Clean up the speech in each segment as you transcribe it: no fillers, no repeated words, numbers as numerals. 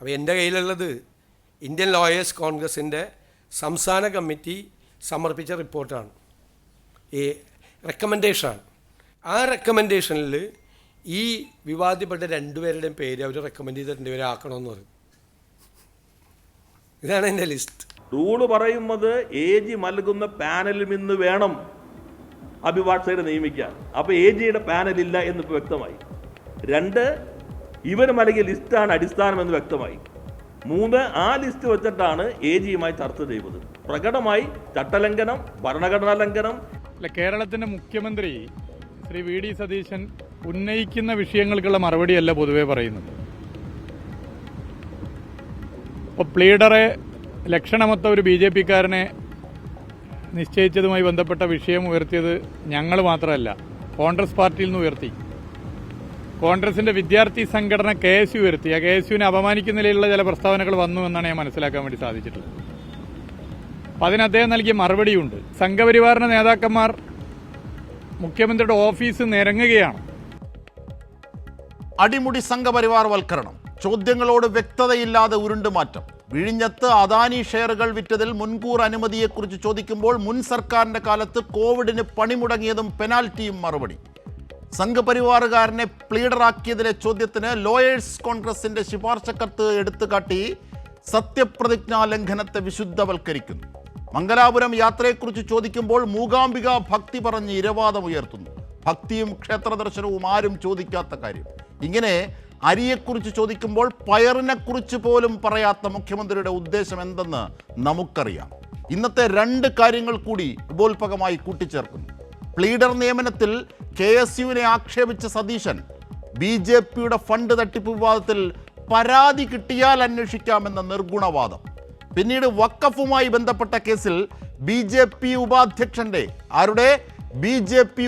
അപ്പോൾ എൻ്റെ കയ്യിലുള്ളത് ഇന്ത്യൻ ലോയേഴ്സ് കോൺഗ്രസിൻ്റെ സംസ്ഥാന കമ്മിറ്റി സമർപ്പിച്ച റിപ്പോർട്ടാണ്, ഈ റെക്കമെൻഡേഷനാണ്. ആ റെക്കമെൻഡേഷനിൽ ഈ വിവാദപ്പെട്ട രണ്ടുപേരുടെയും പേര് അവർ റെക്കമെൻഡ് ചെയ്ത രണ്ടുപേരെ ആക്കണമെന്ന് പറയും. ഇതാണ് എൻ്റെ ലിസ്റ്റ്. റൂള് പറയുന്നത് AG നൽകുന്ന പാനലിൽ നിന്ന് വേണം അഭിഭാഷകരെ നിയമിക്കാൻ. അപ്പോൾ AGയുടെ പാനലില്ല എന്ന് വ്യക്തമായി. 2, ഇവർ നൽകിയ ലിസ്റ്റാണ് അടിസ്ഥാനം എന്ന് വ്യക്തമായി. 3, ആ ലിസ്റ്റ് വെച്ചിട്ടാണ് AGയുമായി ചർച്ച ചെയ്തത്. പ്രകടമായി ചട്ടലംഘനം, ഭരണഘടനാ ലംഘനം. കേരളത്തിൻ്റെ മുഖ്യമന്ത്രി ശ്രീ VD സതീശൻ ഉന്നയിക്കുന്ന വിഷയങ്ങൾക്കുള്ള മറുപടിയല്ല പൊതുവെ പറയുന്നത്. ഇപ്പോൾ പ്ലീഡറെ ലക്ഷണമൊത്ത ഒരു BJPക്കാരനെ നിശ്ചയിച്ചതുമായി ബന്ധപ്പെട്ട വിഷയം ഉയർത്തിയത് ഞങ്ങൾ മാത്രമല്ല, കോൺഗ്രസ് പാർട്ടിയിൽ നിന്ന് ഉയർത്തി. കോൺഗ്രസിൻ്റെ വിദ്യാർത്ഥി സംഘടന KSU ഉയർത്തി. ആ KSUവിനെ അപമാനിക്കുന്ന നിലയിലുള്ള ചില പ്രസ്താവനകൾ വന്നു എന്നാണ് ഞാൻ മനസ്സിലാക്കാൻ വേണ്ടി സാധിച്ചിട്ടുള്ളത്. അപ്പം അതിന് അദ്ദേഹം നൽകിയ മറുപടിയുണ്ട്. സംഘപരിവാറിന്റെ നേതാക്കന്മാർ മുഖ്യമന്ത്രിയുടെ ഓഫീസ് നിരങ്ങുകയാണ്. അടിമുടി സംഘപരിവാർ വൽക്കരണം, ചോദ്യങ്ങളോട് വ്യക്തതയില്ലാതെ ഉരുണ്ടുമാറ്റം. വിഴിഞ്ഞത്ത് അദാനി ഷെയറുകൾ വിറ്റതിൽ മുൻകൂർ അനുമതിയെക്കുറിച്ച് ചോദിക്കുമ്പോൾ മുൻ സർക്കാരിൻ്റെ കാലത്ത് കോവിഡിന് പണിമുടങ്ങിയതും പെനാൽറ്റിയും മറുപടി. സംഘപരിവാറുകാരനെ പ്ലീഡറാക്കിയതിലെ ചോദ്യത്തിന് ലോയേഴ്സ് കോൺഗ്രസിന്റെ ശുപാർശക്കത്ത് എടുത്തുകാട്ടി സത്യപ്രതിജ്ഞാ ലംഘനത്തെ വിശുദ്ധവൽക്കരിക്കുന്നു. മംഗലാപുരം യാത്രയെക്കുറിച്ച് ചോദിക്കുമ്പോൾ മൂകാംബിക ഭക്തി പറഞ്ഞ് ഇരവാദമുയർത്തുന്നു. ഭക്തിയും ക്ഷേത്രദർശനവും ആരും ചോദിക്കാത്ത കാര്യം. ഇങ്ങനെ അരിയെക്കുറിച്ച് ചോദിക്കുമ്പോൾ പയറിനെക്കുറിച്ച് പോലും പറയാത്ത മുഖ്യമന്ത്രിയുടെ ഉദ്ദേശം എന്തെന്ന് നമുക്കറിയാം. ഇന്നത്തെ 2 കാര്യങ്ങൾ കൂടി ഉപോത്പകമായി കൂട്ടിച്ചേർക്കുന്നു. പ്ലീഡർ നിയമനത്തിൽ KSUവിനെ ആക്ഷേപിച്ച സതീശൻ BJPയുടെ ഫണ്ട് തട്ടിപ്പ് വിവാദത്തിൽ പരാതി കിട്ടിയാൽ അന്വേഷിക്കാമെന്ന നിർഗുണവാദം. പിന്നീട് വഖഫുമായി ബന്ധപ്പെട്ട കേസിൽ BJP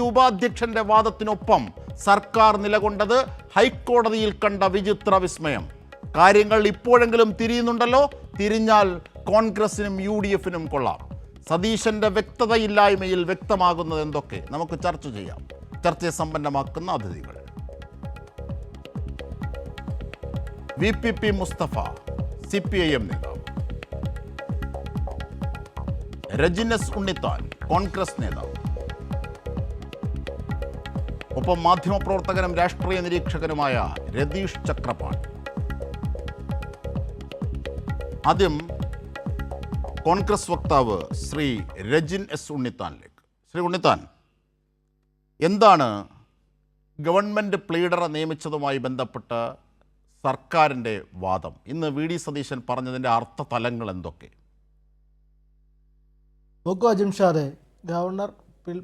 ഉപാധ്യക്ഷന്റെ വാദത്തിനൊപ്പം സർക്കാർ നിലകൊണ്ടത് ഹൈക്കോടതിയിൽ കണ്ട വിചിത്ര വിസ്മയം. കാര്യങ്ങൾ ഇപ്പോഴെങ്കിലും തിരിയുന്നുണ്ടല്ലോ. തിരിഞ്ഞാൽ കോൺഗ്രസിനും UDFനും കൊള്ളാം. സതീശന്റെ വ്യക്തതയില്ലായ്മയിൽ വ്യക്തമാകുന്നത് എന്തൊക്കെ നമുക്ക് ചർച്ച ചെയ്യാം. ചർച്ചയെ സമ്പന്നമാക്കുന്ന അതിഥികൾ: VPP മുസ്തഫ, CPIM നേതാവ്; രജിനസ് ഉണ്ണിത്താൻ, കോൺഗ്രസ് നേതാവ്; ഒപ്പം മാധ്യമപ്രവർത്തകനും രാഷ്ട്രീയ നിരീക്ഷകനുമായ രതീഷ് ചക്രപാണി. ആദ്യം കോൺഗ്രസ് വക്താവ് ശ്രീ രജിൻ S. ഉണ്ണിത്താനിലേക്ക്. ശ്രീ ഉണ്ണിത്താൻ, എന്താണ് ഗവൺമെൻറ് പ്ലീഡറെ നിയമിച്ചതുമായി ബന്ധപ്പെട്ട് സർക്കാരിൻ്റെ വാദം? ഇന്ന് VD സതീശൻ പറഞ്ഞതിൻ്റെ അർത്ഥതലങ്ങൾ എന്തൊക്കെ? നോക്കൂ അജിംഷാദെ, ഗവർണർ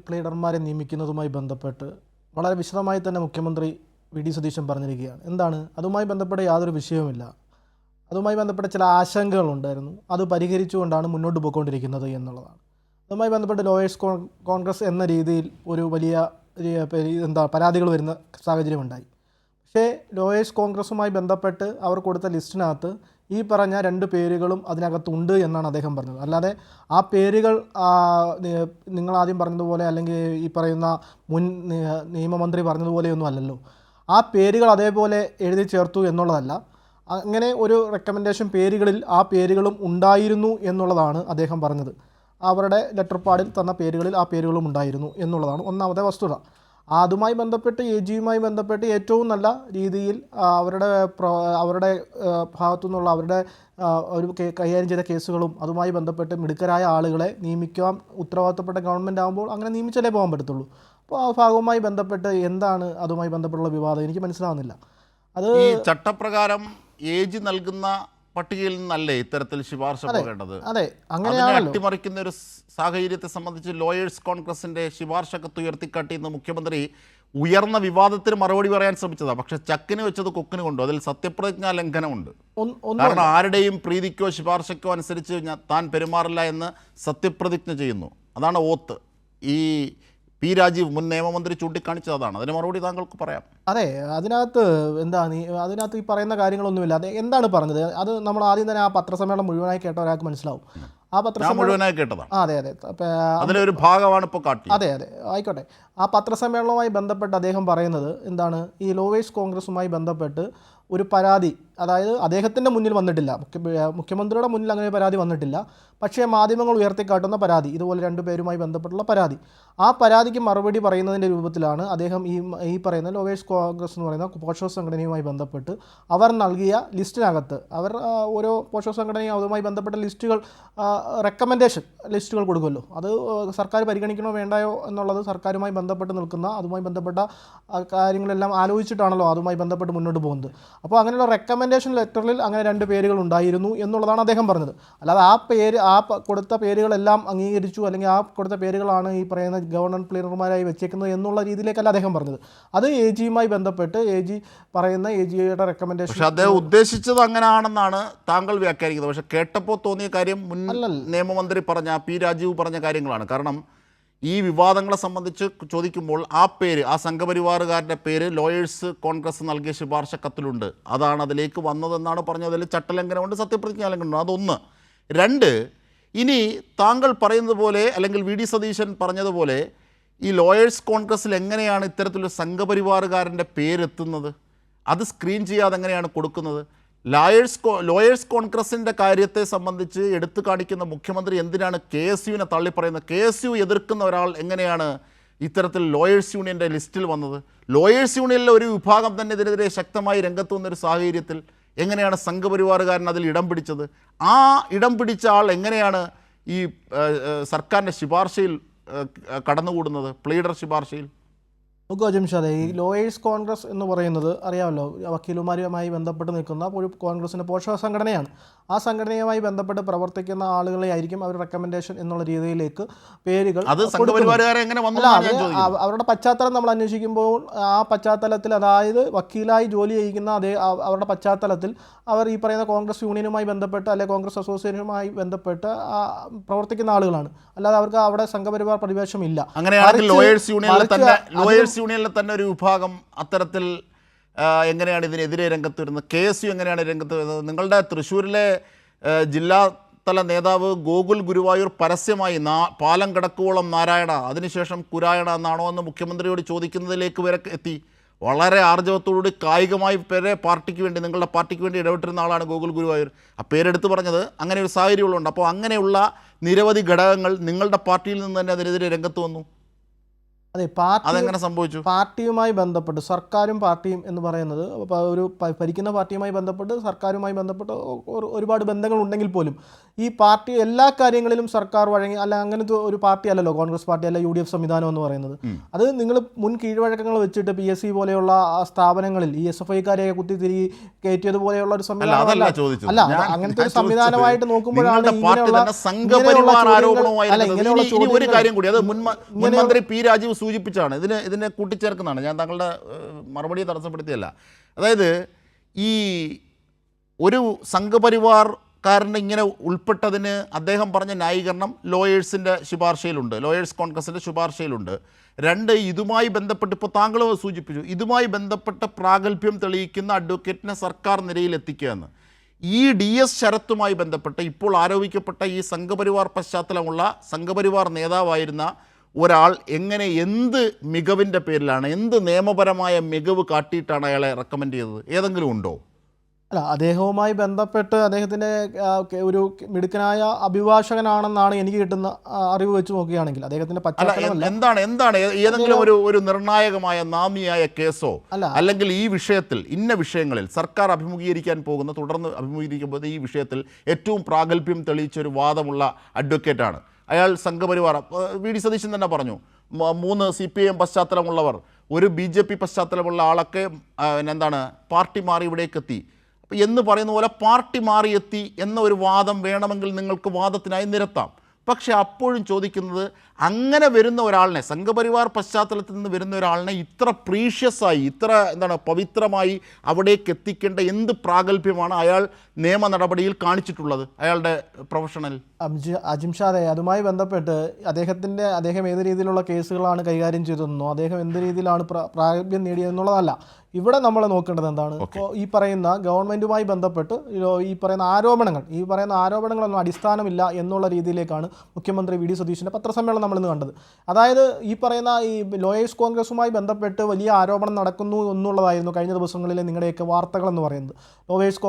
പ്ലീഡർമാരെ നിയമിക്കുന്നതുമായി ബന്ധപ്പെട്ട് വളരെ വിശദമായി തന്നെ മുഖ്യമന്ത്രി VD സതീശൻ പറഞ്ഞിരിക്കുകയാണ്. എന്താണ് അതുമായി ബന്ധപ്പെട്ട യാതൊരു വിഷയവുമില്ല. അതുമായി ബന്ധപ്പെട്ട ചില ആശങ്കകളുണ്ടായിരുന്നു, അത് പരിഹരിച്ചുകൊണ്ടാണ് മുന്നോട്ട് പോയിക്കൊണ്ടിരിക്കുന്നത് എന്നുള്ളതാണ്. അതുമായി ബന്ധപ്പെട്ട് ലോയേഴ്സ് കോൺഗ്രസ് എന്ന രീതിയിൽ ഒരു വലിയ പരാതികൾ വരുന്ന സാഹചര്യമുണ്ടായി. പക്ഷേ ലോയേഴ്സ് കോൺഗ്രസുമായി ബന്ധപ്പെട്ട് അവർ കൊടുത്ത ലിസ്റ്റിനകത്ത് ഈ പറഞ്ഞ 2 പേരുകളും അതിനകത്തുണ്ട് എന്നാണ് അദ്ദേഹം പറഞ്ഞത്. അല്ലാതെ ആ പേരുകൾ നിങ്ങൾ ആദ്യം പറഞ്ഞതുപോലെ അല്ലെങ്കിൽ ഈ പറയുന്ന മുൻ നിയമമന്ത്രി പറഞ്ഞതുപോലെയൊന്നും അല്ലല്ലോ. ആ പേരുകൾ അതേപോലെ എഴുതി ചേർത്തു എന്നുള്ളതല്ല. അങ്ങനെ ഒരു റെക്കമെൻഡേഷൻ പേരുകളിൽ ആ പേരുകളും ഉണ്ടായിരുന്നു എന്നുള്ളതാണ് അദ്ദേഹം പറഞ്ഞത്. അവരുടെ ലെറ്റർ പാഡിൽ തന്ന പേരുകളിൽ ആ പേരുകളും ഉണ്ടായിരുന്നു എന്നുള്ളതാണ് ഒന്നാമത്തെ വസ്തുത. അതുമായി ബന്ധപ്പെട്ട് AGയുമായി ബന്ധപ്പെട്ട് ഏറ്റവും നല്ല രീതിയിൽ അവരുടെ ഭാഗത്തു നിന്നുള്ള അവരുടെ ഒരു കൈകാര്യം ചെയ്ത കേസുകളും അതുമായി ബന്ധപ്പെട്ട് മിടുക്കരായ ആളുകളെ നിയമിക്കാൻ ഉത്തരവാദിത്തപ്പെട്ട ഗവൺമെൻറ് ആകുമ്പോൾ അങ്ങനെ നിയമിച്ചാലേ പോകാൻ പറ്റത്തുള്ളൂ. അപ്പോൾ ആ ഭാഗവുമായി ബന്ധപ്പെട്ട് എന്താണ് അതുമായി ബന്ധപ്പെട്ടുള്ള വിവാദം എനിക്ക് മനസ്സിലാവുന്നില്ല. അത് ഈ ചട്ടപ്രകാരം AG നൽകുന്ന പട്ടികയിൽ നിന്നല്ലേ ഇത്തരത്തിൽ ശുപാർശ പോകേണ്ടത്? അതെ, അങ്ങനെയാണ്. അട്ടിമറിക്കുന്ന ഒരു സാഹചര്യത്തെ സംബന്ധിച്ച് ലോയേഴ്സ് കോൺഗ്രസിന്റെ ശുപാർശ കത്ത് ഉയർത്തിക്കാട്ടി ഇന്ന് മുഖ്യമന്ത്രി ഉയർന്ന വിവാദത്തിന് മറുപടി പറയാൻ ശ്രമിച്ചതാണ്. പക്ഷെ ചക്കിന് വെച്ചത് കൊക്കിന് കൊണ്ടു. അതിൽ സത്യപ്രതിജ്ഞാ ലംഘനമുണ്ട്. കാരണം ആരുടെയും പ്രീതിക്കോ ശുപാർശക്കോ അനുസരിച്ച് താൻ പെരുമാറില്ല എന്ന് സത്യപ്രതിജ്ഞ ചെയ്യുന്നു. അതാണ് ഓത്ത്. ഈ P. രാജീവ് മുൻ നിയമമന്ത്രി ചൂണ്ടിക്കാണിച്ചത് അതാണ്. അതിന് മറുപടി താങ്കൾക്ക് പറയാം. അതെ, അതിനകത്ത് അതിനകത്ത് ഈ പറയുന്ന കാര്യങ്ങളൊന്നുമില്ല. അത് എന്താണ് പറഞ്ഞത്? അത് നമ്മൾ ആദ്യം തന്നെ ആ പത്രസമ്മേളനം മുഴുവനായി കേട്ട ഒരാൾക്ക് മനസ്സിലാവും. ആ പത്രസമ്മേളനം മുഴുവനായി കേട്ടതാണ്. അതെ, അതിലൊരു ഭാഗമാണ് ഇപ്പോൾ കാട്ടി. അതെ, ആയിക്കോട്ടെ. ആ പത്രസമ്മേളനവുമായി ബന്ധപ്പെട്ട് അദ്ദേഹം പറയുന്നത് എന്താണ്? ഈ ലോയേഴ്സ് കോൺഗ്രസുമായി ബന്ധപ്പെട്ട് ഒരു പരാതി, അതായത് അദ്ദേഹത്തിൻ്റെ മുന്നിൽ വന്നിട്ടില്ല, മുഖ്യമന്ത്രിയുടെ മുന്നിൽ അങ്ങനെ പരാതി വന്നിട്ടില്ല, പക്ഷേ മാധ്യമങ്ങൾ ഉയർത്തിക്കാട്ടുന്ന പരാതി, ഇതുപോലെ 2 പേരുമായി ബന്ധപ്പെട്ടുള്ള പരാതി, ആ പരാതിക്ക് മറുപടി പറയുന്നതിൻ്റെ രൂപത്തിലാണ് അദ്ദേഹം ഈ പറയുന്ന ലോയേഴ്സ് കോൺഗ്രസ് എന്ന് പറയുന്ന പോഷക സംഘടനയുമായി ബന്ധപ്പെട്ട് അവർ നൽകിയ ലിസ്റ്റിനകത്ത് അവർ ഓരോ പോഷക സംഘടനയും അതുമായി ബന്ധപ്പെട്ട ലിസ്റ്റുകൾ റെക്കമെൻഡേഷൻ ലിസ്റ്റുകൾ കൊടുക്കുമല്ലോ, അത് സർക്കാർ പരിഗണിക്കണോ വേണ്ടായോ എന്നുള്ളത് സർക്കാരുമായി ബന്ധപ്പെട്ട് നിൽക്കുന്ന അതുമായി ബന്ധപ്പെട്ട കാര്യങ്ങളെല്ലാം ആലോചിച്ചിട്ടാണല്ലോ അതുമായി ബന്ധപ്പെട്ട് മുന്നോട്ട് പോകുന്നത്. അപ്പോൾ അങ്ങനെയുള്ള റെക്കമെൻഡേഷൻ ലെറ്ററിൽ അങ്ങനെ 2 പേരുകൾ ഉണ്ടായിരുന്നു എന്നുള്ളതാണ് അദ്ദേഹം പറഞ്ഞത്. അല്ലാതെ കൊടുത്ത പേരുകളെല്ലാം അംഗീകരിച്ചു, അല്ലെങ്കിൽ ആ കൊടുത്ത പേരുകളാണ് ഈ പറയുന്ന ഗവർണർ പ്ലീഡർമാരായി വെച്ചേക്കുന്നത് എന്നുള്ള രീതിയിലേക്കല്ല അദ്ദേഹം പറഞ്ഞത്. അത് AGയുമായി ബന്ധപ്പെട്ട് പറയുന്ന AGയുടെ റെക്കമെൻഡേഷൻ. പക്ഷെ അദ്ദേഹം ഉദ്ദേശിച്ചത് അങ്ങനെയാണെന്നാണ് താങ്കൾ വ്യാഖ്യാനിക്കുന്നത്. പക്ഷെ കേട്ടപ്പോൾ തോന്നിയ കാര്യം മുൻ നിയമമന്ത്രി പറഞ്ഞ P. രാജീവ് പറഞ്ഞ കാര്യങ്ങളാണ്. കാരണം ഈ വിവാദങ്ങളെ സംബന്ധിച്ച് ചോദിക്കുമ്പോൾ ആ സംഘപരിവാറുകാരുടെ പേര് ലോയേഴ്സ് കോൺഗ്രസ് നൽകിയ ശുപാർശ കത്തിലുണ്ട്, അതാണ് അതിലേക്ക് വന്നതെന്നാണ് പറഞ്ഞത്. അതിൽ ചട്ടലംഘനമുണ്ട്, സത്യപ്രതിജ്ഞാലംഘനമുണ്ട്. അതൊന്ന്. 2, ഇനി താങ്കൾ പറയുന്നത് പോലെ അല്ലെങ്കിൽ VD സതീശൻ പറഞ്ഞതുപോലെ ഈ ലോയേഴ്സ് കോൺഗ്രസ്സിൽ എങ്ങനെയാണ് ഇത്തരത്തിലൊരു സംഘപരിവാറുകാരൻ്റെ പേരെത്തുന്നത്? അത് സ്ക്രീൻ ചെയ്യാതെ എങ്ങനെയാണ് കൊടുക്കുന്നത്? ലോയേഴ്സ് കോൺഗ്രസിൻ്റെ കാര്യത്തെ സംബന്ധിച്ച് എടുത്തു കാണിക്കുന്ന മുഖ്യമന്ത്രി എന്തിനാണ് KSUവിനെ തള്ളിപ്പറയുന്നത്? KSU എതിർക്കുന്ന ഒരാൾ എങ്ങനെയാണ് ഇത്തരത്തിൽ ലോയേഴ്സ് യൂണിയൻ്റെ ലിസ്റ്റിൽ വന്നത്? ലോയേഴ്സ് യൂണിയനിലെ ഒരു വിഭാഗം തന്നെ ഇതിനെതിരെ ശക്തമായി രംഗത്ത് വന്നൊരു സാഹചര്യത്തിൽ എങ്ങനെയാണ് സംഘപരിവാറുകാരൻ അതിൽ ഇടം പിടിച്ചത്? ആ ഇടം പിടിച്ച ആൾ എങ്ങനെയാണ് ഈ സർക്കാരിൻ്റെ ശുപാർശയിൽ കടന്നുകൂടുന്നത്, പ്ലീഡർ ശുപാർശയിൽ? നോക്കൂ അജിംഷാദെ, ഈ ലോയേഴ്സ് കോൺഗ്രസ് എന്ന് പറയുന്നത് അറിയാമല്ലോ, വക്കീലുമാരുമായി ബന്ധപ്പെട്ട് നിൽക്കുന്ന ഒരു കോൺഗ്രസിൻ്റെ പോഷക സംഘടനയാണ്. ആ സംഘടനയുമായി ബന്ധപ്പെട്ട് പ്രവർത്തിക്കുന്ന ആളുകളെ ആയിരിക്കും അവർ റെക്കമെൻഡേഷൻ എന്നുള്ള രീതിയിലേക്ക് പേരുകൾ. അവരുടെ പശ്ചാത്തലം നമ്മൾ അന്വേഷിക്കുമ്പോൾ ആ പശ്ചാത്തലത്തിൽ, അതായത് വക്കീലായി ജോലി ചെയ്യിക്കുന്ന അവരുടെ പശ്ചാത്തലത്തിൽ അവർ ഈ പറയുന്ന കോൺഗ്രസ് യൂണിയനുമായി ബന്ധപ്പെട്ട് അല്ലെങ്കിൽ കോൺഗ്രസ് അസോസിയേഷനുമായി ബന്ധപ്പെട്ട് പ്രവർത്തിക്കുന്ന ആളുകളാണ്. അല്ലാതെ അവർക്ക് അവിടെ സംഘപരിവാർ പരിവേഷമില്ല. അങ്ങനെയാണെങ്കിൽ ലോയേഴ്സ് യൂണിയനിലെ തന്നെ ഒരു വിഭാഗം അത്തരത്തിൽ എങ്ങനെയാണ് ഇതിനെതിരെ രംഗത്ത് വരുന്നത്? KSU എങ്ങനെയാണ് രംഗത്ത് വരുന്നത്? നിങ്ങളുടെ തൃശ്ശൂരിലെ ജില്ലാ തല നേതാവ് ഗോകുൽ ഗുരുവായൂർ പരസ്യമായി പാലം കടക്കുവോളം നാരായണ, അതിനുശേഷം കുരായണ എന്നാണോ എന്ന് മുഖ്യമന്ത്രിയോട് ചോദിക്കുന്നതിലേക്ക് വരെ എത്തി. വളരെ ആർജവത്തോടുകൂടി കായികമായി പാർട്ടിക്ക് വേണ്ടി, നിങ്ങളുടെ പാർട്ടിക്ക് വേണ്ടി ഇടപെട്ടിരുന്ന ആളാണ് ഗോകുൽ ഗുരുവായൂർ. ആ പേരെടുത്ത് പറഞ്ഞത് അങ്ങനെ ഒരു സാഹചര്യങ്ങളുണ്ട്. അപ്പോൾ അങ്ങനെയുള്ള നിരവധി ഘടകങ്ങൾ നിങ്ങളുടെ പാർട്ടിയിൽ നിന്ന് തന്നെ അതിനെതിരെ രംഗത്ത് വന്നു. അതെ, അതെങ്ങനെ സംഭവിച്ചു? പാർട്ടിയുമായി ബന്ധപ്പെട്ട് സർക്കാരും പാർട്ടിയും എന്ന് പറയുന്നത് ഒരു ഭരിക്കുന്ന പാർട്ടിയുമായി ബന്ധപ്പെട്ട് സർക്കാരുമായി ബന്ധപ്പെട്ട് ഒരുപാട് ബന്ധങ്ങൾ ഉണ്ടെങ്കിൽ പോലും ഈ പാർട്ടി എല്ലാ കാര്യങ്ങളിലും സർക്കാർ വഴങ്ങി അല്ല, അങ്ങനത്തെ ഒരു പാർട്ടി അല്ലല്ലോ കോൺഗ്രസ് പാർട്ടി അല്ല UDF സംവിധാനം എന്ന് പറയുന്നത്. അത് നിങ്ങൾ മുൻ കീഴ്വഴക്കങ്ങൾ വെച്ചിട്ട് PSC പോലെയുള്ള സ്ഥാപനങ്ങളിൽ ഈ SFIക്കാരെ കുത്തിത്തിരികി കയറ്റിയതുപോലെയുള്ള ഒരു സംവിധാനം അല്ല. അങ്ങനത്തെ ഒരു സംവിധാനമായിട്ട് നോക്കുമ്പോഴാണ് ഒരു കാര്യം കൂടി, അത് മുൻമന്ത്രി P. രാജീവ് സൂചിപ്പിച്ചാണ്, ഇതിനെ കൂട്ടിച്ചേർക്കുന്നതാണ്. ഞാൻ താങ്കളുടെ മറുപടിയെ തടസ്സപ്പെടുത്തിയല്ല. അതായത് ഈ ഒരു സംഘപരിവാർക്കാരന് ഇങ്ങനെ ഉൾപ്പെട്ടതിന് അദ്ദേഹം പറഞ്ഞ ന്യായീകരണം ലോയേഴ്സിൻ്റെ ശുപാർശയിലുണ്ട്, ലോയേഴ്സ് കോൺഗ്രസിൻ്റെ ശുപാർശയിലുണ്ട്. 2, ഇതുമായി ബന്ധപ്പെട്ട് ഇപ്പോൾ താങ്കൾ സൂചിപ്പിച്ചു, ഇതുമായി ബന്ധപ്പെട്ട പ്രാഗൽഭ്യം തെളിയിക്കുന്ന അഡ്വക്കേറ്റിനെ സർക്കാർ നിരയിലെത്തിക്കുക എന്ന്. ഈ DS ശരത്തുമായി ബന്ധപ്പെട്ട് ഇപ്പോൾ ആരോപിക്കപ്പെട്ട ഈ സംഘപരിവാർ പശ്ചാത്തലമുള്ള സംഘപരിവാർ നേതാവായിരുന്ന ഒരാൾ എങ്ങനെ, എന്ത് മികവിൻ്റെ പേരിലാണ്, എന്ത് നിയമപരമായ മികവ് കാട്ടിയിട്ടാണ് അയാളെ റെക്കമെൻഡ് ചെയ്തത്? ഏതെങ്കിലും ഉണ്ടോ? അല്ല, അദ്ദേഹവുമായി ബന്ധപ്പെട്ട് അദ്ദേഹത്തിൻ്റെ ഒരു മിടുക്കനായ അഭിഭാഷകനാണെന്നാണ് എനിക്ക് കിട്ടുന്ന അറിവ് വെച്ച് നോക്കുകയാണെങ്കിൽ. അദ്ദേഹത്തിൻ്റെ പശ്ചാത്തലം എന്താണ് ഏതെങ്കിലും ഒരു നിർണായകമായ നാമിയായ കേസോ അല്ലെങ്കിൽ ഈ വിഷയത്തിൽ ഇന്ന വിഷയങ്ങളിൽ സർക്കാർ തുടർന്ന് അഭിമുഖീകരിക്കാൻ പോകുന്ന ഈ വിഷയത്തിൽ ഏറ്റവും പ്രാഗൽഭ്യം തെളിയിച്ച ഒരു വാദമുള്ള അഡ്വക്കേറ്റാണ് അയാൾ? സംഘപരിവാർ VD സതീശൻ തന്നെ പറഞ്ഞു, 3 CPIM പശ്ചാത്തലമുള്ളവർ, ഒരു BJP പശ്ചാത്തലമുള്ള ആളൊക്കെ പാർട്ടി മാറി ഇവിടേക്ക് എത്തി എന്ന് പറയുന്ന പോലെ പാർട്ടി മാറിയെത്തി എന്ന ഒരു വാദം വേണമെങ്കിൽ നിങ്ങൾക്ക് വാദത്തിനായി നിരത്താം. പക്ഷേ അപ്പോഴും ചോദിക്കുന്നത്, അങ്ങനെ വരുന്ന ഒരാളിനെ, സംഘപരിവാർ പശ്ചാത്തലത്തിൽ നിന്ന് വരുന്ന ഒരാളിനെ ഇത്ര പ്രീഷ്യസായി, ഇത്ര പവിത്രമായി അവിടേക്ക് എത്തിക്കേണ്ട എന്ത് പ്രാഗൽഭ്യമാണ് അയാൾ നിയമ നടപടിയിൽ കാണിച്ചിട്ടുള്ളത്, അയാളുടെ പ്രൊഫഷണൽ? അജിംഷാദെ, അതുമായി ബന്ധപ്പെട്ട് അദ്ദേഹം ഏത് രീതിയിലുള്ള കേസുകളാണ് കൈകാര്യം ചെയ്തതെന്നോ അദ്ദേഹം എന്ത് രീതിയിലാണ് പ്രാഗൽഭ്യം നേടിയതെന്നുള്ളതല്ല. ഇവിടെ നമ്മൾ നോക്കേണ്ടത് എന്താണ്? ഈ പറയുന്ന ഗവൺമെൻറ്റുമായി ബന്ധപ്പെട്ട് ഈ പറയുന്ന ആരോപണങ്ങളൊന്നും അടിസ്ഥാനമില്ല എന്നുള്ള രീതിയിലേക്കാണ് മുഖ്യമന്ത്രി വി ഡി സതീശൻ്റെ പത്രസമ്മേളനം നമ്മളിന്ന് കണ്ടത്. അതായത് ഈ പറയുന്ന ഈ ലോയേഴ്സ് കോൺഗ്രസുമായി ബന്ധപ്പെട്ട് വലിയ ആരോപണം നടക്കുന്നു എന്നുള്ളതായിരുന്നു കഴിഞ്ഞ ദിവസങ്ങളിലെ നിങ്ങളുടെയൊക്കെ വാർത്തകളെന്ന് പറയുന്നത്. ലോയേഴ്സ്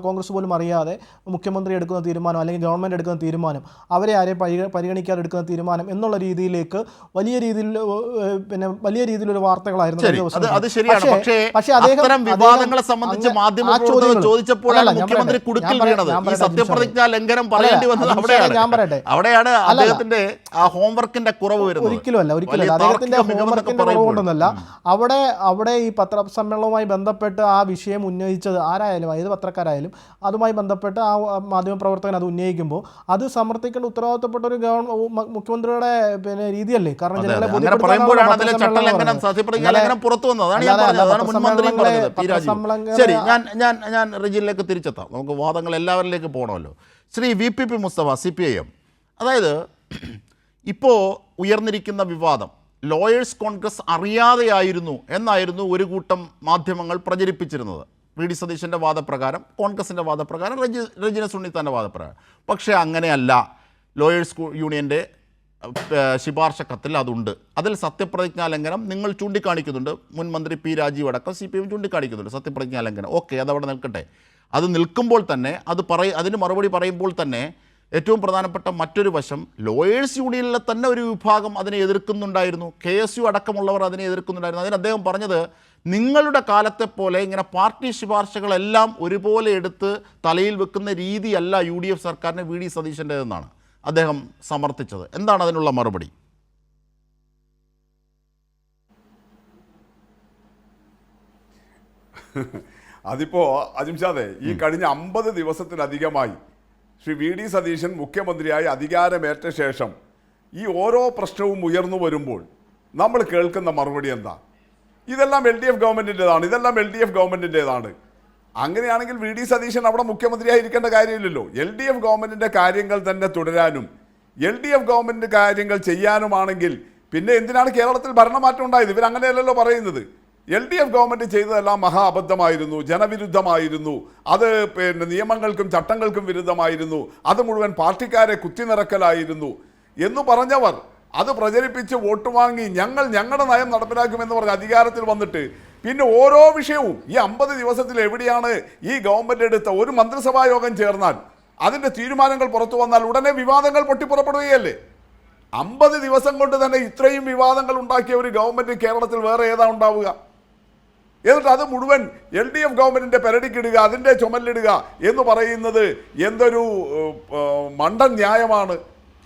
കോൺഗ്രസ് പോലും അറിയാതെ മുഖ്യമന്ത്രി എടുക്കുന്ന തീരുമാനം അല്ലെങ്കിൽ ഗവൺമെൻറ് എടുക്കുന്ന തീരുമാനം, അവരെ ആരെയും പരിഗണിക്കാതെ എടുക്കുന്ന തീരുമാനം എന്നുള്ള രീതിയിലേക്ക് വലിയ രീതിയിലൊരു വാർത്തകളായിരുന്നു. പക്ഷേ അത്തരം വിവാദങ്ങളെ സംബന്ധിച്ച് മാധ്യമപ്രവർത്തകർ ചോദിച്ചപ്പോഴാണ് മുഖ്യമന്ത്രി കുടുക്കിൽ വീണത്. ഈ സത്യപ്രതിജ്ഞാ ലംഘനം പറയേണ്ടി വന്നത് അവിടെയാണ് അദ്ദേഹത്തിന്റെ ആ ഹോംവർക്കിന്റെ കുറവ് വരുന്നത്. ഒരിക്കലുമല്ല അദ്ദേഹത്തിന്റെ ഹോംവർക്കിന്റെ കുറവ് കൊണ്ടൊന്നല്ല. അവിടെ ഈ പത്രസമ്മേളനവുമായി ബന്ധപ്പെട്ട് ആ വിഷയം ഉന്നയിച്ചത് ആരായാലും, ഏത് പത്രക്കാരായാലും അതുമായി ബന്ധപ്പെട്ട് ആ മാധ്യമപ്രവർത്തകൻ അത് ഉന്നയിക്കുമ്പോൾ അത് സമർത്ഥിക്കേണ്ട ഉത്തരവാദിത്തപ്പെട്ട ഒരു മുഖ്യമന്ത്രിയുടെ രീതിയല്ലേ? കാരണം ജനങ്ങളെ ശരി, ഞാൻ റെജിയിലേക്ക് തിരിച്ചെത്താം. നമുക്ക് വാദങ്ങൾ എല്ലാവരിലേക്ക് പോകണമല്ലോ. ശ്രീ VPP മുസ്തഫ, CPIM, അതായത് ഇപ്പോൾ ഉയർന്നിരിക്കുന്ന വിവാദം ലോയേഴ്സ് കോൺഗ്രസ് അറിയാതെയായിരുന്നു എന്നായിരുന്നു ഒരു കൂട്ടം മാധ്യമങ്ങൾ പ്രചരിപ്പിച്ചിരുന്നത്. വി ഡി സതീശൻ്റെ വാദപ്രകാരം, കോൺഗ്രസിൻ്റെ വാദപ്രകാരം, റെജിന സുന്നിത്താൻ്റെ വാദപ്രകാരം. പക്ഷേ അങ്ങനെയല്ല. ലോയേഴ്സ് യൂണിയൻ്റെ ശുപാർശ കത്തിൽ അതുണ്ട്. അതിൽ സത്യപ്രതിജ്ഞാ ലംഘനം നിങ്ങൾ ചൂണ്ടിക്കാണിക്കുന്നുണ്ട്. മുൻ മന്ത്രി P. രാജീവ് അടക്കം CPIM ചൂണ്ടിക്കാണിക്കുന്നുണ്ട് സത്യപ്രതിജ്ഞാ ലംഘനം. ഓക്കെ, അതവിടെ നിൽക്കട്ടെ. അത് നിൽക്കുമ്പോൾ തന്നെ അതിന് മറുപടി പറയുമ്പോൾ തന്നെ ഏറ്റവും പ്രധാനപ്പെട്ട മറ്റൊരു വശം, ലോയേഴ്സ് യൂണിയനിലെ തന്നെ ഒരു വിഭാഗം അതിനെ എതിർക്കുന്നുണ്ടായിരുന്നു. KSU അടക്കമുള്ളവർ അതിനെ എതിർക്കുന്നുണ്ടായിരുന്നു. അതിന് അദ്ദേഹം പറഞ്ഞത്, നിങ്ങളുടെ കാലത്തെ പോലെ ഇങ്ങനെ പാർട്ടി ശുപാർശകളെല്ലാം ഒരുപോലെ എടുത്ത് തലയിൽ വെക്കുന്ന രീതിയല്ല UDF സർക്കാരിന് വി ഡി സതീശൻ്റെതെന്നാണ് അദ്ദേഹം സമർത്ഥിച്ചത്. എന്താണ് അതിനുള്ള മറുപടി? അതിപ്പോൾ അജിംഷാദെ, ഈ കഴിഞ്ഞ 50 ദിവസത്തിലധികമായി ശ്രീ വി ഡി സതീശൻ മുഖ്യമന്ത്രിയായി അധികാരമേറ്റ ശേഷം ഈ ഓരോ പ്രശ്നവും ഉയർന്നു വരുമ്പോൾ നമ്മൾ കേൾക്കുന്ന മറുപടി എന്താ? ഇതെല്ലാം LDF ഗവൺമെൻറ്റിൻ്റെതാണ്, ഇതെല്ലാം LDF ഗവൺമെൻറ്റിൻ്റെതാണ്. അങ്ങനെയാണെങ്കിൽ വി ഡി സതീശൻ അവിടെ മുഖ്യമന്ത്രിയായിരിക്കേണ്ട കാര്യമില്ലല്ലോ. LDF ഗവൺമെൻറ്റിൻ്റെ കാര്യങ്ങൾ തന്നെ തുടരാനും LDF ഗവൺമെൻറ് കാര്യങ്ങൾ ചെയ്യാനുമാണെങ്കിൽ പിന്നെ എന്തിനാണ് കേരളത്തിൽ ഭരണമാറ്റം ഉണ്ടായത്? ഇവരങ്ങനെയല്ലല്ലോ പറയുന്നത്. LDF ഗവൺമെൻറ് ചെയ്തതെല്ലാം മഹാ അബദ്ധമായിരുന്നു, ജനവിരുദ്ധമായിരുന്നു, അത് നിയമങ്ങൾക്കും ചട്ടങ്ങൾക്കും വിരുദ്ധമായിരുന്നു, അത് മുഴുവൻ പാർട്ടിക്കാരെ കുത്തിനിറക്കലായിരുന്നു എന്ന് പറഞ്ഞവർ അത് പ്രചരിപ്പിച്ച് വോട്ട് വാങ്ങി ഞങ്ങളുടെ നയം നടപ്പിലാക്കുമെന്ന് പറഞ്ഞ് അധികാരത്തിൽ വന്നിട്ട് പിന്നെ ഓരോ വിഷയവും ഈ 50 ദിവസത്തിൽ എവിടെയാണ് ഈ ഗവൺമെൻറ് എടുത്ത ഒരു മന്ത്രിസഭാ യോഗം ചേർന്നാൽ അതിൻ്റെ തീരുമാനങ്ങൾ പുറത്തു വന്നാൽ ഉടനെ വിവാദങ്ങൾ പൊട്ടിപ്പുറപ്പെടുകയല്ലേ? 50 ദിവസം കൊണ്ട് തന്നെ ഇത്രയും വിവാദങ്ങൾ ഉണ്ടാക്കിയ ഒരു ഗവൺമെൻറ് കേരളത്തിൽ വേറെ ഏതാ ഉണ്ടാവുക? എന്നിട്ട് അത് മുഴുവൻ LDF ഗവൺമെൻറ്റിൻ്റെ പെരടിക്കിടുക, അതിൻ്റെ ചുമലിടുക എന്ന് പറയുന്നത് എന്തൊരു മണ്ടൻ ന്യായമാണ്.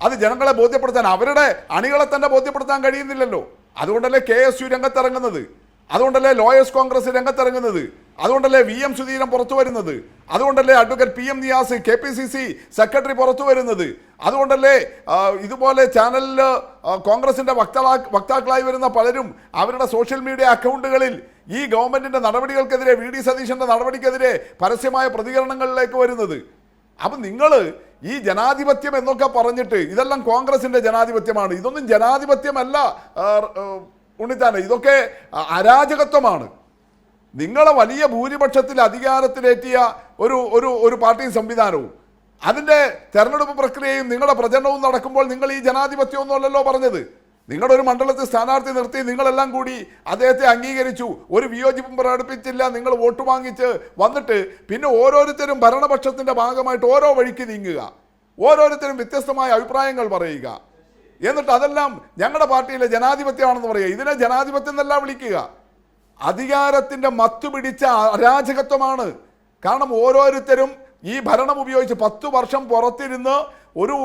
അത് ജനങ്ങളെ ബോധ്യപ്പെടുത്താൻ, അവരുടെ അണികളെ തന്നെ ബോധ്യപ്പെടുത്താൻ കഴിയുന്നില്ലല്ലോ. അതുകൊണ്ടല്ലേ KSU രംഗത്തിറങ്ങുന്നത്, അതുകൊണ്ടല്ലേ ലോയേഴ്സ് കോൺഗ്രസ് രംഗത്തിറങ്ങുന്നത്, അതുകൊണ്ടല്ലേ VM സുധീരൻ പുറത്തു വരുന്നത്, അതുകൊണ്ടല്ലേ advocate PM Niyas KPCC secretary പുറത്തു വരുന്നത്, അതുകൊണ്ടല്ലേ ഇതുപോലെ ചാനലിൽ കോൺഗ്രസിൻ്റെ വക്താക്കളായി വരുന്ന പലരും അവരുടെ സോഷ്യൽ മീഡിയ അക്കൗണ്ടുകളിൽ ഈ ഗവൺമെൻറ്റിൻ്റെ നടപടികൾക്കെതിരെ, വി ഡി സതീശൻ്റെ നടപടിക്കെതിരെ പരസ്യമായ പ്രതികരണങ്ങളിലേക്ക് വരുന്നത്. അപ്പം നിങ്ങൾ ഈ ജനാധിപത്യം എന്നൊക്കെ പറഞ്ഞിട്ട് ഇതെല്ലാം കോൺഗ്രസിൻ്റെ ജനാധിപത്യമാണ്, ഇതൊന്നും ജനാധിപത്യമല്ല ഉണ്ണിത്താനെ, ഇതൊക്കെ അരാജകത്വമാണ്. നിങ്ങളെ വലിയ ഭൂരിപക്ഷത്തിൽ അധികാരത്തിലേറ്റിയ ഒരു പാർട്ടി സംവിധാനവും അതിൻ്റെ തെരഞ്ഞെടുപ്പ് പ്രക്രിയയും നിങ്ങളുടെ പ്രചരണവും നടക്കുമ്പോൾ നിങ്ങൾ ഈ ജനാധിപത്യമൊന്നുമല്ലല്ലോ പറഞ്ഞത്. നിങ്ങളുടെ ഒരു മണ്ഡലത്തിൽ സ്ഥാനാർത്ഥി നിർത്തി നിങ്ങളെല്ലാം കൂടി അദ്ദേഹത്തെ അംഗീകരിച്ചു, ഒരു വിയോജിപ്പും പ്രകടിപ്പിച്ചില്ല, നിങ്ങൾ വോട്ട് വാങ്ങിച്ച് വന്നിട്ട് പിന്നെ ഓരോരുത്തരും ഭരണപക്ഷത്തിൻ്റെ ഭാഗമായിട്ട് ഓരോ വഴിക്ക് നീങ്ങുക, ഓരോരുത്തരും വ്യത്യസ്തമായ അഭിപ്രായങ്ങൾ പറയുക, എന്നിട്ട് അതെല്ലാം ഞങ്ങളുടെ പാർട്ടിയിലെ ജനാധിപത്യമാണെന്ന് പറയുക. ഇതിനെ ജനാധിപത്യം എന്നല്ല വിളിക്കുക, അധികാരത്തിൻ്റെ മത്തു പിടിച്ച അരാജകത്വമാണ്. കാരണം ഓരോരുത്തരും ഈ ഭരണം ഉപയോഗിച്ച് 10 വർഷം പുറത്തിരുന്ന് ഒരു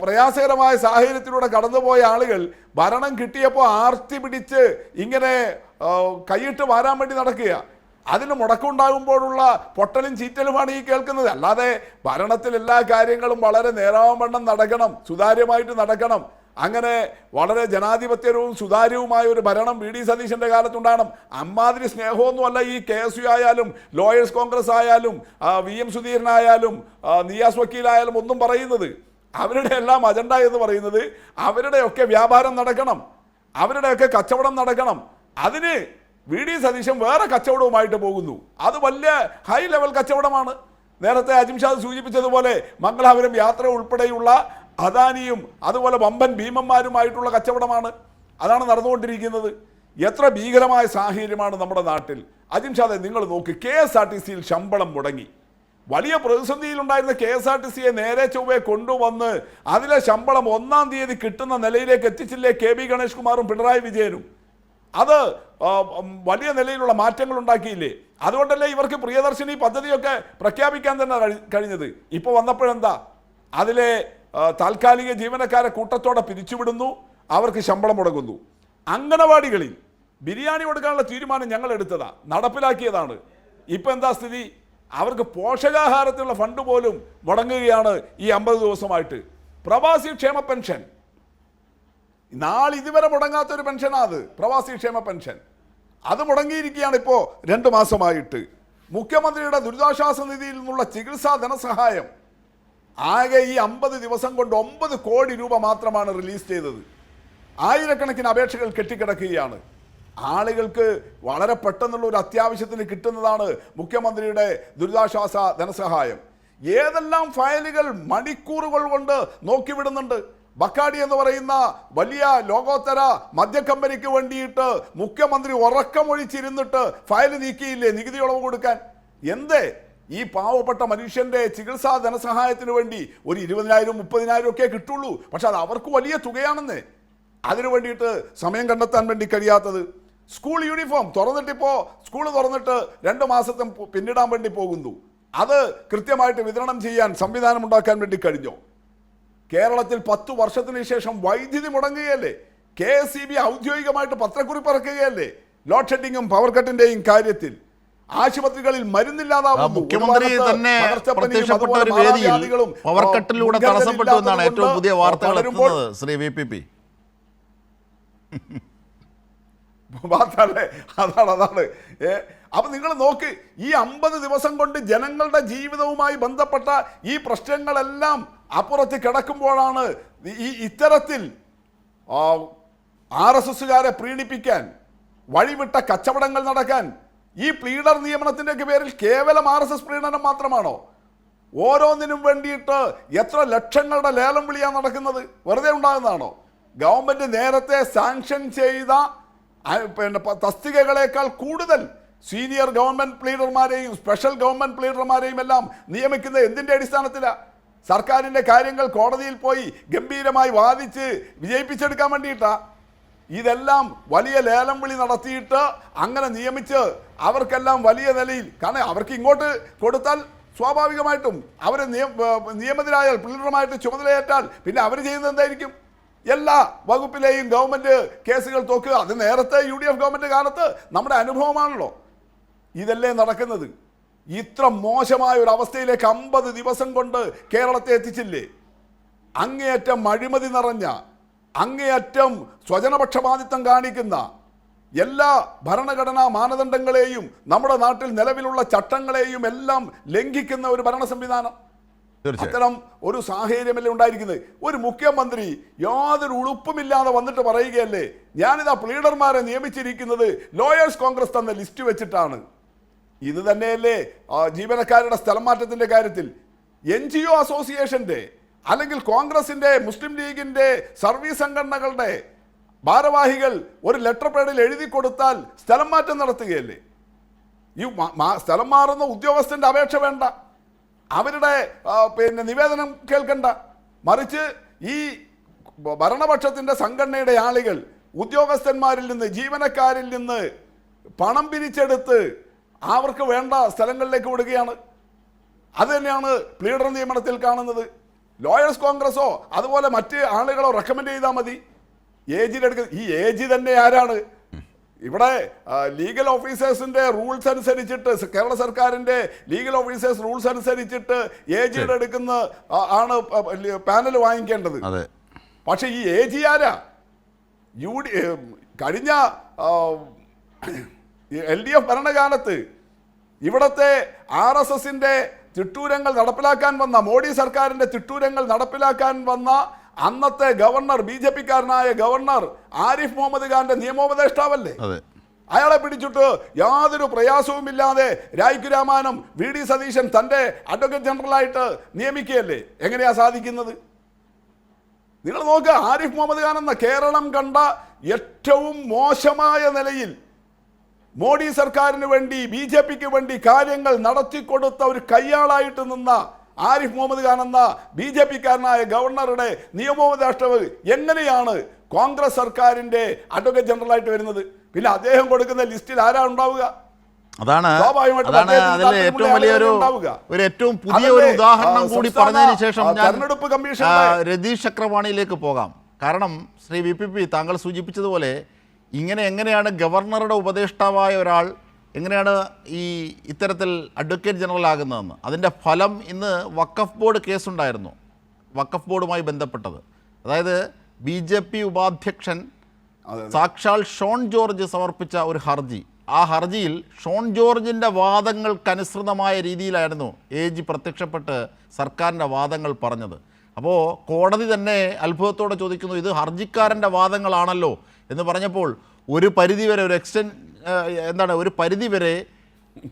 പ്രയാസകരമായ സാഹചര്യത്തിലൂടെ കടന്നുപോയ ആളുകൾ ഭരണം കിട്ടിയപ്പോൾ ആർത്തി പിടിച്ച് ഇങ്ങനെ കൈയിട്ട് വാരാൻ വേണ്ടി നടക്കുക. അതിന് മുടക്കമുണ്ടാകുമ്പോഴുള്ള പൊട്ടലും ചീറ്റലുമാണ് ഈ കേൾക്കുന്നത്. അല്ലാതെ ഭരണത്തിൽ എല്ലാ കാര്യങ്ങളും വളരെ നേരാവണ്ണം നടക്കണം, സുതാര്യമായിട്ട് നടക്കണം, അങ്ങനെ വളരെ ജനാധിപത്യവും സുതാര്യവുമായ ഒരു ഭരണം വി ഡി സതീശൻ്റെ കാലത്തുണ്ടാകണം. അമ്മാതിരി സ്നേഹമൊന്നുമല്ല ഈ KSU ആയാലും ലോയേഴ്സ് കോൺഗ്രസ് ആയാലും VM സുധീരനായാലും നിയാസ് വക്കീലായാലും ഒന്നും പറയുന്നത്. അവരുടെ എല്ലാം അജണ്ട എന്ന് പറയുന്നത് അവരുടെയൊക്കെ വ്യാപാരം നടക്കണം, അവരുടെയൊക്കെ കച്ചവടം നടക്കണം. അതിന് വി.ഡി. സതീശൻ വേറെ കച്ചവടവുമായിട്ട് പോകുന്നു. അത് വലിയ ഹൈ ലെവൽ കച്ചവടമാണ്. നേരത്തെ അജിംഷാദ് സൂചിപ്പിച്ചതുപോലെ മംഗലാപുരം യാത്ര ഉൾപ്പെടെയുള്ള അദാനിയും അതുപോലെ വമ്പൻ ഭീമന്മാരുമായിട്ടുള്ള കച്ചവടമാണ്. അതാണ് നടന്നുകൊണ്ടിരിക്കുന്നത്. എത്ര ഭീകരമായ സാഹചര്യമാണ് നമ്മുടെ നാട്ടിൽ. അജിംഷാദെ, നിങ്ങൾ നോക്ക്, KSRTCയിൽ ശമ്പളം മുടങ്ങി. വലിയ പ്രതിസന്ധിയിലുണ്ടായിരുന്ന KSRTCയെ നേരെ ചൊവ്വേ കൊണ്ടുവന്ന് അതിലെ ശമ്പളം 1-ാം തീയതി കിട്ടുന്ന നിലയിലേക്ക് എത്തിച്ചില്ലേ KB ഗണേഷ് കുമാറും പിണറായി വിജയനും? അത് വലിയ നിലയിലുള്ള മാറ്റങ്ങൾ ഉണ്ടാക്കിയില്ലേ? അതുകൊണ്ടല്ലേ ഇവർക്ക് പ്രിയദർശിനി പദ്ധതിയൊക്കെ പ്രഖ്യാപിക്കാൻ തന്നെ കഴിഞ്ഞത്. ഇപ്പോൾ വന്നപ്പോഴെന്താ, അതിലെ താൽക്കാലിക ജീവനക്കാരെ കൂട്ടത്തോടെ പിരിച്ചുവിടുന്നു, അവർക്ക് ശമ്പളം മുടങ്ങുന്നു. അംഗനവാടികളിൽ ബിരിയാണി കൊടുക്കാനുള്ള തീരുമാനം ഞങ്ങൾ എടുത്തതാ, നടപ്പിലാക്കിയതാണ്. ഇപ്പം എന്താ സ്ഥിതി? അവർക്ക് പോഷകാഹാരത്തിനുള്ള ഫണ്ട് പോലും മുടങ്ങുകയാണ് ഈ 50 ദിവസമായിട്ട്. പ്രവാസി ക്ഷേമ പെൻഷൻ ഇതുവരെ മുടങ്ങാത്തൊരു പെൻഷനാണ് അത്. പ്രവാസി ക്ഷേമ പെൻഷൻ അത് മുടങ്ങിയിരിക്കുകയാണ് ഇപ്പോൾ 2 മാസമായിട്ട്. മുഖ്യമന്ത്രിയുടെ ദുരിതാശ്വാസ നിധിയിൽ നിന്നുള്ള ചികിത്സാ ധനസഹായം ആകെ ഈ 50 ദിവസം കൊണ്ട് 9 കോടി രൂപ മാത്രമാണ് റിലീസ് ചെയ്തത്. ആയിരക്കണക്കിന് അപേക്ഷകൾ കെട്ടിക്കിടക്കുകയാണ്. ആളുകൾക്ക് വളരെ പെട്ടെന്നുള്ള ഒരു അത്യാവശ്യത്തിന് കിട്ടുന്നതാണ് മുഖ്യമന്ത്രിയുടെ ദുരിതാശ്വാസ ധനസഹായം. ഏതെല്ലാം ഫയലുകൾ മണിക്കൂറുകൾ കൊണ്ട് നോക്കിവിടുന്നുണ്ട്. ബക്കാടി എന്ന് പറയുന്ന വലിയ ലോകോത്തര മദ്യക്കമ്പനിക്ക് വേണ്ടിയിട്ട് മുഖ്യമന്ത്രി ഉറക്കമൊഴിച്ചിരുന്നിട്ട് ഫയൽ നീക്കിയില്ലേ നികുതി ഇളവ് കൊടുക്കാൻ? എന്തേ ഈ പാവപ്പെട്ട മനുഷ്യന്റെ ചികിത്സാ ധനസഹായത്തിന് വേണ്ടി ഒരു 20,000 30,000 ഒക്കെ കിട്ടുള്ളൂ. പക്ഷെ അത് അവർക്ക് വലിയ തുകയാണെന്ന്. അതിനു വേണ്ടിയിട്ട് സമയം കണ്ടെത്താൻ വേണ്ടി കഴിയാത്തത്. സ്കൂൾ യൂണിഫോം തുറന്നിട്ടിപ്പോൾ സ്കൂൾ തുറന്നിട്ട് 2 മാസത്തെ പിന്നിടാൻ വേണ്ടി പോകുന്നു. അത് കൃത്യമായിട്ട് വിതരണം ചെയ്യാൻ സംവിധാനം ഉണ്ടാക്കാൻ വേണ്ടി കഴിഞ്ഞോ? കേരളത്തിൽ 10 വർഷത്തിന് ശേഷം വൈദ്യുതി മുടങ്ങുകയല്ലേ? KSEB ഔദ്യോഗികമായിട്ട് പത്രക്കുറിപ്പ് ഇറക്കുകയല്ലേ? ലോഡ് ഷെഡിങ്ങും പവർ കട്ടിന്റെയും കാര്യത്തിൽ ആശുപത്രികളിൽ മരുന്നില്ലാതാവുന്നു. മുഖ്യമന്ത്രി തന്നെ പ്രത്യക്ഷപ്പെട്ട ഒരു വേദിയിൽ പവർ കട്ടിലൂടെ തടസ്സപ്പെട്ടു എന്നാണ് ഏറ്റവും പുതിയ വാർത്തകൾ എത്തുന്നത്. ശ്രീ VPP അതാണ്. അപ്പൊ നിങ്ങൾ നോക്ക്, ഈ 50 ദിവസം കൊണ്ട് ജനങ്ങളുടെ ജീവിതവുമായി ബന്ധപ്പെട്ട ഈ പ്രശ്നങ്ങളെല്ലാം അപ്പുറത്ത് കിടക്കുമ്പോഴാണ് ഈ ഇത്തരത്തിൽ RSSകാരെ പ്രീണിപ്പിക്കാൻ വഴിവിട്ട കച്ചവടങ്ങൾ നടക്കാൻ ഈ പ്ലീഡർ നിയമനത്തിൻ്റെ പേരിൽ കേവലം RSS പ്രീണനം മാത്രമാണോ? ഓരോന്നിനും വേണ്ടിയിട്ട് എത്ര ലക്ഷങ്ങളുടെ ലേലം വിളിയാണ് നടക്കുന്നത്? വെറുതെ ഉണ്ടാകുന്നതാണോ? ഗവൺമെൻറ് നേരത്തെ സാങ്ഷൻ ചെയ്ത തസ്തികകളേക്കാൾ കൂടുതൽ സീനിയർ ഗവൺമെൻറ് പ്ലീഡർമാരെയും സ്പെഷ്യൽ ഗവൺമെൻറ് പ്ലീഡർമാരെയും എല്ലാം നിയമിക്കുന്നത് എന്തിൻ്റെ അടിസ്ഥാനത്തിലാണ്? സർക്കാരിൻ്റെ കാര്യങ്ങൾ കോടതിയിൽ പോയി ഗംഭീരമായി വാദിച്ച് വിജയിപ്പിച്ചെടുക്കാൻ വേണ്ടിയിട്ടാണ്. ഇതെല്ലാം വലിയ ലേലം വിളി നടത്തിയിട്ട് അങ്ങനെ നിയമിച്ച് അവർക്കെല്ലാം വലിയ നിലയിൽ, കാരണം അവർക്ക് ഇങ്ങോട്ട് കൊടുത്താൽ സ്വാഭാവികമായിട്ടും അവർ നിയമിതരായാൽ പ്ലീഡറുമായിട്ട് ചുമതലയേറ്റാൽ പിന്നെ അവർ ചെയ്യുന്നത് എന്തായിരിക്കും? എല്ലാ വകുപ്പിലെയും ഗവൺമെൻറ് കേസുകൾ തോക്കുക. അത് നേരത്തെ UDF ഗവൺമെൻറ് കാലത്ത് നമ്മുടെ അനുഭവമാണല്ലോ. ഇതല്ലേ നടക്കുന്നത്? ഇത്ര മോശമായ ഒരു അവസ്ഥയിലേക്ക് 50 ദിവസം കൊണ്ട് കേരളത്തെ എത്തിച്ചില്ലേ? അങ്ങേയറ്റം അഴിമതി നിറഞ്ഞ, അങ്ങേയറ്റം സ്വജനപക്ഷപാതിത്വം കാണിക്കുന്ന, എല്ലാ ഭരണഘടനാ മാനദണ്ഡങ്ങളെയും നമ്മുടെ നാട്ടിൽ നിലവിലുള്ള ചട്ടങ്ങളെയും എല്ലാം ലംഘിക്കുന്ന ഒരു ഭരണ സംവിധാനം. അത്തരം ഒരു സാഹചര്യമല്ലേ ഉണ്ടായിരിക്കുന്നത്? ഒരു മുഖ്യമന്ത്രി യാതൊരു ഉളുപ്പുമില്ലാതെ വന്നിട്ട് പറയുകയല്ലേ, ഞാനിതാ പ്ലീഡർമാരെ നിയമിച്ചിരിക്കുന്നത് ലോയേഴ്സ് കോൺഗ്രസ് തന്ന ലിസ്റ്റ് വെച്ചിട്ടാണ്. ഇത് തന്നെയല്ലേ ജീവനക്കാരുടെ സ്ഥലം മാറ്റത്തിൻ്റെ കാര്യത്തിൽ NGO അസോസിയേഷൻ്റെ അല്ലെങ്കിൽ കോൺഗ്രസിൻ്റെ മുസ്ലിം ലീഗിൻ്റെ സർവീസ് സംഘടനകളുടെ ഭാരവാഹികൾ ഒരു ലെറ്റർ പേഡിൽ എഴുതി കൊടുത്താൽ സ്ഥലം മാറ്റം നടത്തുകയല്ലേ? ഈ സ്ഥലം മാറുന്ന ഉദ്യോഗസ്ഥൻ്റെ അപേക്ഷ വേണ്ട, അവരുടെ നിവേദനം കേൾക്കണ്ട, മറിച്ച് ഈ ഭരണപക്ഷത്തിൻ്റെ സംഘടനയുടെ ആളുകൾ ഉദ്യോഗസ്ഥന്മാരിൽ നിന്ന് ജീവനക്കാരിൽ നിന്ന് പണം പിരിച്ചെടുത്ത് അവർക്ക് വേണ്ട സ്ഥലങ്ങളിലേക്ക് വിടുകയാണ്. അത് തന്നെയാണ് പ്ലീഡർ നിയമനത്തിൽ കാണുന്നത്. ലോയേഴ്സ് കോൺഗ്രസോ അതുപോലെ മറ്റ് ആളുകളോ റെക്കമെൻഡ് ചെയ്താൽ മതി. ഈ AG തന്നെ ആരാണ്? ഇവിടെ ലീഗൽ ഓഫീസേഴ്സിൻ്റെ റൂൾസ് അനുസരിച്ചിട്ട്, കേരള സർക്കാരിൻ്റെ ലീഗൽ ഓഫീസേഴ്സ് റൂൾസ് അനുസരിച്ചിട്ട് AGയുടെ എടുക്കുന്ന ആണ് പാനൽ വാങ്ങിക്കേണ്ടത്. പക്ഷെ ഈ AG ആരാ? കഴിഞ്ഞ LDF ഭരണകാലത്ത് ഇവിടത്തെ RSSന്റെ തിട്ടൂരങ്ങൾ നടപ്പിലാക്കാൻ വന്ന, മോഡി സർക്കാരിൻ്റെ തിട്ടൂരങ്ങൾ നടപ്പിലാക്കാൻ വന്ന അന്നത്തെ ഗവർണർ, BJP-കാരനായ ഗവർണർ ആരിഫ് മുഹമ്മദ് ഖാന്റെ നിയമോപദേഷ്ടാവല്ലേ? അയാളെ പിടിച്ചിട്ട് യാതൊരു പ്രയാസവുമില്ലാതെ രായ്ക്കുരാമാനം വി ഡി സതീശൻ തൻ്റെ അഡ്വക്കേറ്റ് ജനറലായിട്ട് നിയമിക്കുകയല്ലേ? എങ്ങനെയാ സാധിക്കുന്നത്? നിങ്ങൾ നോക്കുക, ആരിഫ് മുഹമ്മദ് ഖാൻ എന്ന കേരളം കണ്ട ഏറ്റവും മോശമായ നിലയിൽ മോഡി സർക്കാരിന് വേണ്ടി BJPക്ക് വേണ്ടി കാര്യങ്ങൾ നടത്തിക്കൊടുത്ത ഒരു കയ്യാളായിട്ട് നിന്ന ആരിഫ് മുഹമ്മദ് ഖാൻ എന്ന BJPക്കാരനായ ഗവർണറുടെ നിയമോപദേഷ്ടാവ് എങ്ങനെയാണ് കോൺഗ്രസ് സർക്കാരിൻ്റെ അഡ്വക്കേറ്റ് ജനറലായിട്ട് വരുന്നത്? പിന്നെ അദ്ദേഹം കൊടുക്കുന്ന ലിസ്റ്റിൽ ആരാ ഉണ്ടാവുക? അതാണ് അതിലെ ഏറ്റവും വലിയൊരു ഏറ്റവും പുതിയ ഒരു ഉദാഹരണം കൂടി പറഞ്ഞതിന് ശേഷം തെരഞ്ഞെടുപ്പ് കമ്മീഷൻ രതീഷ് ചക്രവാണിയിലേക്ക് പോകാം. കാരണം ശ്രീ VPP താങ്കൾ സൂചിപ്പിച്ചതുപോലെ എങ്ങനെയാണ് ഗവർണറുടെ ഉപദേഷ്ടാവായ ഒരാൾ എങ്ങനെയാണ് ഇത്തരത്തിൽ അഡ്വക്കേറ്റ് ജനറൽ ആകുന്നതെന്ന്. അതിൻ്റെ ഫലം ഇന്ന് വഖഫ് ബോർഡ് കേസുണ്ടായിരുന്നു, വഖഫ് ബോർഡുമായി ബന്ധപ്പെട്ടത്. അതായത് BJP ഉപാധ്യക്ഷൻ സാക്ഷാൽ ഷോൺ ജോർജ് സമർപ്പിച്ച ഒരു ഹർജി. ആ ഹർജിയിൽ ഷോൺ ജോർജിൻ്റെ വാദങ്ങൾക്കനുസൃതമായ രീതിയിലായിരുന്നു AG പ്രത്യക്ഷപ്പെട്ട് സർക്കാരിൻ്റെ വാദങ്ങൾ പറഞ്ഞത്. അപ്പോൾ കോടതി തന്നെ അത്ഭുതത്തോടെ ചോദിക്കുന്നു, ഇത് ഹർജിക്കാരൻ്റെ വാദങ്ങളാണല്ലോ എന്ന് പറഞ്ഞപ്പോൾ ഒരു പരിധിവരെ ഒരു പരിധിവരെ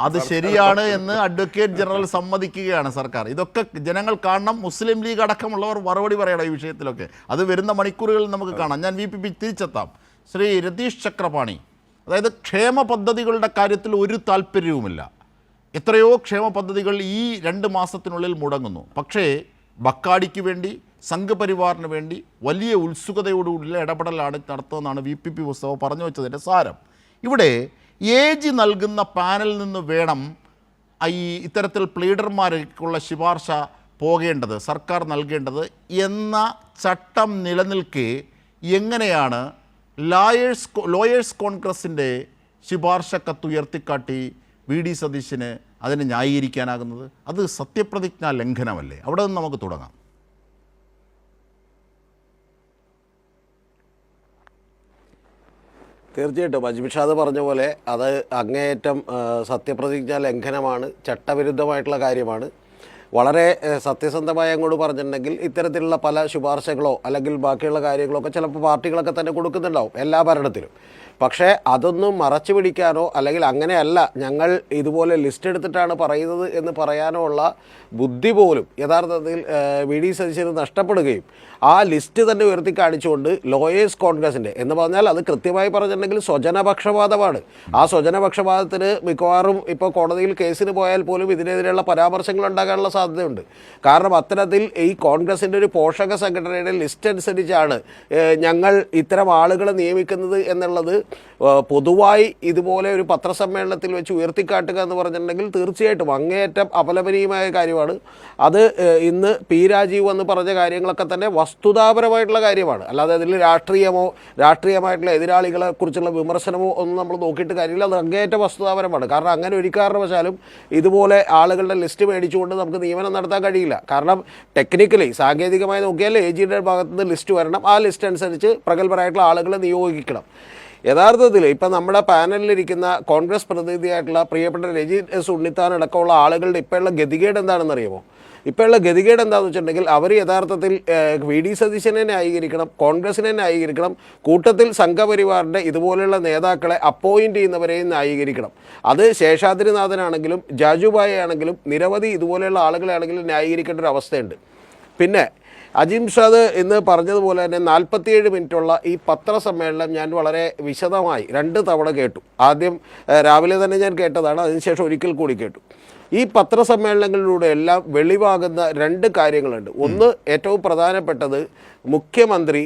അത് ശരിയാണ് എന്ന് അഡ്വക്കേറ്റ് ജനറൽ സമ്മതിക്കുകയാണ് സർക്കാർ. ഇതൊക്കെ ജനങ്ങൾ കാണണം. മുസ്ലിം ലീഗ് അടക്കമുള്ളവർ മറുപടി പറയണം ഈ വിഷയത്തിലൊക്കെ. അത് വരുന്ന മണിക്കൂറുകളിൽ നമുക്ക് കാണാം. ഞാൻ VPP തിരിച്ചെത്താം. ശ്രീ രതീഷ് ചക്രപാണി, അതായത് ക്ഷേമ പദ്ധതികളുടെ കാര്യത്തിൽ ഒരു താല്പര്യവുമില്ല. എത്രയോ ക്ഷേമ പദ്ധതികൾ ഈ 2 മാസത്തിനുള്ളിൽ മുടങ്ങുന്നു. പക്ഷേ ബക്കാടിക്ക് വേണ്ടി, സംഘപരിവാറിന് വേണ്ടി വലിയ ഉത്സുകതയോടുകൂടിയുള്ള ഇടപെടലാണ് നടത്തുന്നതെന്നാണ് VPP പുസ്തകം പറഞ്ഞു വെച്ചതിൻ്റെ സാരം. ഇവിടെ AG നൽകുന്ന പാനലിൽ നിന്ന് വേണം ഇത്തരത്തിൽ പ്ലീഡർമാർക്കുള്ള ശുപാർശ പോകേണ്ടത്, സർക്കാർ നൽകേണ്ടത് എന്ന ചട്ടം നിലനിൽക്കെ എങ്ങനെയാണ് ലോയേഴ്സ് കോൺഗ്രസിൻ്റെ ശുപാർശ കത്തുയർത്തിക്കാട്ടി VD സതീശന് അതിനെ ന്യായീകരിക്കാനാകുന്നത്? അത് സത്യപ്രതിജ്ഞാ ലംഘനമല്ലേ? അവിടെ നിന്ന് നമുക്ക് തുടങ്ങാം. തീർച്ചയായിട്ടും അജ്മിഷാദ് പറഞ്ഞ പോലെ അത് അങ്ങേയറ്റം സത്യപ്രതിജ്ഞാ ലംഘനമാണ്, ചട്ടവിരുദ്ധമായിട്ടുള്ള കാര്യമാണ്. വളരെ സത്യസന്ധമായി അങ്ങോട്ട് പറഞ്ഞിട്ടുണ്ടെങ്കിൽ ഇത്തരത്തിലുള്ള പല ശുപാർശകളോ അല്ലെങ്കിൽ ബാക്കിയുള്ള കാര്യങ്ങളോ ഒക്കെ ചിലപ്പോൾ പാർട്ടികളൊക്കെ തന്നെ കൊടുക്കുന്നുണ്ടാവും എല്ലാ ഭരണത്തിലും. പക്ഷേ അതൊന്നും മറച്ചു പിടിക്കാനോ അല്ലെങ്കിൽ അങ്ങനെയല്ല ഞങ്ങൾ ഇതുപോലെ ലിസ്റ്റ് എടുത്തിട്ടാണ് പറയുന്നത് എന്ന് പറയാനോ ഉള്ള ബുദ്ധി പോലും യഥാർത്ഥത്തിൽ VD സതീശന് നഷ്ടപ്പെടുകയും ആ ലിസ്റ്റ് തന്നെ ഉയർത്തി കാണിച്ചുകൊണ്ട് ലോയേഴ്സ് കോൺഗ്രസിൻ്റെ എന്ന് പറഞ്ഞാൽ അത് കൃത്യമായി പറഞ്ഞിട്ടുണ്ടെങ്കിൽ സ്വജനപക്ഷപാതമാണ്. ആ സ്വജനപക്ഷപാതത്തിന് മിക്കവാറും ഇപ്പോൾ കോടതിയിൽ കേസിന് പോയാൽ പോലും ഇതിനെതിരെയുള്ള പരാമർശങ്ങൾ ഉണ്ടാകാനുള്ള സാധ്യതയുണ്ട്. കാരണം അത്തരത്തിൽ ഈ കോൺഗ്രസിൻ്റെ ഒരു പോഷക സംഘടനയുടെ ലിസ്റ്റ് അനുസരിച്ചാണ് ഞങ്ങൾ ഇത്തരം ആളുകളെ നിയമിക്കുന്നത് എന്നുള്ളത് പൊതുവായി ഇതുപോലെ ഒരു പത്രസമ്മേളനത്തിൽ വെച്ച് ഉയർത്തിക്കാട്ടുക എന്ന് പറഞ്ഞിട്ടുണ്ടെങ്കിൽ തീർച്ചയായിട്ടും അങ്ങേയറ്റം അപലപനീയമായ കാര്യമാണ്. അത് ഇന്ന് P രാജീവ് എന്ന് പറഞ്ഞ കാര്യങ്ങളൊക്കെ തന്നെ വസ്തുതാപരമായിട്ടുള്ള കാര്യമാണ്. അല്ലാതെ അതിൽ രാഷ്ട്രീയമായിട്ടുള്ള എതിരാളികളെ കുറിച്ചുള്ള വിമർശനമോ ഒന്നും നമ്മൾ നോക്കിയിട്ട് കാര്യമില്ല. അത് അങ്ങേയറ്റം വസ്തുതാപരമാണ്. കാരണം അങ്ങനെ ഒരു കാരണവശാലും ഇതുപോലെ ആളുകളുടെ ലിസ്റ്റ് മേടിച്ചുകൊണ്ട് നമുക്ക് നിയമനം നടത്താൻ കഴിയില്ല. കാരണം ടെക്നിക്കലി സാങ്കേതികമായി നോക്കിയാൽ AGയുടെ ഭാഗത്തുനിന്ന് ലിസ്റ്റ് വരണം. ആ ലിസ്റ്റ് അനുസരിച്ച് പ്രഗത്ഭരായിട്ടുള്ള ആളുകളെ നിയോഗിക്കണം. യഥാർത്ഥത്തിൽ ഇപ്പം നമ്മുടെ പാനലിലിരിക്കുന്ന കോൺഗ്രസ് പ്രതിനിധിയായിട്ടുള്ള പ്രിയപ്പെട്ട രജി എസ് ഉണ്ണിത്താൻ അടക്കമുള്ള ആളുകളുടെ ഇപ്പോഴുള്ള ഗതികേട് എന്താണെന്നറിയുമോ? ഇപ്പോഴുള്ള ഗതികേട് എന്താണെന്ന് വെച്ചിട്ടുണ്ടെങ്കിൽ അവർ യഥാർത്ഥത്തിൽ VD സതീശനെ ന്യായീകരിക്കണം, കോൺഗ്രസിനെ ന്യായീകരിക്കണം, കൂട്ടത്തിൽ സംഘപരിവാറിൻ്റെ ഇതുപോലെയുള്ള നേതാക്കളെ അപ്പോയിൻറ്റ് ചെയ്യുന്നവരെയും ന്യായീകരിക്കണം. അത് ശേഷാദ്രിനാഥനാണെങ്കിലും ജാജുബായി ആണെങ്കിലും നിരവധി ഇതുപോലെയുള്ള ആളുകളാണെങ്കിലും ന്യായീകരിക്കേണ്ട ഒരു അവസ്ഥയുണ്ട്. പിന്നെ അജിംഷാദ് ഇന്ന് പറഞ്ഞതുപോലെ തന്നെ 47 മിനിറ്റുള്ള ഈ പത്രസമ്മേളനം ഞാൻ വളരെ വിശദമായി 2 തവണ കേട്ടു. ആദ്യം രാവിലെ തന്നെ ഞാൻ കേട്ടതാണ്, അതിനുശേഷം ഒരിക്കൽ കൂടി കേട്ടു. ഈ പത്രസമ്മേളനങ്ങളിലൂടെ എല്ലാം വെളിവാകുന്ന 2 കാര്യങ്ങളുണ്ട്. ഒന്ന്, ഏറ്റവും പ്രധാനപ്പെട്ടത് മുഖ്യമന്ത്രി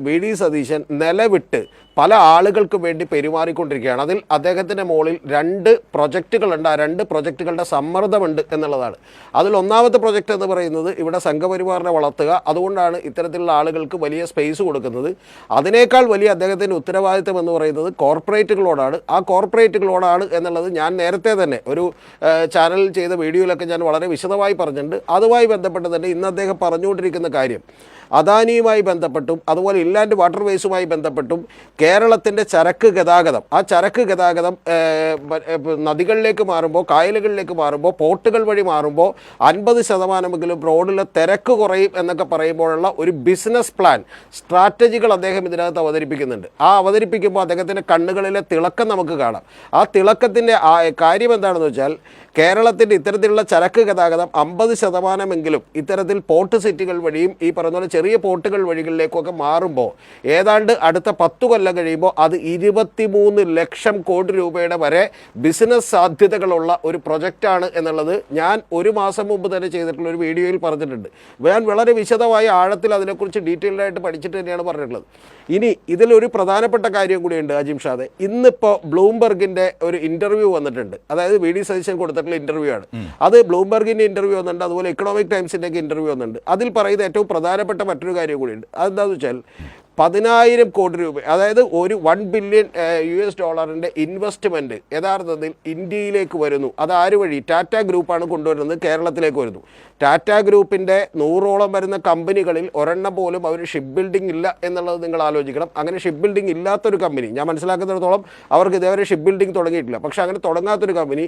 VD സതീശൻ നിലവിട്ട് പല ആളുകൾക്കും വേണ്ടി പെരുമാറിക്കൊണ്ടിരിക്കുകയാണ്. അതിൽ അദ്ദേഹത്തിൻ്റെ മുകളിൽ 2 പ്രൊജക്റ്റുകളുണ്ട്. ആ 2 പ്രൊജക്റ്റുകളുടെ സമ്മർദ്ദമുണ്ട് എന്നുള്ളതാണ്. അതിൽ ഒന്നാമത്തെ പ്രൊജക്റ്റ് എന്ന് പറയുന്നത് ഇവിടെ സംഘപരിവാറിനെ വളർത്തുക, അതുകൊണ്ടാണ് ഇത്തരത്തിലുള്ള ആളുകൾക്ക് വലിയ സ്പേസ് കൊടുക്കുന്നത്. അതിനേക്കാൾ വലിയ അദ്ദേഹത്തിൻ്റെ ഉത്തരവാദിത്തം എന്ന് പറയുന്നത് കോർപ്പറേറ്റുകളോടാണ്. ആ കോർപ്പറേറ്റുകളോടാണ് എന്നുള്ളത് ഞാൻ നേരത്തെ തന്നെ ഒരു ചാനലിൽ ചെയ്ത വീഡിയോയിലൊക്കെ ഞാൻ വളരെ വിശദമായി പറഞ്ഞിട്ടുണ്ട്. അതുമായി ബന്ധപ്പെട്ട് തന്നെ ഇന്ന് അദ്ദേഹം പറഞ്ഞുകൊണ്ടിരിക്കുന്ന കാര്യം, അദാനിയുമായി ബന്ധപ്പെട്ടും അതുപോലെ ഇൻലാൻഡ് വാട്ടർവേസുമായി ബന്ധപ്പെട്ടും കേരളത്തിൻ്റെ ചരക്ക് ഗതാഗതം, ആ ചരക്ക് ഗതാഗതം നദികളിലേക്ക് മാറുമ്പോൾ, കായലുകളിലേക്ക് മാറുമ്പോൾ, പോർട്ടുകൾ വഴി മാറുമ്പോൾ 50% റോഡിലെ തിരക്ക് കുറയും എന്നൊക്കെ പറയുമ്പോഴുള്ള ഒരു ബിസിനസ് പ്ലാൻ, സ്ട്രാറ്റജികൾ അദ്ദേഹം ഇതിനകത്ത് അവതരിപ്പിക്കുന്നുണ്ട്. ആ അവതരിപ്പിക്കുമ്പോൾ അദ്ദേഹത്തിൻ്റെ കണ്ണുകളിലെ തിളക്കം നമുക്ക് കാണാം. ആ തിളക്കത്തിൻ്റെ കാര്യം എന്താണെന്ന് വെച്ചാൽ കേരളത്തിൻ്റെ ഇത്തരത്തിലുള്ള ചരക്ക് ഗതാഗതം 50% ഇത്തരത്തിൽ പോർട്ട് സിറ്റികൾ വഴിയും ഈ പറയുന്ന പോലെ ചെറിയ പോർട്ടുകൾ വഴികളിലേക്കൊക്കെ മാറുമ്പോൾ ഏതാണ്ട് അടുത്ത 10 കൊല്ലം കഴിയുമ്പോൾ അത് 23 ലക്ഷം കോടി രൂപയുടെ വരെ ബിസിനസ് സാധ്യതകളുള്ള ഒരു പ്രൊജക്റ്റാണ് എന്നുള്ളത് ഞാൻ ഒരു മാസം മുമ്പ് തന്നെ ചെയ്തിട്ടുള്ള ഒരു വീഡിയോയിൽ പറഞ്ഞിട്ടുണ്ട്. ഞാൻ വളരെ വിശദമായ ആഴത്തിൽ അതിനെക്കുറിച്ച് ഡീറ്റെയിൽഡായിട്ട് പഠിച്ചിട്ട് തന്നെയാണ് പറഞ്ഞിട്ടുള്ളത്. ഇനി ഇതിലൊരു പ്രധാനപ്പെട്ട കാര്യം കൂടിയുണ്ട് അജിംഷാദെ. ഇന്നിപ്പോൾ ബ്ലൂംബർഗിൻ്റെ ഒരു ഇൻ്റർവ്യൂ വന്നിട്ടുണ്ട്. അതായത് വി ഡി സതീശൻ കൊടുത്തിട്ടുള്ള ഇൻ്റർവ്യൂ ആണ്. അത് ബ്ലൂംബർഗിൻ്റെ ഇൻ്റർവ്യൂ വന്നിട്ടുണ്ട്, അതുപോലെ ഇക്കണോമിക് ടൈംസിൻ്റെയൊക്കെ ഇൻ്റർവ്യൂ വന്നിട്ടുണ്ട്. അതിൽ പറയുന്ന ഏറ്റവും പ്രധാനപ്പെട്ട മറ്റൊരു കാര്യം കൂടിയുണ്ട്. അതെന്താണെന്ന് വെച്ചാൽ 10,000 കോടി രൂപ, അതായത് ഒരു $1 ബില്യൺ ഇൻവെസ്റ്റ്മെൻറ്റ് യഥാർത്ഥത്തിൽ ഇന്ത്യയിലേക്ക് വരുന്നു. അത് ആര് വഴി? ടാറ്റ ഗ്രൂപ്പാണ് കൊണ്ടുവരുന്നത്, കേരളത്തിലേക്ക് വരുന്നു. ടാറ്റ ഗ്രൂപ്പിൻ്റെ 100ഓളം വരുന്ന കമ്പനികളിൽ ഒരെണ്ണം പോലും അവർ ഷിപ്പ് ബിൽഡിംഗ് ഇല്ല എന്നുള്ളത് നിങ്ങൾ ആലോചിക്കണം. അങ്ങനെ ഷിപ്പ് ബിൽഡിംഗ് ഇല്ലാത്തൊരു കമ്പനി, ഞാൻ മനസ്സിലാക്കുന്നിടത്തോളം അവർക്ക് ഇതേവരെ ഷിപ്പ് ബിൽഡിംഗ് തുടങ്ങിയിട്ടില്ല. പക്ഷേ അങ്ങനെ തുടങ്ങാത്തൊരു കമ്പനി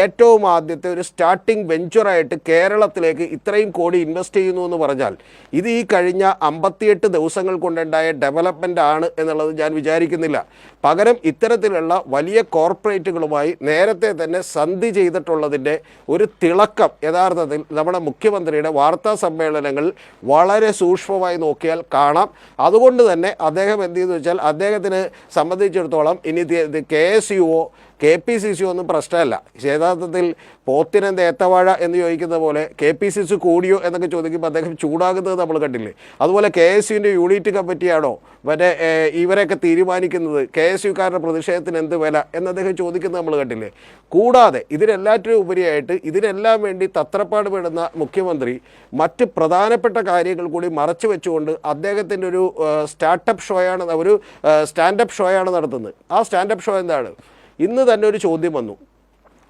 ഏറ്റവും ആദ്യത്തെ ഒരു സ്റ്റാർട്ടിംഗ് വെഞ്ചറായിട്ട് കേരളത്തിലേക്ക് ഇത്രയും കോടി ഇൻവെസ്റ്റ് ചെയ്യുന്നു എന്ന് പറഞ്ഞാൽ ഇത് ഈ കഴിഞ്ഞ 58 ദിവസങ്ങൾ കൊണ്ടുണ്ടായ ഡെവലപ്മെൻ്റ് ആണ് എന്നുള്ളത് ഞാൻ വിചാരിക്കുന്നില്ല. പകരം ഇത്തരത്തിലുള്ള വലിയ കോർപ്പറേറ്റുകളുമായി നേരത്തെ തന്നെ സന്ധി ചെയ്തിട്ടുള്ളതിൻ്റെ ഒരു തിളക്കം യഥാർത്ഥത്തിൽ നമ്മുടെ മുഖ്യമന്ത്രിയുടെ വാർത്താ സമ്മേളനങ്ങളിൽ വളരെ സൂക്ഷ്മമായി നോക്കിയാൽ കാണാം. അതുകൊണ്ട് തന്നെ അദ്ദേഹം എന്ത് ചെയ്തു വെച്ചാൽ അദ്ദേഹത്തിന് സംബന്ധിച്ചിടത്തോളം ഇനി KSUO KPCC ഒന്നും പ്രശ്നമല്ല. യഥാർത്ഥത്തിൽ പോത്തിനെന്ത് ഏത്തവാഴ എന്ന് ചോദിക്കുന്ന പോലെ KPCC കൂടിയോ എന്നൊക്കെ ചോദിക്കുമ്പോൾ അദ്ദേഹം ചൂടാകുന്നത് നമ്മൾ കണ്ടില്ലേ. അതുപോലെ KSUവിൻ്റെ യൂണിറ്റ് കമ്മിറ്റിയാണോ മറ്റേ ഇവരെയൊക്കെ തീരുമാനിക്കുന്നത്, KSUക്കാരുടെ പ്രതിഷേധത്തിന് എന്ത് വില എന്ന് അദ്ദേഹം ചോദിക്കുന്നത് നമ്മൾ കണ്ടില്ലേ. കൂടാതെ ഇതിനെല്ലാറ്റിനും ഉപരിയായിട്ട് ഇതിനെല്ലാം വേണ്ടി തത്രപ്പാട് പെടുന്ന മുഖ്യമന്ത്രി മറ്റ് പ്രധാനപ്പെട്ട കാര്യങ്ങൾ കൂടി മറച്ചു വെച്ചുകൊണ്ട് അദ്ദേഹത്തിൻ്റെ ഒരു സ്റ്റാൻഡപ്പ് ഷോയാണ് നടത്തുന്നത്. ആ സ്റ്റാൻഡപ്പ് ഷോ എന്താണ്? ഇന്ന് തന്നെ ഒരു ചോദ്യം വന്നു.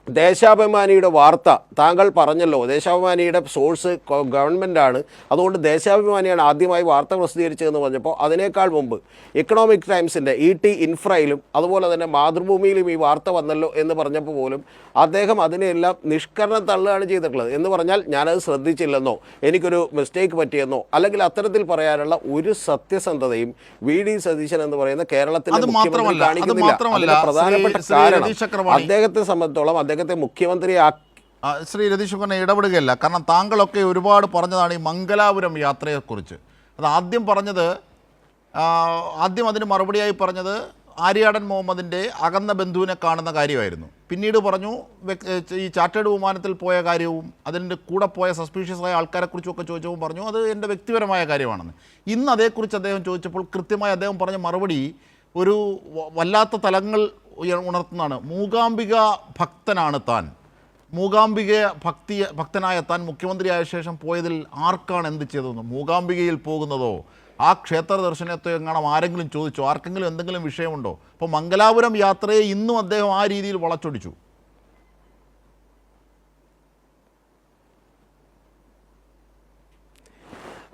ദേശാഭിമാനിയുടെ വാർത്ത താങ്കൾ പറഞ്ഞല്ലോ, ദേശാഭിമാനിയുടെ സോഴ്സ് ഗവൺമെൻറ്റാണ്, അതുകൊണ്ട് ദേശാഭിമാനിയാണ് ആദ്യമായി വാർത്ത പ്രസിദ്ധീകരിച്ചതെന്ന് പറഞ്ഞപ്പോൾ അതിനേക്കാൾ മുമ്പ് ഇക്കണോമിക് ടൈംസിൻ്റെ ET ഇൻഫ്രയിലും അതുപോലെ തന്നെ മാതൃഭൂമിയിലും ഈ വാർത്ത വന്നല്ലോ എന്ന് പറഞ്ഞപ്പോൾ പോലും അദ്ദേഹം അതിനെല്ലാം നിഷ്കരണം തള്ളുകയാണ് ചെയ്തിട്ടുള്ളത്. എന്ന് പറഞ്ഞാൽ ഞാനത് ശ്രദ്ധിച്ചില്ലെന്നോ എനിക്കൊരു മിസ്റ്റേക്ക് പറ്റിയെന്നോ അല്ലെങ്കിൽ അത്തരത്തിൽ പറയാനുള്ള ഒരു സത്യസന്ധതയും VD സതീശൻ എന്ന് പറയുന്ന കേരളത്തിലെ മുഖ്യമന്ത്രി കാണിക്കുന്നില്ല. അതിന്റെ പ്രധാനപ്പെട്ട കാരണം അദ്ദേഹത്തെ സംബന്ധിച്ചോളം അദ്ദേഹത്തെ മുഖ്യമന്ത്രിയാക്കി. ശ്രീ രതീഷ് കുമാറിനെ ഇടപെടുകയല്ല, കാരണം താങ്കളൊക്കെ ഒരുപാട് പറഞ്ഞതാണ് ഈ മംഗലാപുരം യാത്രയെക്കുറിച്ച്. അത് ആദ്യം അതിന് മറുപടിയായി പറഞ്ഞത് ആര്യാടൻ മുഹമ്മദിൻ്റെ അകന്ന ബന്ധുവിനെ കാണുന്ന കാര്യമായിരുന്നു. പിന്നീട് പറഞ്ഞു ഈ ചാർട്ടേഡ് വിമാനത്തിൽ പോയ കാര്യവും അതിൻ്റെ കൂടെ പോയ സസ്പീഷ്യസ് ആയ ആൾക്കാരെക്കുറിച്ചുമൊക്കെ ചോദിച്ചപ്പോൾ പറഞ്ഞു അത് എൻ്റെ വ്യക്തിപരമായ കാര്യമാണെന്ന്. ഇന്ന് അതേക്കുറിച്ച് അദ്ദേഹം ചോദിച്ചപ്പോൾ കൃത്യമായി അദ്ദേഹം പറഞ്ഞ മറുപടി ഒരു വല്ലാത്ത തലങ്ങൾ ഉണർത്തുന്നതാണ്. മൂകാംബിക ഭക്തനാണ് താൻ. മൂകാംബിക ഭക്തനായ താൻ മുഖ്യമന്ത്രിയായ ശേഷം പോയതിൽ ആർക്കാണ് എന്ത് ചെയ്തതെന്ന്, മൂകാംബികയിൽ പോകുന്നതോ ആ ക്ഷേത്ര ദർശനത്തെ എങ്ങാനും ആരെങ്കിലും ചോദിച്ചോ, ആർക്കെങ്കിലും എന്തെങ്കിലും വിഷയമുണ്ടോ? അപ്പോൾ മംഗലാപുരം യാത്രയെ ഇന്നും അദ്ദേഹം ആ രീതിയിൽ വളച്ചൊടിച്ചു.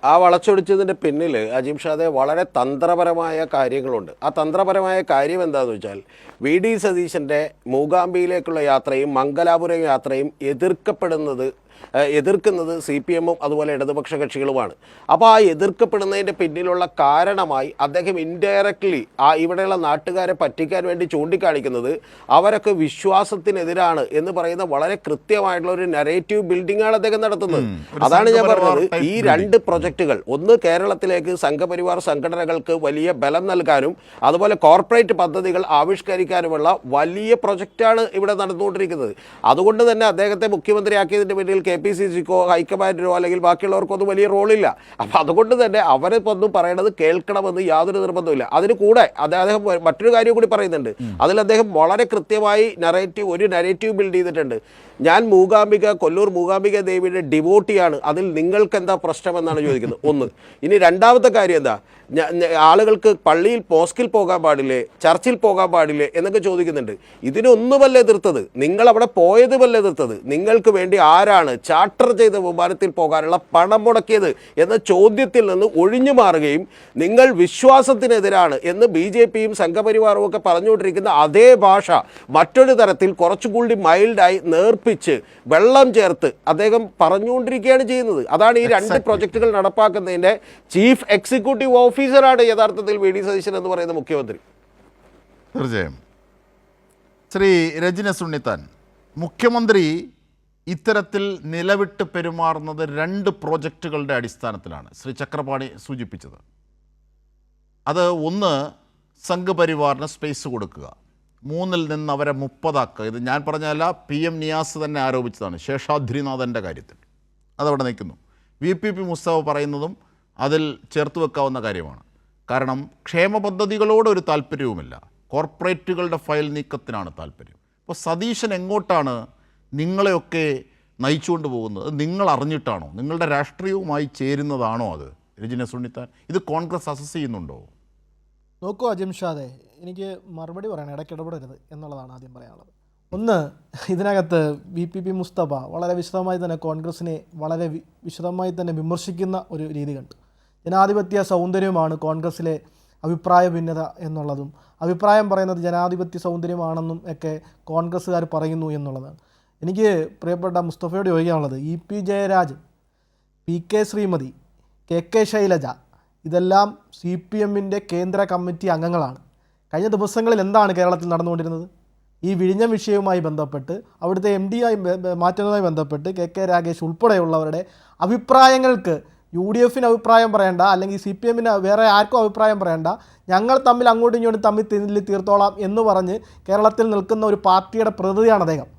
ആ വളച്ചൊടിച്ചതിൻ്റെ പിന്നിൽ അജിംഷാദെ വളരെ തന്ത്രപരമായ കാര്യങ്ങളുണ്ട്. ആ തന്ത്രപരമായ കാര്യം എന്താണെന്ന് വെച്ചാൽ VD സതീശൻ്റെ മൂകാംബിയിലേക്കുള്ള യാത്രയും മംഗലാപുരം യാത്രയും എതിർക്കുന്നത് CPM-ഉം അതുപോലെ ഇടതുപക്ഷ കക്ഷികളുമാണ്. അപ്പോൾ ആ എതിർക്കപ്പെടുന്നതിൻ്റെ പിന്നിലുള്ള കാരണമായി അദ്ദേഹം ഇൻഡയറക്റ്റ്ലി ഇവിടെയുള്ള നാട്ടുകാരെ പറ്റിക്കാൻ വേണ്ടി ചൂണ്ടിക്കാണിക്കുന്നത് അവരൊക്കെ വിശ്വാസത്തിനെതിരാണ് എന്ന് പറയുന്ന വളരെ കൃത്യമായിട്ടുള്ള ഒരു നരേറ്റീവ് ബിൽഡിംഗാണ് അദ്ദേഹം നടത്തുന്നത്. അതാണ് ഞാൻ പറഞ്ഞത്, ഈ 2 പ്രൊജക്റ്റുകൾ, ഒന്ന് കേരളത്തിലേക്ക് സംഘപരിവാർ സംഘടനകൾക്ക് വലിയ ബലം നൽകാനും അതുപോലെ കോർപ്പറേറ്റ് പദ്ധതികൾ ആവിഷ്കരിക്കാനുമുള്ള വലിയ പ്രൊജക്റ്റാണ് ഇവിടെ നടന്നുകൊണ്ടിരിക്കുന്നത്. അതുകൊണ്ട് തന്നെ അദ്ദേഹത്തെ മുഖ്യമന്ത്രിയാക്കിയതിൻ്റെ പിന്നിൽ KPCCക്കോ ഹൈക്കമാൻഡിനോ അല്ലെങ്കിൽ ബാക്കിയുള്ളവർക്കോ ഒന്നും വലിയ റോളില്ല. അപ്പം അതുകൊണ്ട് തന്നെ അവരിപ്പൊന്നും പറയണത് കേൾക്കണമെന്ന് യാതൊരു നിർബന്ധമില്ല. അതിന് കൂടെ അദ്ദേഹം മറ്റൊരു കാര്യം കൂടി പറയുന്നുണ്ട്. അതിൽ അദ്ദേഹം വളരെ കൃത്യമായി ഒരു നരേറ്റീവ് ബിൽഡ് ചെയ്തിട്ടുണ്ട്. ഞാൻ കൊല്ലൂർ മൂകാംബിക ദേവിയുടെ ഡിവോട്ടിയാണ്, അതിൽ നിങ്ങൾക്ക് എന്താ പ്രശ്നമെന്നാണ് ചോദിക്കുന്നത്. ഒന്ന്. ഇനി രണ്ടാമത്തെ കാര്യം എന്താ, ആളുകൾക്ക് പള്ളിയിൽ മോസ്കിൽ പോകാൻ പാടില്ലേ, ചർച്ചിൽ പോകാൻ പാടില്ലേ എന്നൊക്കെ ചോദിക്കുന്നുണ്ട്. ഇതിനൊന്നുമല്ല എതിർത്തത്, നിങ്ങൾ അവിടെ പോയതുമല്ല എതിർത്തത്, നിങ്ങൾക്ക് വേണ്ടി ആരാണ് ചാർട്ടർ ചെയ്ത വിമാനത്തിൽ പോകാനുള്ള പണം മുടക്കിയത് എന്ന ചോദ്യത്തിൽ നിന്ന് ഒഴിഞ്ഞു മാറുകയും നിങ്ങൾ വിശ്വാസത്തിനെതിരാണ് എന്ന് BJPയും സംഘപരിവാറും ഒക്കെ പറഞ്ഞുകൊണ്ടിരിക്കുന്ന അതേ ഭാഷ മറ്റൊരു തരത്തിൽ കുറച്ചുകൂടി മൈൽഡായി നേർപ്പിച്ച് വെള്ളം ചേർത്ത് അദ്ദേഹം പറഞ്ഞുകൊണ്ടിരിക്കുകയാണ് ചെയ്യുന്നത്. അതാണ് ഈ രണ്ട് പ്രൊജക്ടുകൾ നടപ്പാക്കുന്നതിൻ്റെ ചീഫ് എക്സിക്യൂട്ടീവ് ഓഫീസറാണ് യഥാർത്ഥത്തിൽ VD സതീശൻ എന്ന് പറയുന്ന മുഖ്യമന്ത്രി. തീർച്ചയായും. ശ്രീ രജനി ഉണ്ണിത്താൻ, മുഖ്യമന്ത്രി ഇത്തരത്തിൽ നിലവിട്ട് പെരുമാറുന്നത് രണ്ട് പ്രോജക്റ്റുകളുടെ അടിസ്ഥാനത്തിലാണ് ശ്രീ ചക്രപാണി സൂചിപ്പിച്ചത്. അത് ഒന്ന്, സംഘപരിവാറിന് സ്പേസ് കൊടുക്കുക, 3-ൽ നിന്ന് അവരെ 30 ആക്കുക. ഇത് ഞാൻ പറഞ്ഞല്ല, PM നിയാസ് തന്നെ ആരോപിച്ചതാണ് ശേഷാദ്രിനാഥൻ്റെ കാര്യത്തിൽ. അതവിടെ നിൽക്കുന്നു. VPP മുസ്തഫ പറയുന്നതും അതിൽ ചേർത്ത് വെക്കാവുന്ന കാര്യമാണ്. കാരണം ക്ഷേമ പദ്ധതികളോടൊരു താല്പര്യവുമില്ല, കോർപ്പറേറ്റുകളുടെ ഫയൽ നീക്കത്തിനാണ് താല്പര്യം. അപ്പോൾ സതീശൻ എങ്ങോട്ടാണ് നിങ്ങളെയൊക്കെ നയിച്ചുകൊണ്ട് പോകുന്നത്? നിങ്ങൾ അറിഞ്ഞിട്ടാണോ? നിങ്ങളുടെ രാഷ്ട്രീയവുമായി ചേരുന്നതാണോ അത്? രജനി ഉണ്ണിത്താൻ, ഇത് കോൺഗ്രസ് അസസ് ചെയ്യുന്നുണ്ടോ? നോക്കൂ അജിംഷാദെ, എനിക്ക് മറുപടി പറയണം, ഇടയ്ക്കിടപെടരുത് എന്നുള്ളതാണ് ആദ്യം പറയാനുള്ളത്. ഒന്ന്, ഇതിനകത്ത് VPP മുസ്തഫ വളരെ വിശദമായി തന്നെ കോൺഗ്രസിനെ വളരെ വിശദമായി തന്നെ വിമർശിക്കുന്ന ഒരു രീതി കണ്ടു. ജനാധിപത്യ സൗന്ദര്യമാണ് കോൺഗ്രസിലെ അഭിപ്രായ ഭിന്നത എന്നുള്ളതും, അഭിപ്രായം പറയുന്നത് ജനാധിപത്യ സൗന്ദര്യമാണെന്നും ഒക്കെ കോൺഗ്രസ്സുകാർ പറയുന്നു എന്നുള്ളതാണ്. എനിക്ക് പ്രിയപ്പെട്ട മുസ്തഫയോട് ചോദിക്കാനുള്ളത്, EP Jayarajan, PK Shrimati, KK Shailaja, ഇതെല്ലാം CPMൻ്റെ കേന്ദ്ര കമ്മിറ്റി അംഗങ്ങളാണ്. കഴിഞ്ഞ ദിവസങ്ങളിൽ എന്താണ് കേരളത്തിൽ നടന്നുകൊണ്ടിരുന്നത്? ഈ വിഴിഞ്ഞം വിഷയവുമായി ബന്ധപ്പെട്ട് അവിടുത്തെ MD ആയി മാറ്റുന്നതുമായി ബന്ധപ്പെട്ട് KK രാഗേഷ് ഉൾപ്പെടെയുള്ളവരുടെ അഭിപ്രായങ്ങൾക്ക് UDFന് അഭിപ്രായം പറയേണ്ട, അല്ലെങ്കിൽ CPMന് വേറെ ആർക്കും അഭിപ്രായം പറയേണ്ട, ഞങ്ങൾ തമ്മിൽ അങ്ങോട്ടും ഇങ്ങോട്ടും തമ്മിൽ തീർത്തോളാം എന്ന് പറഞ്ഞ് കേരളത്തിൽ നിൽക്കുന്ന ഒരു പാർട്ടിയുടെ പ്രതിനിധിയാണ് അദ്ദേഹം.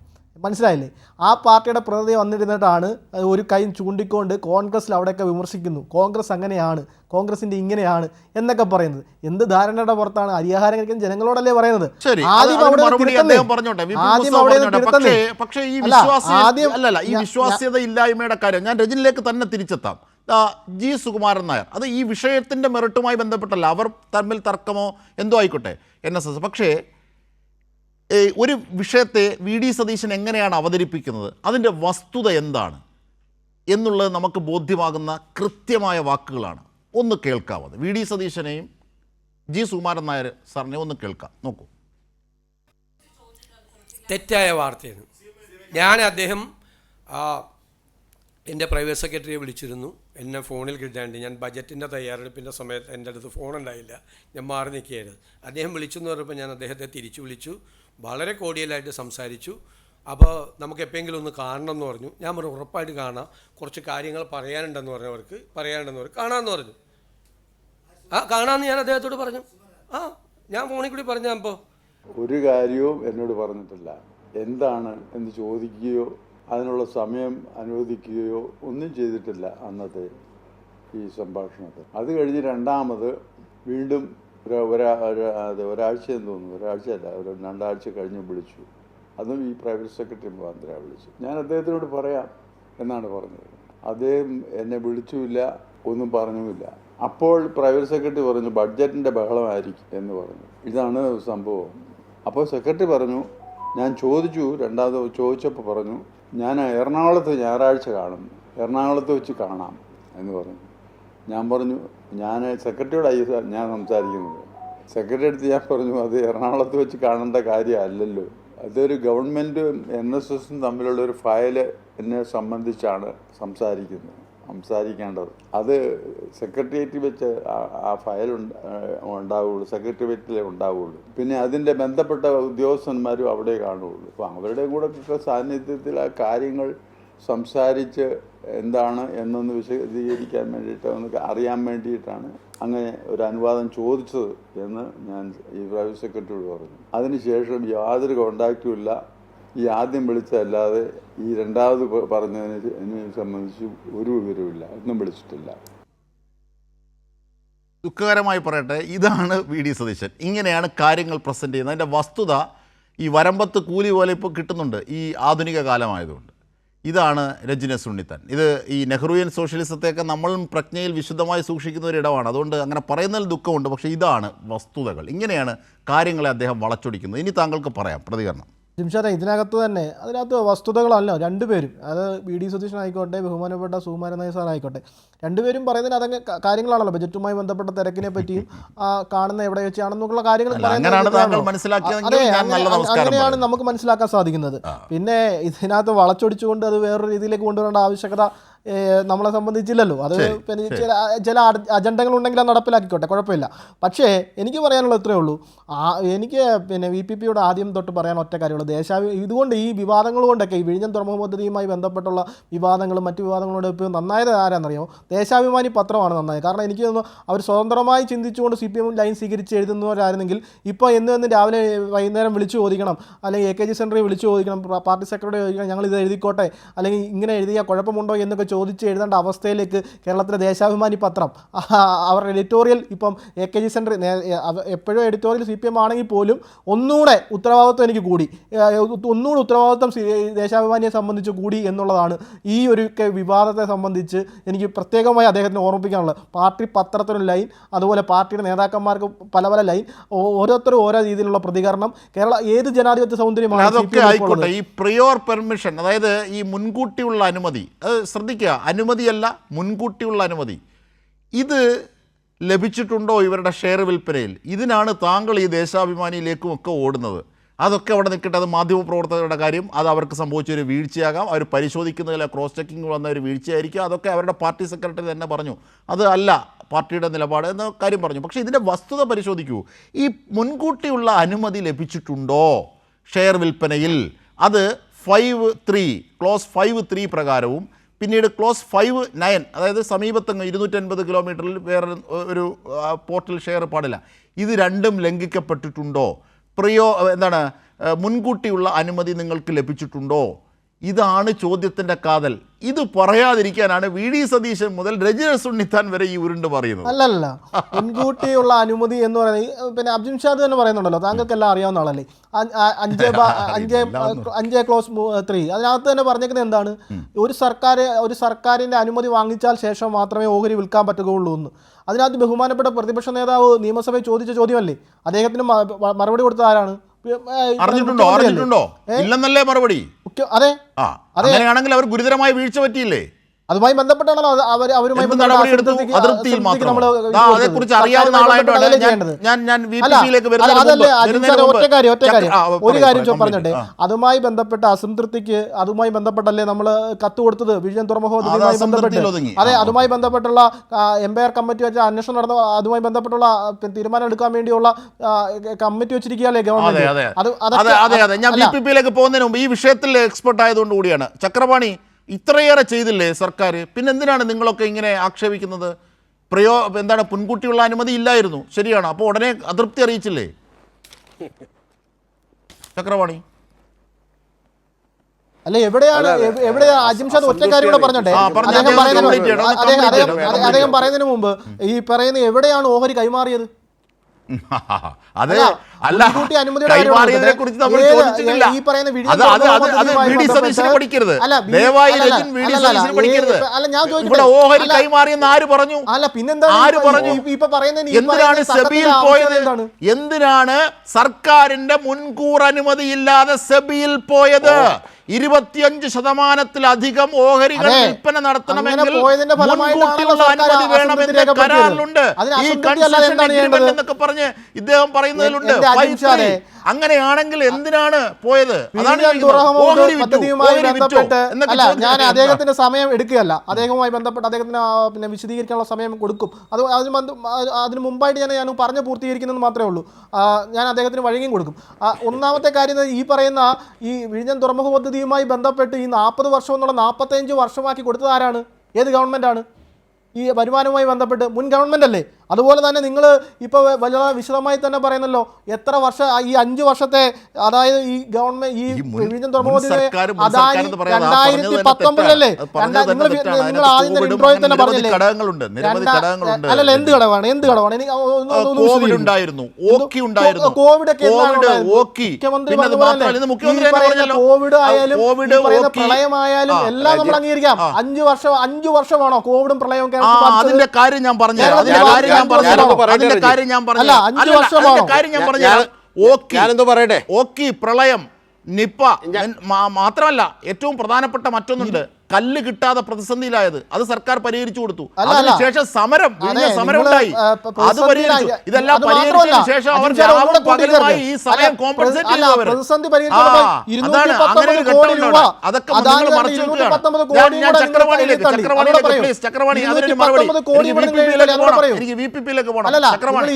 മനസ്സിലായില്ലേ? ആ പാർട്ടിയുടെ പ്രതിനിധി വന്നിരുന്നിട്ടാണ് ഒരു കൈ ചൂണ്ടിക്കൊണ്ട് കോൺഗ്രസ്സിൽ അവിടെയൊക്കെ വിമർശിക്കുന്നു, കോൺഗ്രസ് അങ്ങനെയാണ്, കോൺഗ്രസിൻ്റെ ഇങ്ങനെയാണ് എന്നൊക്കെ പറയുന്നത്. എന്ത് ധാരണയുടെ പുറത്താണ്? അരിയാഹാരം കഴിക്കുന്ന ജനങ്ങളോടല്ലേ പറയുന്നത്? ഈ വിശ്വാസ്യത ഇല്ലായ്മയുടെ കാര്യം ഞാൻ രജനിലേക്ക് തന്നെ തിരിച്ചെത്താം. G സുകുമാരൻ നായർ, അത് ഈ വിഷയത്തിൻ്റെ മെറിറ്റുമായി ബന്ധപ്പെട്ടല്ല, അവർ തമ്മിൽ തർക്കമോ എന്തോ ആയിക്കോട്ടെ, NSS. പക്ഷേ ഒരു വിഷയത്തെ VD സതീശൻ എങ്ങനെയാണ് അവതരിപ്പിക്കുന്നത്, അതിൻ്റെ വസ്തുത എന്താണ് എന്നുള്ളത് നമുക്ക് ബോധ്യമാകുന്ന കൃത്യമായ വാക്കുകളാണ്. ഒന്ന് കേൾക്കാവത് VD സതീശനെയും G സുകുമാരൻ നായർ സാറിനെ ഒന്ന് കേൾക്കാം. നോക്കൂ. തെറ്റായ വാർത്തയാണ്. അദ്ദേഹം എൻ്റെ പ്രൈവറ്റ് സെക്രട്ടറിയെ വിളിച്ചിരുന്നു, എന്നെ ഫോണിൽ കിട്ടാണ്ട്. ഞാൻ ബജറ്റിൻ്റെ തയ്യാറെടുപ്പിൻ്റെ സമയത്ത് എൻ്റെ അടുത്ത് ഫോണുണ്ടായില്ല, ഞാൻ മാറി നിൽക്കുകയായിരുന്നു. അദ്ദേഹം വിളിച്ചെന്ന് പറഞ്ഞപ്പോൾ ഞാൻ അദ്ദേഹത്തെ തിരിച്ചു വിളിച്ചു, വളരെ കോഡിയലായിട്ട് സംസാരിച്ചു. അപ്പോൾ നമുക്ക് എപ്പോഴെങ്കിലും ഒന്ന് കാണണം എന്ന് പറഞ്ഞു. ഞാൻ പറഞ്ഞു ഉറപ്പായിട്ട് കാണാം, കുറച്ച് കാര്യങ്ങൾ പറയാനുണ്ടെന്ന് പറഞ്ഞവർക്ക് കാണാമെന്ന് പറഞ്ഞു. കാണാമെന്ന് ഞാൻ അദ്ദേഹത്തോട് പറഞ്ഞു. ഞാൻ ഫോണിൽ കൂടി പറഞ്ഞു. അപ്പോൾ ഒരു കാര്യവും എന്നോട് പറഞ്ഞിട്ടില്ല. എന്താണ് എന്ന് ചോദിക്കുകയോ അതിനുള്ള സമയം അനുവദിക്കുകയോ ഒന്നും ചെയ്തിട്ടില്ല അന്നത്തെ ഈ സംഭാഷണത്തിൽ. അത് കഴിഞ്ഞ് രണ്ടാമത് വീണ്ടും ഒരാഴ്ചയെന്ന് തോന്നുന്നു, ഒരാഴ്ചയല്ല, 2 ആഴ്ച കഴിഞ്ഞ് വിളിച്ചു. അതും ഈ പ്രൈവറ്റ് സെക്രട്ടറി മുഖാന്തരം വിളിച്ചു. ഞാൻ അദ്ദേഹത്തിനോട് പറയാം എന്നാണ് പറഞ്ഞത്. അദ്ദേഹം എന്നെ വിളിച്ചുമില്ല, ഒന്നും പറഞ്ഞുമില്ല. അപ്പോൾ പ്രൈവറ്റ് സെക്രട്ടറി പറഞ്ഞു ബഡ്ജറ്റിൻ്റെ ബഹളമായിരിക്കും എന്ന് പറഞ്ഞു. ഇതാണ് സംഭവം. അപ്പോൾ സെക്രട്ടറി പറഞ്ഞു, ഞാൻ ചോദിച്ചു, രണ്ടാമത് ചോദിച്ചപ്പോൾ പറഞ്ഞു ഞാൻ എറണാകുളത്ത് ഞായറാഴ്ച കാണും, എറണാകുളത്ത് വെച്ച് കാണാം എന്ന് പറഞ്ഞു. ഞാൻ പറഞ്ഞു ഞാൻ സെക്രട്ടറിയോടായി ഞാൻ സംസാരിക്കുന്നത്. സെക്രട്ടറി അടുത്ത് ഞാൻ പറഞ്ഞു അത് എറണാകുളത്ത് വെച്ച് കാണേണ്ട കാര്യമല്ലല്ലോ, അതൊരു ഗവൺമെൻറ്റും NSSും തമ്മിലുള്ള ഒരു ഫയൽ എന്നെ സംബന്ധിച്ചാണ് സംസാരിക്കേണ്ടത്. അത് സെക്രട്ടേറിയറ്റിൽ വെച്ച് ആ ഫയൽ ഉണ്ടാവുകയുള്ളൂ, സെക്രട്ടേറിയറ്റിലേ ഉണ്ടാവുകയുള്ളൂ. പിന്നെ അതിൻ്റെ ബന്ധപ്പെട്ട ഉദ്യോഗസ്ഥന്മാരും അവിടെ കാണുകയുള്ളൂ. അപ്പോൾ അവരുടെ കൂടെ സാന്നിധ്യത്തിൽ ആ കാര്യങ്ങൾ സംസാരിച്ച് എന്താണ് എന്നൊന്ന് വിശദീകരിക്കാൻ വേണ്ടിയിട്ട് ഒന്ന് അറിയാൻ വേണ്ടിയിട്ടാണ് അങ്ങനെ ഒരു അനുവാദം ചോദിച്ചത് എന്ന് ഞാൻ ഈ പ്രൈവറ്റ് സെക്രട്ടറിയോട് പറഞ്ഞു. അതിനുശേഷം യാതൊരു കോണ്ടാക്റ്റും ഇല്ല. ഈ ആദ്യം വിളിച്ചതല്ലാതെ ഈ രണ്ടാമത് പറഞ്ഞതിനെ സംബന്ധിച്ച് ഒരു വിവരവുമില്ല, ഒന്നും വിളിച്ചിട്ടില്ല. ദുഃഖകരമായി പറയട്ടെ, ഇതാണ് VD സതീശൻ. ഇങ്ങനെയാണ് കാര്യങ്ങൾ പ്രസൻറ്റ് ചെയ്യുന്നത്. അതിൻ്റെ വസ്തുത ഈ വരമ്പത്ത് കൂലി പോലെ ഇപ്പോൾ കിട്ടുന്നുണ്ട് ഈ ആധുനിക കാലമായതുകൊണ്ട്. ഇതാണ് രജനീസ് ഉണ്ണിത്താൻ. ഇത് ഈ നെഹ്റുവിയൻ സോഷ്യലിസത്തെയൊക്കെ നമ്മളും പ്രജ്ഞയിൽ വിശുദ്ധമായി സൂക്ഷിക്കുന്ന ഒരിടമാണ്. അതുകൊണ്ട് അങ്ങനെ പറയുന്നതിൽ ദുഃഖമുണ്ട്. പക്ഷേ ഇതാണ് വസ്തുതകൾ. ഇങ്ങനെയാണ് കാര്യങ്ങളെ അദ്ദേഹം വളച്ചൊടിക്കുന്നത്. ഇനി താങ്കൾക്ക് പറയാം പ്രതികരണം. ജിംഷാദെ, ഇതിനകത്ത് തന്നെ അതിനകത്ത് വസ്തുതകളല്ല രണ്ടുപേരും, അത് വി ഡി സതീശൻ ആയിക്കോട്ടെ, ബഹുമാനപ്പെട്ട സുകുമാരൻ നായർ സാർ ആയിക്കോട്ടെ, രണ്ടുപേരും പറയുന്നതിന് അതങ്ങ് കാര്യങ്ങളാണല്ലോ. ബജറ്റുമായി ബന്ധപ്പെട്ട തിരക്കിനെ പറ്റിയും കാണുന്ന എവിടെ വെച്ചാണെന്നുള്ള കാര്യങ്ങൾ അങ്ങനെയാണ് നമുക്ക് മനസ്സിലാക്കാൻ സാധിക്കുന്നത്. പിന്നെ ഇതിനകത്ത് വളച്ചൊടിച്ചുകൊണ്ട് അത് വേറൊരു രീതിയിലേക്ക് കൊണ്ടുവരേണ്ട ആവശ്യകത നമ്മളെ സംബന്ധിച്ചില്ലല്ലോ. അത് പിന്നെ ചില അജണ്ടകളുണ്ടെങ്കിൽ അത് നടപ്പിലാക്കിക്കോട്ടെ, കുഴപ്പമില്ല. പക്ഷേ എനിക്ക് പറയാനുള്ളത് ഇത്രയേ ഉള്ളൂ. എനിക്ക് പിന്നെ VPPയോട് ആദ്യം തൊട്ട് പറയാൻ ഒറ്റ കാര്യമുള്ളൂ. ഇതുകൊണ്ട് ഈ വിവാദങ്ങൾ കൊണ്ടൊക്കെ ഈ വിഴിഞ്ഞം തുറമുഖ പദ്ധതിയുമായി ബന്ധപ്പെട്ടുള്ള വിവാദങ്ങളും മറ്റു വിവാദങ്ങളോട് ഇപ്പോൾ നന്നായത് ആരാണെന്നറിയാമോ? ദേശാഭിമാനി പത്രമാണ് നന്നായത്. കാരണം എനിക്ക് തോന്നുന്നു അവർ സ്വതന്ത്രമായി ചിന്തിച്ചുകൊണ്ട് CPM ലൈൻ സ്വീകരിച്ച് എഴുതുന്നവരായിരുന്നെങ്കിൽ ഇപ്പോൾ എന്ന് രാവിലെ വൈകുന്നേരം വിളിച്ചു ചോദിക്കണം, അല്ലെങ്കിൽ AKG സെൻറ്ററിൽ വിളിച്ചു ചോദിക്കണം, പാർട്ടി സെക്രട്ടറി ചോദിക്കണം, ഞങ്ങൾ ഇത് എഴുതിക്കോട്ടെ, അല്ലെങ്കിൽ ഇങ്ങനെ എഴുതിയാൽ കുഴപ്പമുണ്ടോ എന്നൊക്കെ ചോദിച്ച് എഴുതേണ്ട അവസ്ഥയിലേക്ക് കേരളത്തിലെ ദേശാഭിമാനി പത്രം അവരുടെ എഡിറ്റോറിയൽ ഇപ്പം AKG സെൻറ്റർ എപ്പോഴും എഡിറ്റോറിയൽ CPM ആണെങ്കിൽ പോലും ഒന്നുകൂടെ ഉത്തരവാദിത്വം എനിക്ക് കൂടി, ഒന്നുകൂടി ഉത്തരവാദിത്വം ദേശാഭിമാനിയെ സംബന്ധിച്ച് കൂടി എന്നുള്ളതാണ് ഈ ഒരു വിവാദത്തെ സംബന്ധിച്ച് എനിക്ക് പ്രത്യേകമായി അദ്ദേഹത്തിന് ഓർമ്മിപ്പിക്കാനുള്ളത്. പാർട്ടി പത്രത്തിനും ലൈൻ, അതുപോലെ പാർട്ടിയുടെ നേതാക്കന്മാർക്ക് പല പല ലൈൻ, ഓരോരുത്തരും ഓരോ രീതിയിലുള്ള പ്രതികരണം. കേരള ഏത് ജനാധിപത്യ സൗന്ദര്യമാണ് അതൊക്കെ ആയിക്കോട്ടെ. ഈ പ്രിയോർ പെർമിഷൻ, അതായത് ഈ മുൻകൂട്ടിയുള്ള അനുമതി, അത് ശ്രദ്ധിക്കുക, അനുമതിയല്ല മുൻകൂട്ടിയുള്ള അനുമതി, ഇത് ലഭിച്ചിട്ടുണ്ടോ ഇവരുടെ ഷെയർ വിൽപ്പനയിൽ? ഇതിനാണ് താങ്കൾ ഈ ദേശാഭിമാനിയിലേക്കും ഒക്കെ ഓടുന്നത്. അതൊക്കെ അവിടെ നിൽക്കട്ടെ, അത് മാധ്യമപ്രവർത്തകരുടെ കാര്യം, അത് അവർക്ക് സംഭവിച്ചൊരു വീഴ്ചയാകാം, അവർ പരിശോധിക്കുന്നതിലെ ക്രോസ് ചെക്കിംഗ് വന്ന ഒരു വീഴ്ചയായിരിക്കും, അതൊക്കെ അവരുടെ പാർട്ടി സെക്രട്ടറി തന്നെ പറഞ്ഞു, അത് അല്ല പാർട്ടിയുടെ നിലപാട് എന്ന കാര്യം പറഞ്ഞു. പക്ഷേ ഇതിൻ്റെ വസ്തുത പരിശോധിക്കൂ. ഈ മുൻകൂട്ടിയുള്ള അനുമതി ലഭിച്ചിട്ടുണ്ടോ ഷെയർ വിൽപ്പനയിൽ? അത് 5(3) ക്ലോസ് 5(3) പ്രകാരവും പിന്നീട് ക്ലോസ് 5(9), അതായത് സമീപത്തങ്ങ് 250 കിലോമീറ്ററിൽ വേറെ ഒരു പോർട്ടൽ ഷെയർ പാടില്ല, ഇത് രണ്ടും ലംഘിക്കപ്പെട്ടിട്ടുണ്ടോ? മുൻകൂട്ടിയുള്ള അനുമതി നിങ്ങൾക്ക് ലഭിച്ചിട്ടുണ്ടോ? ഇതാണ് ചോദ്യത്തിൻ്റെ കാതൽ. ഇത് പറയാതിരിക്കാനാണ് VD സതീശൻ മുതൽ രജനീസ് ഉണ്ണിത്താൻ വരെ ഈ ഉരുണ്ട് പറയുന്നത്. അല്ലല്ല, മുൻകൂട്ടിയുള്ള അനുമതി എന്ന് പറയുന്നത് പിന്നെ അബ്ദുൽ ഷാദ് തന്നെ പറയുന്നുണ്ടല്ലോ, താങ്കൾക്കെല്ലാം അറിയാവുന്ന ആളല്ലേ, 5(3) അതിനകത്ത് തന്നെ പറഞ്ഞേക്കുന്നത് എന്താണ്? ഒരു സർക്കാരിൻ്റെ അനുമതി വാങ്ങിച്ചാൽ ശേഷം മാത്രമേ ഓഹരി വിൽക്കാൻ പറ്റുകയുള്ളൂ എന്ന്. അതിനകത്ത് ബഹുമാനപ്പെട്ട പ്രതിപക്ഷ നേതാവ് നിയമസഭയിൽ ചോദിച്ച ചോദ്യമല്ലേ, അദ്ദേഹത്തിന് മറുപടി കൊടുത്ത ആരാണ്? അറിഞ്ഞിട്ടുണ്ടോ? ഇല്ലെന്നല്ലേ മറുപടി? അതെ, അങ്ങനെയാണെങ്കിൽ അവർ ഗുരുതരമായ വീഴ്ച പറ്റിയില്ലേ? അതുമായി ബന്ധപ്പെട്ടാണല്ലോ അവരുമായി ഒരു കാര്യം പറഞ്ഞിട്ടെ, അതുമായി ബന്ധപ്പെട്ട അസംതൃപ്തിക്ക് അതുമായി ബന്ധപ്പെട്ടല്ലേ നമ്മൾ കത്ത് കൊടുത്തത് വിഴിഞ്ഞം തുറമുഖ പദ്ധതിയുമായി ബന്ധപ്പെട്ട്? അതെ, അതുമായി ബന്ധപ്പെട്ടുള്ള എംപയർ കമ്മിറ്റി വെച്ച അന്വേഷണം നടന്ന അതുമായി ബന്ധപ്പെട്ടുള്ള തീരുമാനം എടുക്കാൻ വേണ്ടിയുള്ള കമ്മിറ്റി വെച്ചിരിക്കുകയല്ലേ ഗവൺമെന്റ്? പോകുന്നതിന് മുമ്പ് ഈ വിഷയത്തിൽ എക്സ്പെർട്ട് ആയതുകൊണ്ട് കൂടിയാണ് ചക്രപാണി ഇത്രയേറെ ചെയ്തില്ലേ സർക്കാർ, പിന്നെന്തിനാണ് നിങ്ങളൊക്കെ ഇങ്ങനെ ആക്ഷേപിക്കുന്നത്? മുൻകൂട്ടിയുള്ള അനുമതി ഇല്ലായിരുന്നു, ശരിയാണ്, അപ്പോൾ ഉടനെ അതൃപ്തി അറിയിച്ചില്ലേ ചക്രപാണി? അല്ല, എവിടെയാണ് അജിംഷാദ് ഒറ്റ കാര്യം കൂടെ പറഞ്ഞോട്ടെ. അദ്ദേഹം പറയുന്നതിന് മുമ്പ് ഈ പറയുന്ന എവിടെയാണ് ഓഹരി കൈമാറിയത്? അതെ, അല്ല, കൈമാറിയതിനെ കുറിച്ച് നമ്മൾ ചോദിച്ചിട്ടില്ല. ഇവിടെ ഓഹരി കൈമാറിയെന്ന് ആര് പറഞ്ഞു? എന്തിനാണ് സെബിയിൽ പോയത്? എന്തിനാണ് സർക്കാരിന്റെ മുൻകൂർ അനുമതിയില്ലാതെ സെബിയിൽ പോയത്? 25% ഓഹരികൾ വിൽപ്പന നടത്തണമെങ്കിൽ മുൻകൂട്ടിയുള്ള അനുമതി വേണമെന്ന് കരാറിലുണ്ട്. ഈ കൺസെഷൻ എഗ്രിമെന്റ് എന്നൊക്കെ പറഞ്ഞ് ഇദ്ദേഹം പറയുന്നതിലുണ്ട്. അങ്ങനെയാണെങ്കിൽ എന്തിനാണ് പോയത്? ഞാൻ അദ്ദേഹത്തിന്റെ സമയം എടുക്കുകയല്ല, അദ്ദേഹവുമായി ബന്ധപ്പെട്ട് അദ്ദേഹത്തിന് പിന്നെ വിശദീകരിക്കാനുള്ള സമയം കൊടുക്കും. അതിന് മുമ്പായിട്ട് ഞാൻ പറഞ്ഞു പൂർത്തീകരിക്കുന്നത് മാത്രമേ ഉള്ളൂ. ഞാൻ അദ്ദേഹത്തിന് വഴിയും കൊടുക്കും. ഒന്നാമത്തെ കാര്യം, ഈ പറയുന്ന ഈ വിഴിഞ്ഞം തുറമുഖ പദ്ധതിയുമായി ബന്ധപ്പെട്ട് ഈ 40 വർഷം എന്നുള്ള 45 വർഷമാക്കി കൊടുത്തത് ആരാണ്? ഏത് ഗവൺമെൻറ്റാണ്? ഈ വരുമാനവുമായി ബന്ധപ്പെട്ട് മുൻ ഗവൺമെൻറ് അല്ലേ? അതുപോലെ തന്നെ നിങ്ങൾ ഇപ്പോൾ വളരെ വിശദമായി തന്നെ പറയുന്നല്ലോ എത്ര വർഷം ഈ 5 വർഷത്തെ അതായത് ഈ ഗവൺമെന്റ് ഈ വിഴിഞ്ഞം തുറമുഖത്തിലെ അദാനി 2019-ലല്ലേ നിങ്ങൾ ആദ്യം തന്നെ ഇൻട്രോയിൽ തന്നെ പറഞ്ഞില്ലേ അല്ലല്ല എന്ത് ഘടകമാണ് എനിക്ക് കോവിഡ് ഒക്കെ കോവിഡ് ആയാലും പ്രളയമായാലും എല്ലാം നമ്മൾ അംഗീകരിക്കാം. 5 വർഷമാണോ കോവിഡും പ്രളയവും അതിന്റെ കാര്യം ഞാൻ പറഞ്ഞു പറയട്ടെ. ഓക്കി, പ്രളയം, നിപ്പ മാത്രമല്ല ഏറ്റവും പ്രധാനപ്പെട്ട മറ്റൊന്നുണ്ട്, കല്ല് കിട്ടാതെ പ്രതിസന്ധിയിലായത്. അത് സർക്കാർ പരിഹരിച്ചു കൊടുത്തു. അതിനുശേഷം സമരം ഉണ്ടായി, അത് പരിഹരിച്ചു. ഇതെല്ലാം പരിഹരിച്ചതിന് ശേഷം അവർ രാവും പകലുമായി ഈ സമയം കോമ്പൻസേറ്റ് ചെയ്തവർ. അതാണ് അങ്ങനെ ഒരു ഘട്ടമുണ്ട്. അതൊക്കെ നിങ്ങൾ മറച്ചു വെക്കുകയാണ്. ഞാൻ ചക്രവാണിയിലേക്ക് ചക്രവാണി അതിനൊരു മറുപടി എനിക്ക് VPP-യിലേക്ക് പോകണം. ചക്രവാണി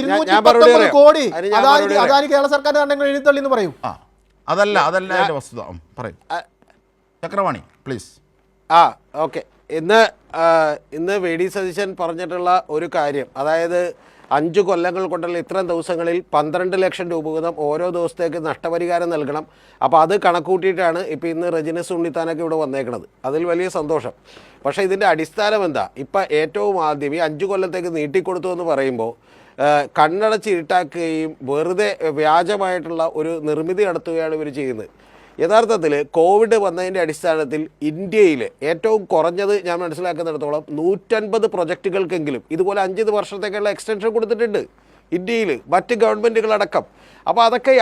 കേരള സർക്കാർ എഴുത്തള്ളി എന്ന് പറയും. അതല്ല എൻ്റെ വസ്തുത. പറയും ചക്രവാണി പ്ലീസ്. ഓക്കെ. ഇന്ന് VD സതീശൻ പറഞ്ഞിട്ടുള്ള ഒരു കാര്യം, അതായത് 5 കൊല്ലങ്ങൾ കൊണ്ടുള്ള ഇത്രയും ദിവസങ്ങളിൽ 12 ലക്ഷം രൂപ വീതം ഓരോ ദിവസത്തേക്ക് നഷ്ടപരിഹാരം നൽകണം. അപ്പോൾ അത് കണക്കൂട്ടിയിട്ടാണ് ഇപ്പോൾ ഇന്ന് റെജിനസ് ഉണ്ണിത്താനൊക്കെ ഇവിടെ വന്നേക്കുന്നത്. അതിൽ വലിയ സന്തോഷം. പക്ഷേ ഇതിൻ്റെ അടിസ്ഥാനം എന്താ? ഇപ്പം ഏറ്റവും ആദ്യം ഈ 5 കൊല്ലത്തേക്ക് നീട്ടിക്കൊടുത്തു എന്ന് പറയുമ്പോൾ കണ്ണടച്ച് ഇരുട്ടാക്കുകയും വെറുതെ വ്യാജമായിട്ടുള്ള ഒരു നിർമ്മിതി നടത്തുകയാണ് ഇവർ ചെയ്യുന്നത്. യഥാർത്ഥത്തിൽ കോവിഡ് വന്നതിൻ്റെ അടിസ്ഥാനത്തിൽ ഇന്ത്യയിൽ ഏറ്റവും കുറഞ്ഞത് ഞാൻ മനസ്സിലാക്കുന്നിടത്തോളം 150 പ്രൊജക്റ്റുകൾക്കെങ്കിലും ഇതുപോലെ 5 വർഷത്തേക്കുള്ള എക്സ്റ്റൻഷൻ കൊടുത്തിട്ടുണ്ട് ഇന്ത്യയിൽ, മറ്റ് ഗവൺമെൻറ്റുകളടക്കം. അപ്പോൾ അതൊക്കെ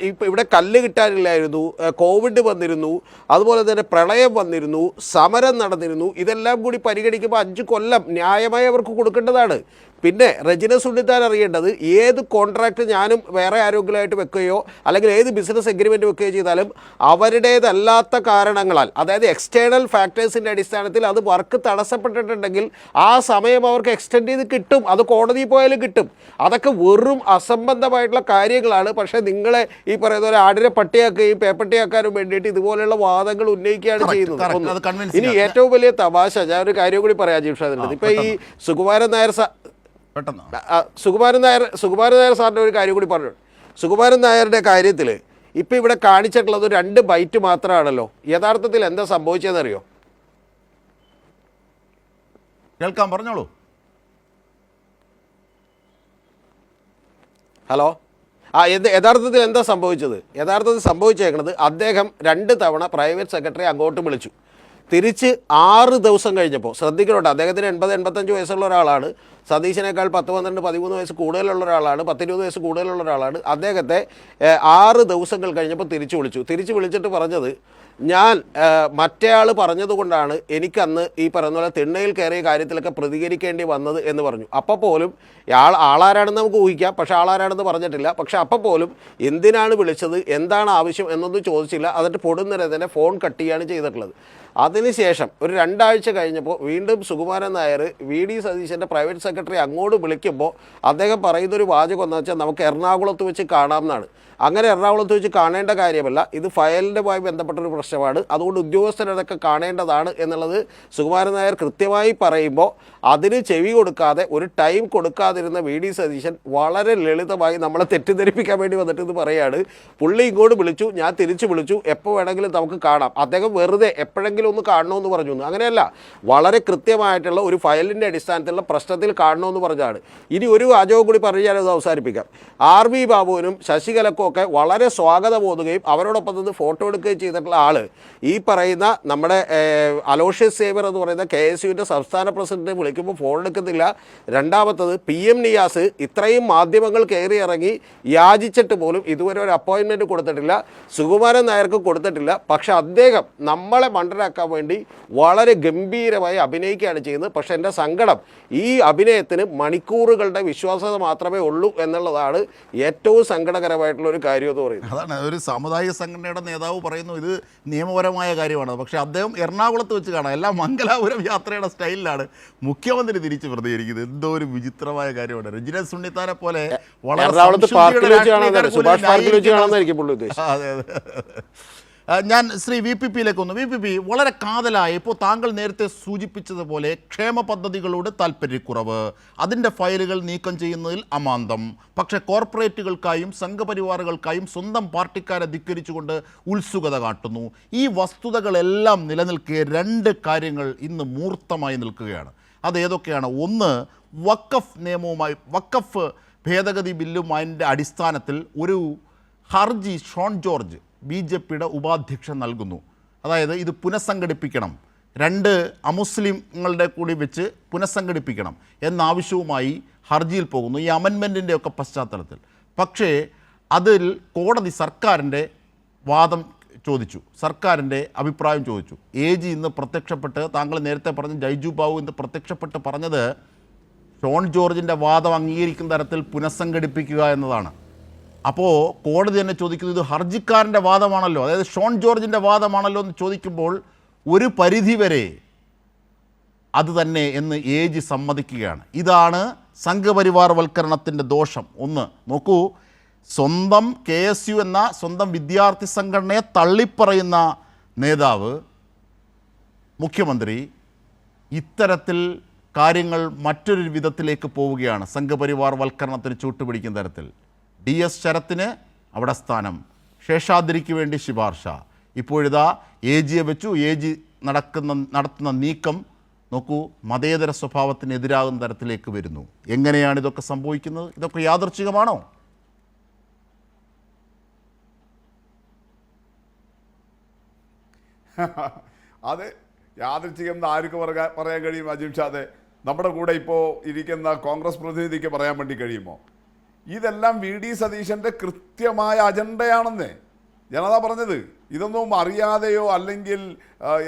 ഇപ്പോൾ ഇവിടെ കല്ല് കിട്ടാനില്ലായിരുന്നു, കോവിഡ് വന്നിരുന്നു, അതുപോലെ തന്നെ പ്രളയം വന്നിരുന്നു, സമരം നടന്നിരുന്നു. ഇതെല്ലാം കൂടി പരിഗണിക്കുമ്പോൾ 5 കൊല്ലം ന്യായമായി അവർക്ക് കൊടുക്കേണ്ടതാണ്. പിന്നെ റെജിനസ് ഉണ്ണിത്താൻ അറിയേണ്ടത് ഏത് കോൺട്രാക്റ്റ് ഞാനും വേറെ ആരോഗ്യമായിട്ട് വെക്കുകയോ അല്ലെങ്കിൽ ഏത് ബിസിനസ് എഗ്രിമെൻറ്റ് വെക്കുകയോ ചെയ്താലും അവരുടേതല്ലാത്ത കാരണങ്ങളാൽ, അതായത് എക്സ്റ്റേണൽ ഫാക്ടേഴ്സിൻ്റെ അടിസ്ഥാനത്തിൽ അത് വർക്ക് തടസ്സപ്പെട്ടിട്ടുണ്ടെങ്കിൽ ആ സമയം അവർക്ക് എക്സ്റ്റെൻഡ് ചെയ്ത് കിട്ടും. അത് കോടതിയിൽ പോയാലും കിട്ടും. അതൊക്കെ വെറും അസംബന്ധമായിട്ടുള്ള കാര്യങ്ങളാണ്. പക്ഷേ നിങ്ങളെ ഈ പറയുന്ന പോലെ ആടിനെ പട്ടിയാക്കുകയും പേപ്പട്ടിയാക്കാനും വേണ്ടിയിട്ട് ഇതുപോലെയുള്ള വാദങ്ങൾ ഉന്നയിക്കുകയാണ് ചെയ്യുന്നത്. ഇനി ഏറ്റവും വലിയ തമാശ, ഞാൻ ഒരു കാര്യം കൂടി പറയാം ജിംഷാദിൻ്റെ. ഇപ്പോൾ ഈ സുകുമാരൻ നായർ സാറിൻ്റെ ഒരു കാര്യം കൂടി പറഞ്ഞു. സുകുമാരൻ നായരുടെ കാര്യത്തിൽ ഇപ്പം ഇവിടെ കാണിച്ചിട്ടുള്ളത് 2 ബൈറ്റ് മാത്രമാണല്ലോ. യഥാർത്ഥത്തിൽ എന്താ സംഭവിച്ചതെന്നറിയോ? കേൾക്കാം, പറഞ്ഞോളൂ. ഹലോ. യഥാർത്ഥത്തിൽ എന്താ സംഭവിച്ചത്? യഥാർത്ഥത്തിൽ സംഭവിച്ചേക്കുന്നത് അദ്ദേഹം 2 തവണ പ്രൈവറ്റ് സെക്രട്ടറി അങ്ങോട്ട് വിളിച്ചു. തിരിച്ച് 6 ദിവസം കഴിഞ്ഞപ്പോൾ, ശ്രദ്ധിക്കണോട്ടെ, അദ്ദേഹത്തിന് 80-85 വയസ്സുള്ള ഒരാളാണ്. സതീശനേക്കാൾ 10-12-13 വയസ്സ് കൂടുതലുള്ള ഒരാളാണ്, 10-20 വയസ്സ് കൂടുതലുള്ള ഒരാളാണ്. അദ്ദേഹത്തെ 6 ദിവസങ്ങൾ കഴിഞ്ഞപ്പോൾ തിരിച്ചു വിളിച്ചിട്ട് പറഞ്ഞത്, ഞാൻ മറ്റേയാൾ പറഞ്ഞതുകൊണ്ടാണ് എനിക്കന്ന് ഈ പറയുന്ന പോലെ തിണ്ണയിൽ കയറിയ കാര്യത്തിലൊക്കെ പ്രതികരിക്കേണ്ടി വന്നത് എന്ന് പറഞ്ഞു. അപ്പോൾ പോലും ആളാരാണെന്ന് നമുക്ക് ഊഹിക്കാം, പക്ഷേ ആളാരാണെന്ന് പറഞ്ഞിട്ടില്ല. പക്ഷേ അപ്പോൾ പോലും എന്തിനാണ് വിളിച്ചത്, എന്താണ് ആവശ്യം എന്നൊന്നും ചോദിച്ചില്ല. എന്നിട്ട് പൊടുന്നേരം തന്നെ ഫോൺ കട്ട് ചെയ്യുകയാണ് ചെയ്തിട്ടുള്ളത്. അതിനുശേഷം ഒരു 2 ആഴ്ച കഴിഞ്ഞപ്പോൾ വീണ്ടും സുകുമാരൻ നായർ VD സതീശൻ്റെ പ്രൈവറ്റ് സെക്രട്ടറി അങ്ങോട്ട് വിളിക്കുമ്പോൾ അദ്ദേഹം പറയുന്നൊരു വാചകം എന്ന് വെച്ചാൽ നമുക്ക് എറണാകുളത്ത് വെച്ച് കാണാം എന്നാണ്. അങ്ങനെ എറണാകുളത്ത് വെച്ച് കാണേണ്ട കാര്യമല്ല, ഇത് ഫയലിൻ്റെമായി ബന്ധപ്പെട്ടൊരു പ്രശ്നമാണ്, അതുകൊണ്ട് ഉദ്യോഗസ്ഥരതൊക്കെ കാണേണ്ടതാണ് എന്നുള്ളത് സുകുമാരൻ നായർ കൃത്യമായി പറയുമ്പോൾ അതിന് ചെവി കൊടുക്കാതെ, ഒരു ടൈം കൊടുക്കാതിരുന്ന VD സതീശൻ വളരെ ലളിതമായി നമ്മളെ തെറ്റിദ്ധരിപ്പിക്കാൻ വേണ്ടി വന്നിട്ട് ഇത് പറയുകയാണ്, പുള്ളി ഇങ്ങോട്ട് വിളിച്ചു, ഞാൻ തിരിച്ചു വിളിച്ചു, എപ്പോൾ വേണമെങ്കിലും നമുക്ക് കാണാം. അദ്ദേഹം വെറുതെ എപ്പോഴെങ്കിലും ഒന്ന് കാണണമെന്ന് പറഞ്ഞു. അങ്ങനെയല്ല, വളരെ കൃത്യമായിട്ടുള്ള ഒരു ഫയലിൻ്റെ അടിസ്ഥാനത്തിലുള്ള പ്രശ്നത്തിൽ കാണണമെന്ന് പറഞ്ഞാണ്. ഇനി ഒരു വാചകം കൂടി പറഞ്ഞ് ഞാനത് അവസാനിപ്പിക്കാം. RV ബാബുവിനും ശശികലക്കും ഒക്കെ വളരെ സ്വാഗതബോധുകയും അവരോടൊപ്പം നിന്ന് ഫോട്ടോ എടുക്കുകയും ചെയ്തിട്ടുള്ള ആൾ ഈ പറയുന്ന നമ്മുടെ അലോഷ്യസ് സേവർ എന്ന് പറയുന്ന KSUവിൻ്റെ സംസ്ഥാന പ്രസിഡന്റ് വിളിക്കുമ്പോൾ ഫോൺ എടുക്കുന്നില്ല. രണ്ടാമത്തത് PM നിയാസ് ഇത്രയും മാധ്യമങ്ങൾ കയറി ഇറങ്ങി യാചിച്ചിട്ട് പോലും ഇതുവരെ ഒരു അപ്പോയിൻമെൻറ്റ് കൊടുത്തിട്ടില്ല, സുകുമാരൻ നായർക്ക് കൊടുത്തിട്ടില്ല. പക്ഷെ അദ്ദേഹം നമ്മളെ മണ്ടനാക്കാൻ വേണ്ടി വളരെ ഗംഭീരമായി അഭിനയിക്കുകയാണ് ചെയ്യുന്നത്. പക്ഷെ എൻ്റെ സങ്കടം, ഈ അഭിനയത്തിന് മണിക്കൂറുകളുടെ വിശ്വാസ്യത മാത്രമേ ഉള്ളൂ എന്നുള്ളതാണ് ഏറ്റവും സങ്കടകരമായിട്ടുള്ള ഒരു കാര്യം എന്ന് പറയുന്നത്. അതാണ് ഒരു സാമുദായിക സംഘടനയുടെ നേതാവ് പറയുന്നു ഇത് നിയമപരമായ കാര്യമാണ്. പക്ഷേ അദ്ദേഹം എറണാകുളത്ത് വെച്ച് കാണാം, എല്ലാം മംഗലാപുരം യാത്രയുടെ സ്റ്റൈലിലാണ് മുഖ്യമന്ത്രി തിരിച്ച് പ്രതികരിക്കുന്നത്. എന്തോ ഒരു വിചിത്രമായ കാര്യമാണ്. റെജിനസ് ഉണ്ണിത്താനെ പോലെ വളരെ എറണാകുളത്ത് പാർക്കിൽ വെച്ച് കാണാൻ, സുഭാഷ് പാർക്കിൽ വെച്ച് കാണാമെന്നായിരിക്കും പുള്ളി ഉദ്ദേശിച്ചത്. അതെ. ഞാൻ ശ്രീ വി പി പിയിലേക്ക് വന്നു. വി പി പി, വളരെ കാതലായ, ഇപ്പോൾ താങ്കൾ നേരത്തെ സൂചിപ്പിച്ചതുപോലെ ക്ഷേമ പദ്ധതികളോട് താല്പര്യക്കുറവ്, അതിൻ്റെ ഫയലുകൾ നീക്കം ചെയ്യുന്നതിൽ അമാന്തം, പക്ഷേ കോർപ്പറേറ്റുകൾക്കായും സംഘപരിവാറുകൾക്കായും സ്വന്തം പാർട്ടിക്കാരെ ധിക്കരിച്ചുകൊണ്ട് ഉത്സുകത കാട്ടുന്നു. ഈ വസ്തുതകളെല്ലാം നിലനിൽക്കെ രണ്ട് കാര്യങ്ങൾ ഇന്ന് മൂർത്തമായി നിൽക്കുകയാണ്. അത് ഏതൊക്കെയാണ്? ഒന്ന്, വഖഫ് നിയമവുമായി, വഖഫ് ഭേദഗതി ബില്ലും അതിൻ്റെ അടിസ്ഥാനത്തിൽ ഒരു ഹർജി ഷോൺ ജോർജ് BJPയുടെ ഉപാധ്യക്ഷൻ നൽകുന്നു. അതായത് ഇത് പുനഃസംഘടിപ്പിക്കണം, 2 അമുസ്ലിങ്ങളുടെ കൂടി വെച്ച് പുനഃസംഘടിപ്പിക്കണം എന്നാവശ്യവുമായി ഹർജിയിൽ പോകുന്നു, ഈ അമെൻമെൻറ്റിൻ്റെ ഒക്കെ പശ്ചാത്തലത്തിൽ. പക്ഷേ അതിൽ കോടതി സർക്കാരിൻ്റെ വാദം ചോദിച്ചു, സർക്കാരിൻ്റെ അഭിപ്രായം ചോദിച്ചു. AG ഇന്ന് പ്രത്യക്ഷപ്പെട്ട്, താങ്കൾ നേരത്തെ പറഞ്ഞ ജൈജു ബാബു ഇന്ന് പ്രത്യക്ഷപ്പെട്ട് പറഞ്ഞത് ഷോൺ ജോർജിൻ്റെ വാദം അംഗീകരിക്കുന്ന തരത്തിൽ പുനഃസംഘടിപ്പിക്കുക എന്നതാണ്. അപ്പോൾ കോടതി തന്നെ ചോദിക്കുന്നത് ഇത് ഹർജിക്കാരൻ്റെ വാദമാണല്ലോ, അതായത് ഷോൺ ജോർജിൻ്റെ വാദമാണല്ലോ എന്ന് ചോദിക്കുമ്പോൾ ഒരു പരിധിവരെ അത് തന്നെ എന്ന് AG സമ്മതിക്കുകയാണ്. ഇതാണ് സംഘപരിവാർ വൽക്കരണത്തിൻ്റെ ദോഷം. ഒന്ന് നോക്കൂ, സ്വന്തം KSU എന്ന സ്വന്തം വിദ്യാർത്ഥി സംഘടനയെ തള്ളിപ്പറയുന്ന നേതാവ്, മുഖ്യമന്ത്രി ഇത്തരത്തിൽ കാര്യങ്ങൾ മറ്റൊരു വിധത്തിലേക്ക് പോവുകയാണ്. സംഘപരിവാർ വൽക്കരണത്തിന് ചൂട്ടുപിടിക്കുന്ന തരത്തിൽ DS ശരത്തിന് അവിടെ സ്ഥാനം, ശേഷാദ്രിക്ക് വേണ്ടി ശുപാർശ, ഇപ്പോഴിതാ AGയെ വെച്ചു. AG നടത്തുന്ന നീക്കം നോക്കൂ, മതേതര സ്വഭാവത്തിനെതിരാകുന്ന തരത്തിലേക്ക് വരുന്നു. എങ്ങനെയാണ് ഇതൊക്കെ സംഭവിക്കുന്നത്? ഇതൊക്കെ യാദൃച്ഛികമാണോ? അത് യാദൃച്ഛികം എന്ന് ആർക്ക് പറയാൻ കഴിയും അജിംഷാദെ? നമ്മുടെ കൂടെ ഇപ്പോൾ ഇരിക്കുന്ന കോൺഗ്രസ് പ്രതിനിധിക്ക് പറയാൻ വേണ്ടി കഴിയുമോ? ഇതെല്ലാം VD സതീശൻ്റെ കൃത്യമായ അജണ്ടയാണെന്നേ ജനത പറഞ്ഞത്. ഇതൊന്നും അറിയാതെയോ അല്ലെങ്കിൽ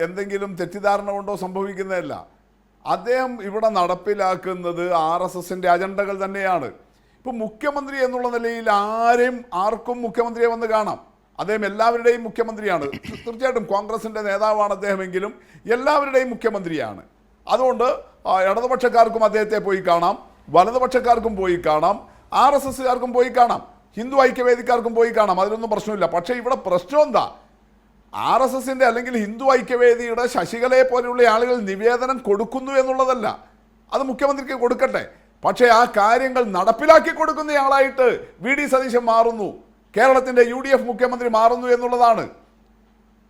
എന്തെങ്കിലും തെറ്റിദ്ധാരണ കൊണ്ടോ സംഭവിക്കുന്നതല്ല. അദ്ദേഹം ഇവിടെ നടപ്പിലാക്കുന്നത് RSSൻ്റെ അജണ്ടകൾ തന്നെയാണ്. ഇപ്പോൾ മുഖ്യമന്ത്രി എന്നുള്ള നിലയിൽ ആർക്കും മുഖ്യമന്ത്രിയെ വന്ന് കാണാം. അദ്ദേഹം എല്ലാവരുടെയും മുഖ്യമന്ത്രിയാണ്. തീർച്ചയായിട്ടും കോൺഗ്രസിൻ്റെ നേതാവാണ് അദ്ദേഹമെങ്കിലും എല്ലാവരുടെയും മുഖ്യമന്ത്രിയാണ്. അതുകൊണ്ട് ഇടതുപക്ഷക്കാർക്കും അദ്ദേഹത്തെ പോയി കാണാം, വലതുപക്ഷക്കാർക്കും പോയി കാണാം, RSSകാർക്കും പോയി കാണാം, ഹിന്ദു ഐക്യവേദിക്കാർക്കും പോയി കാണാം. അതിലൊന്നും പ്രശ്നമില്ല. പക്ഷേ ഇവിടെ പ്രശ്നം എന്താ? RSSൻ്റെ അല്ലെങ്കിൽ ഹിന്ദു ഐക്യവേദിയുടെ ശശികലയെ പോലെയുള്ള ആളുകൾ നിവേദനം കൊടുക്കുന്നു എന്നുള്ളതല്ല. അത് മുഖ്യമന്ത്രിക്ക് കൊടുക്കട്ടെ. പക്ഷേ ആ കാര്യങ്ങൾ നടപ്പിലാക്കി കൊടുക്കുന്നയാളായിട്ട് VD സതീശൻ മാറുന്നു, കേരളത്തിൻ്റെ UDF മുഖ്യമന്ത്രി മാറുന്നു എന്നുള്ളതാണ്.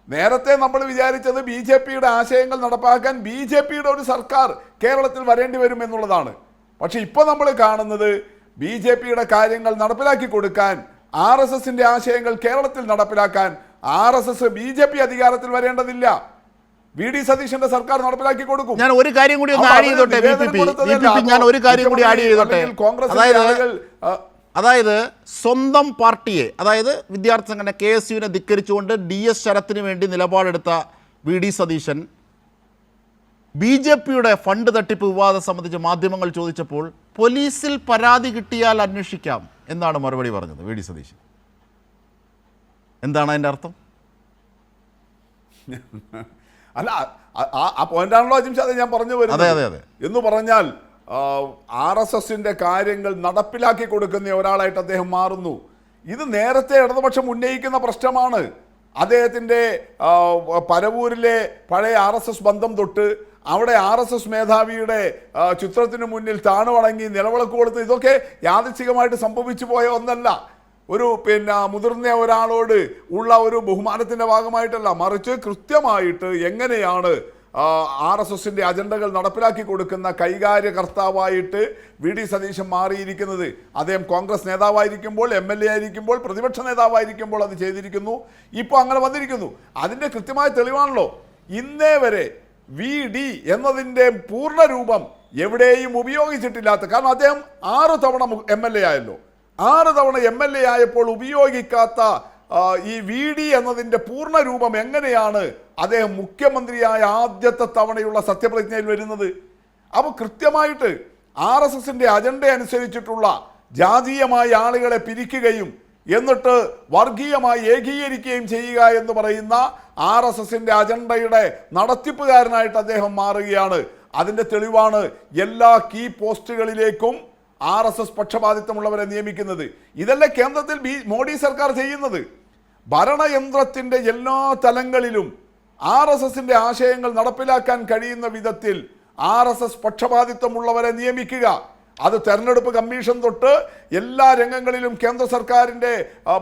നേരത്തെ നമ്മൾ വിചാരിച്ചത് BJPയുടെ ആശയങ്ങൾ നടപ്പാക്കാൻ BJPയുടെ ഒരു സർക്കാർ കേരളത്തിൽ വരേണ്ടി വരും എന്നുള്ളതാണ്. പക്ഷേ ഇപ്പോൾ നമ്മൾ കാണുന്നത് BJPയുടെ കാര്യങ്ങൾ നടപ്പിലാക്കി കൊടുക്കാൻ, RSSൻ്റെ ആശയങ്ങൾ കേരളത്തിൽ നടപ്പിലാക്കാൻ RSS BJP അധികാരത്തിൽ വരേണ്ടതില്ല, VD സതീശന്റെ സർക്കാർ നടപ്പിലാക്കി കൊടുക്കും. ഞാൻ ഒരു കാര്യം കൂടി ഒന്ന് ആഡ് ചെയ്തോട്ടെ ഞാൻ ഒരു കാര്യം കൂടി ആഡ് ചെയ്തോട്ടെ. അതായത് സ്വന്തം പാർട്ടിയെ, അതായത് വിദ്യാർത്ഥി സംഘടന KSUവിനെ ധിക്കരിച്ചുകൊണ്ട് DS ശരത്തിന് വേണ്ടി നിലപാടെടുത്ത VD സതീശൻ BJPയുടെ ഫണ്ട് തട്ടിപ്പ് വിവാദം സംബന്ധിച്ച് മാധ്യമങ്ങൾ ചോദിച്ചപ്പോൾ പോലീസിൽ പരാതി കിട്ടിയാൽ അന്വേഷിക്കാം എന്നാണ് മറുപടി പറഞ്ഞത് VD സതീശൻ. എന്താണ് അതിൻ്റെ അർത്ഥം? അല്ല, ആ പോയിന്റാണല്ലോ അജിംഷാദെ ഞാൻ പറഞ്ഞു വരുന്നത്. എന്ന് പറഞ്ഞാൽ RSSൻ്റെ കാര്യങ്ങൾ നടപ്പിലാക്കി കൊടുക്കുന്ന ഒരാളായിട്ട് അദ്ദേഹം മാറുന്നു. ഇത് നേരത്തെ ഇടതുപക്ഷം ഉന്നയിക്കുന്ന പ്രശ്നമാണ്. അദ്ദേഹത്തിൻ്റെ പരവൂരിലെ പഴയ RSS ബന്ധം തൊട്ട് അവിടെ RSS മേധാവിയുടെ ചിത്രത്തിന് മുന്നിൽ താണുവണങ്ങി നിലവിളക്ക് കൊടുത്ത് ഇതൊക്കെ യാദൃച്ഛികമായിട്ട് സംഭവിച്ചു പോയ ഒന്നല്ല. ഒരു മുതിർന്ന ഒരാളോട് ഉള്ള ഒരു ബഹുമാനത്തിൻ്റെ ഭാഗമായിട്ടല്ല, മറിച്ച് കൃത്യമായിട്ട് എങ്ങനെയാണ് RSSൻ്റെ അജണ്ടകൾ നടപ്പിലാക്കി കൊടുക്കുന്ന കൈകാര്യകർത്താവായിട്ട് VD സതീശൻ മാറിയിരിക്കുന്നത്. അദ്ദേഹം കോൺഗ്രസ് നേതാവായിരിക്കുമ്പോൾ, MLA ആയിരിക്കുമ്പോൾ, പ്രതിപക്ഷ നേതാവായിരിക്കുമ്പോൾ അത് ചെയ്തിരിക്കുന്നു. ഇപ്പോൾ അങ്ങനെ വന്നിരിക്കുന്നു. അതിൻ്റെ കൃത്യമായ തെളിവാണല്ലോ. ഇന്നേ വരെ VD എന്നതിൻ്റെ പൂർണ്ണ രൂപം എവിടെയും ഉപയോഗിച്ചിട്ടില്ലാത്ത, കാരണം അദ്ദേഹം 6 തവണ MLA ആയല്ലോ. 6 തവണ MLA ആയപ്പോൾ ഉപയോഗിക്കാത്ത ഈ VD എന്നതിൻ്റെ പൂർണ്ണ രൂപം എങ്ങനെയാണ് അദ്ദേഹം മുഖ്യമന്ത്രിയായ ആദ്യത്തെ തവണയുള്ള സത്യപ്രതിജ്ഞയിൽ വരുന്നത്? അപ്പോൾ കൃത്യമായിട്ട് RSSൻ്റെ അജണ്ട അനുസരിച്ചിട്ടുള്ള ജാതീയമായ ആളുകളെ പിരിക്കുകയും എന്നിട്ട് വർഗീയമായി ഏകീകരിക്കുകയും ചെയ്യുക എന്ന് പറയുന്ന RSSൻ്റെ അജണ്ടയുടെ നടത്തിപ്പുകാരനായിട്ട് അദ്ദേഹം മാറുകയാണ്. അതിൻ്റെ തെളിവാണ് എല്ലാ കീ പോസ്റ്റുകളിലേക്കും RSS പക്ഷപാതിത്വമുള്ളവരെ നിയമിക്കുന്നത്. ഇതല്ലേ കേന്ദ്രത്തിൽ മോഡി സർക്കാർ ചെയ്യുന്നത്? ഭരണയന്ത്രത്തിൻ്റെ എല്ലാ തലങ്ങളിലും RSSന്റെ ആശയങ്ങൾ നടപ്പിലാക്കാൻ കഴിയുന്ന വിധത്തിൽ RSS പക്ഷപാതിത്വമുള്ളവരെ നിയമിക്കുക. അത് തെരഞ്ഞെടുപ്പ് കമ്മീഷൻ തൊട്ട് എല്ലാ രംഗങ്ങളിലും കേന്ദ്ര സർക്കാരിൻ്റെ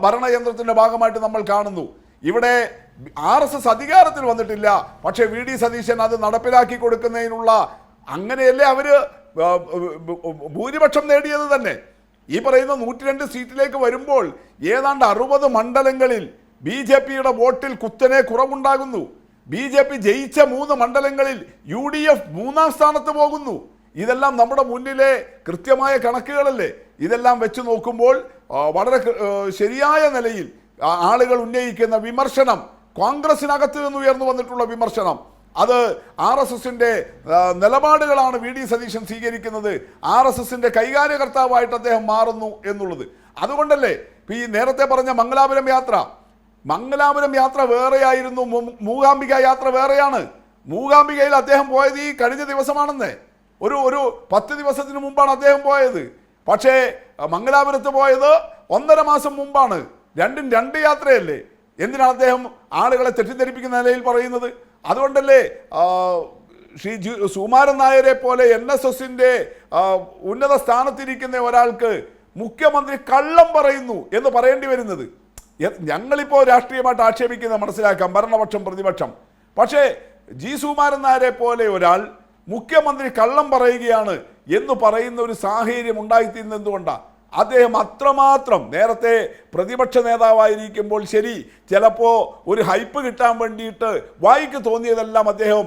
ഭരണയന്ത്രത്തിൻ്റെ ഭാഗമായിട്ട് നമ്മൾ കാണുന്നു. ഇവിടെ RSS അധികാരത്തിൽ വന്നിട്ടില്ല, പക്ഷേ VD സതീശൻ അത് നടപ്പിലാക്കി കൊടുക്കുന്നതിനുള്ള അങ്ങനെയല്ലേ അവർ ഭൂരിപക്ഷം നേടിയത് തന്നെ. ഈ പറയുന്ന 102 സീറ്റിലേക്ക് വരുമ്പോൾ ഏതാണ്ട് 60 മണ്ഡലങ്ങളിൽ BJPയുടെ വോട്ടിൽ കുത്തനെ കുറവുണ്ടാകുന്നു. BJP ജയിച്ച 3 മണ്ഡലങ്ങളിൽ UDF 3ാം സ്ഥാനത്ത് പോകുന്നു. ഇതെല്ലാം നമ്മുടെ മുന്നിലെ കൃത്യമായ കണക്കുകളല്ലേ. ഇതെല്ലാം വെച്ച് നോക്കുമ്പോൾ വളരെ ശരിയായ നിലയിൽ ആളുകൾ ഉന്നയിക്കുന്ന വിമർശനം, കോൺഗ്രസിനകത്ത് നിന്ന് ഉയർന്നു വന്നിട്ടുള്ള വിമർശനം, അത് RSSന്റെ നിലപാടുകളാണ് VD സതീശൻ സ്വീകരിക്കുന്നത്. RSSന്റെ കൈകാര്യകർത്താവായിട്ട് അദ്ദേഹം മാറുന്നു എന്നുള്ളത്. അതുകൊണ്ടല്ലേ ഈ നേരത്തെ പറഞ്ഞ മംഗലാപുരം യാത്ര വേറെയായിരുന്നു, മൂകാംബിക യാത്ര വേറെയാണ്. മൂകാംബികയിൽ അദ്ദേഹം പോയത് ഈ കഴിഞ്ഞ ദിവസമാണെന്നേ, ഒരു 10 ദിവസത്തിന് മുമ്പാണ് അദ്ദേഹം പോയത്. പക്ഷേ മംഗലാപുരത്ത് പോയത് 1.5 മാസം മുമ്പാണ്. രണ്ടും 2 യാത്രയല്ലേ. എന്തിനാണ് അദ്ദേഹം ആളുകളെ തെറ്റിദ്ധരിപ്പിക്കുന്ന നിലയിൽ പറയുന്നത്? അതുകൊണ്ടല്ലേ ശ്രീ സുകുമാരൻ നായരെ പോലെ NSSന്റെ ഉന്നത സ്ഥാനത്തിരിക്കുന്ന ഒരാൾക്ക് മുഖ്യമന്ത്രി കള്ളം പറയുന്നു എന്ന് പറയേണ്ടി വരുന്നത്. ഞങ്ങളിപ്പോൾ രാഷ്ട്രീയമായിട്ട് ആക്ഷേപിക്കുന്നത് മനസ്സിലാക്കാം, ഭരണപക്ഷം പ്രതിപക്ഷം. പക്ഷേ സുകുമാരൻ നായരെ പോലെ ഒരാൾ മുഖ്യമന്ത്രി കള്ളം പറയുകയാണ് എന്ന് പറയുന്ന ഒരു സാഹചര്യം ഉണ്ടായിത്തീരുന്നത് എന്തുകൊണ്ടാണ്? അദ്ദേഹം അത്രമാത്രം നേരത്തെ പ്രതിപക്ഷ നേതാവായിരിക്കുമ്പോൾ ശരി, ചിലപ്പോൾ ഒരു ഹൈപ്പ് കിട്ടാൻ വേണ്ടിയിട്ട് വായിക്ക് തോന്നിയതെല്ലാം അദ്ദേഹം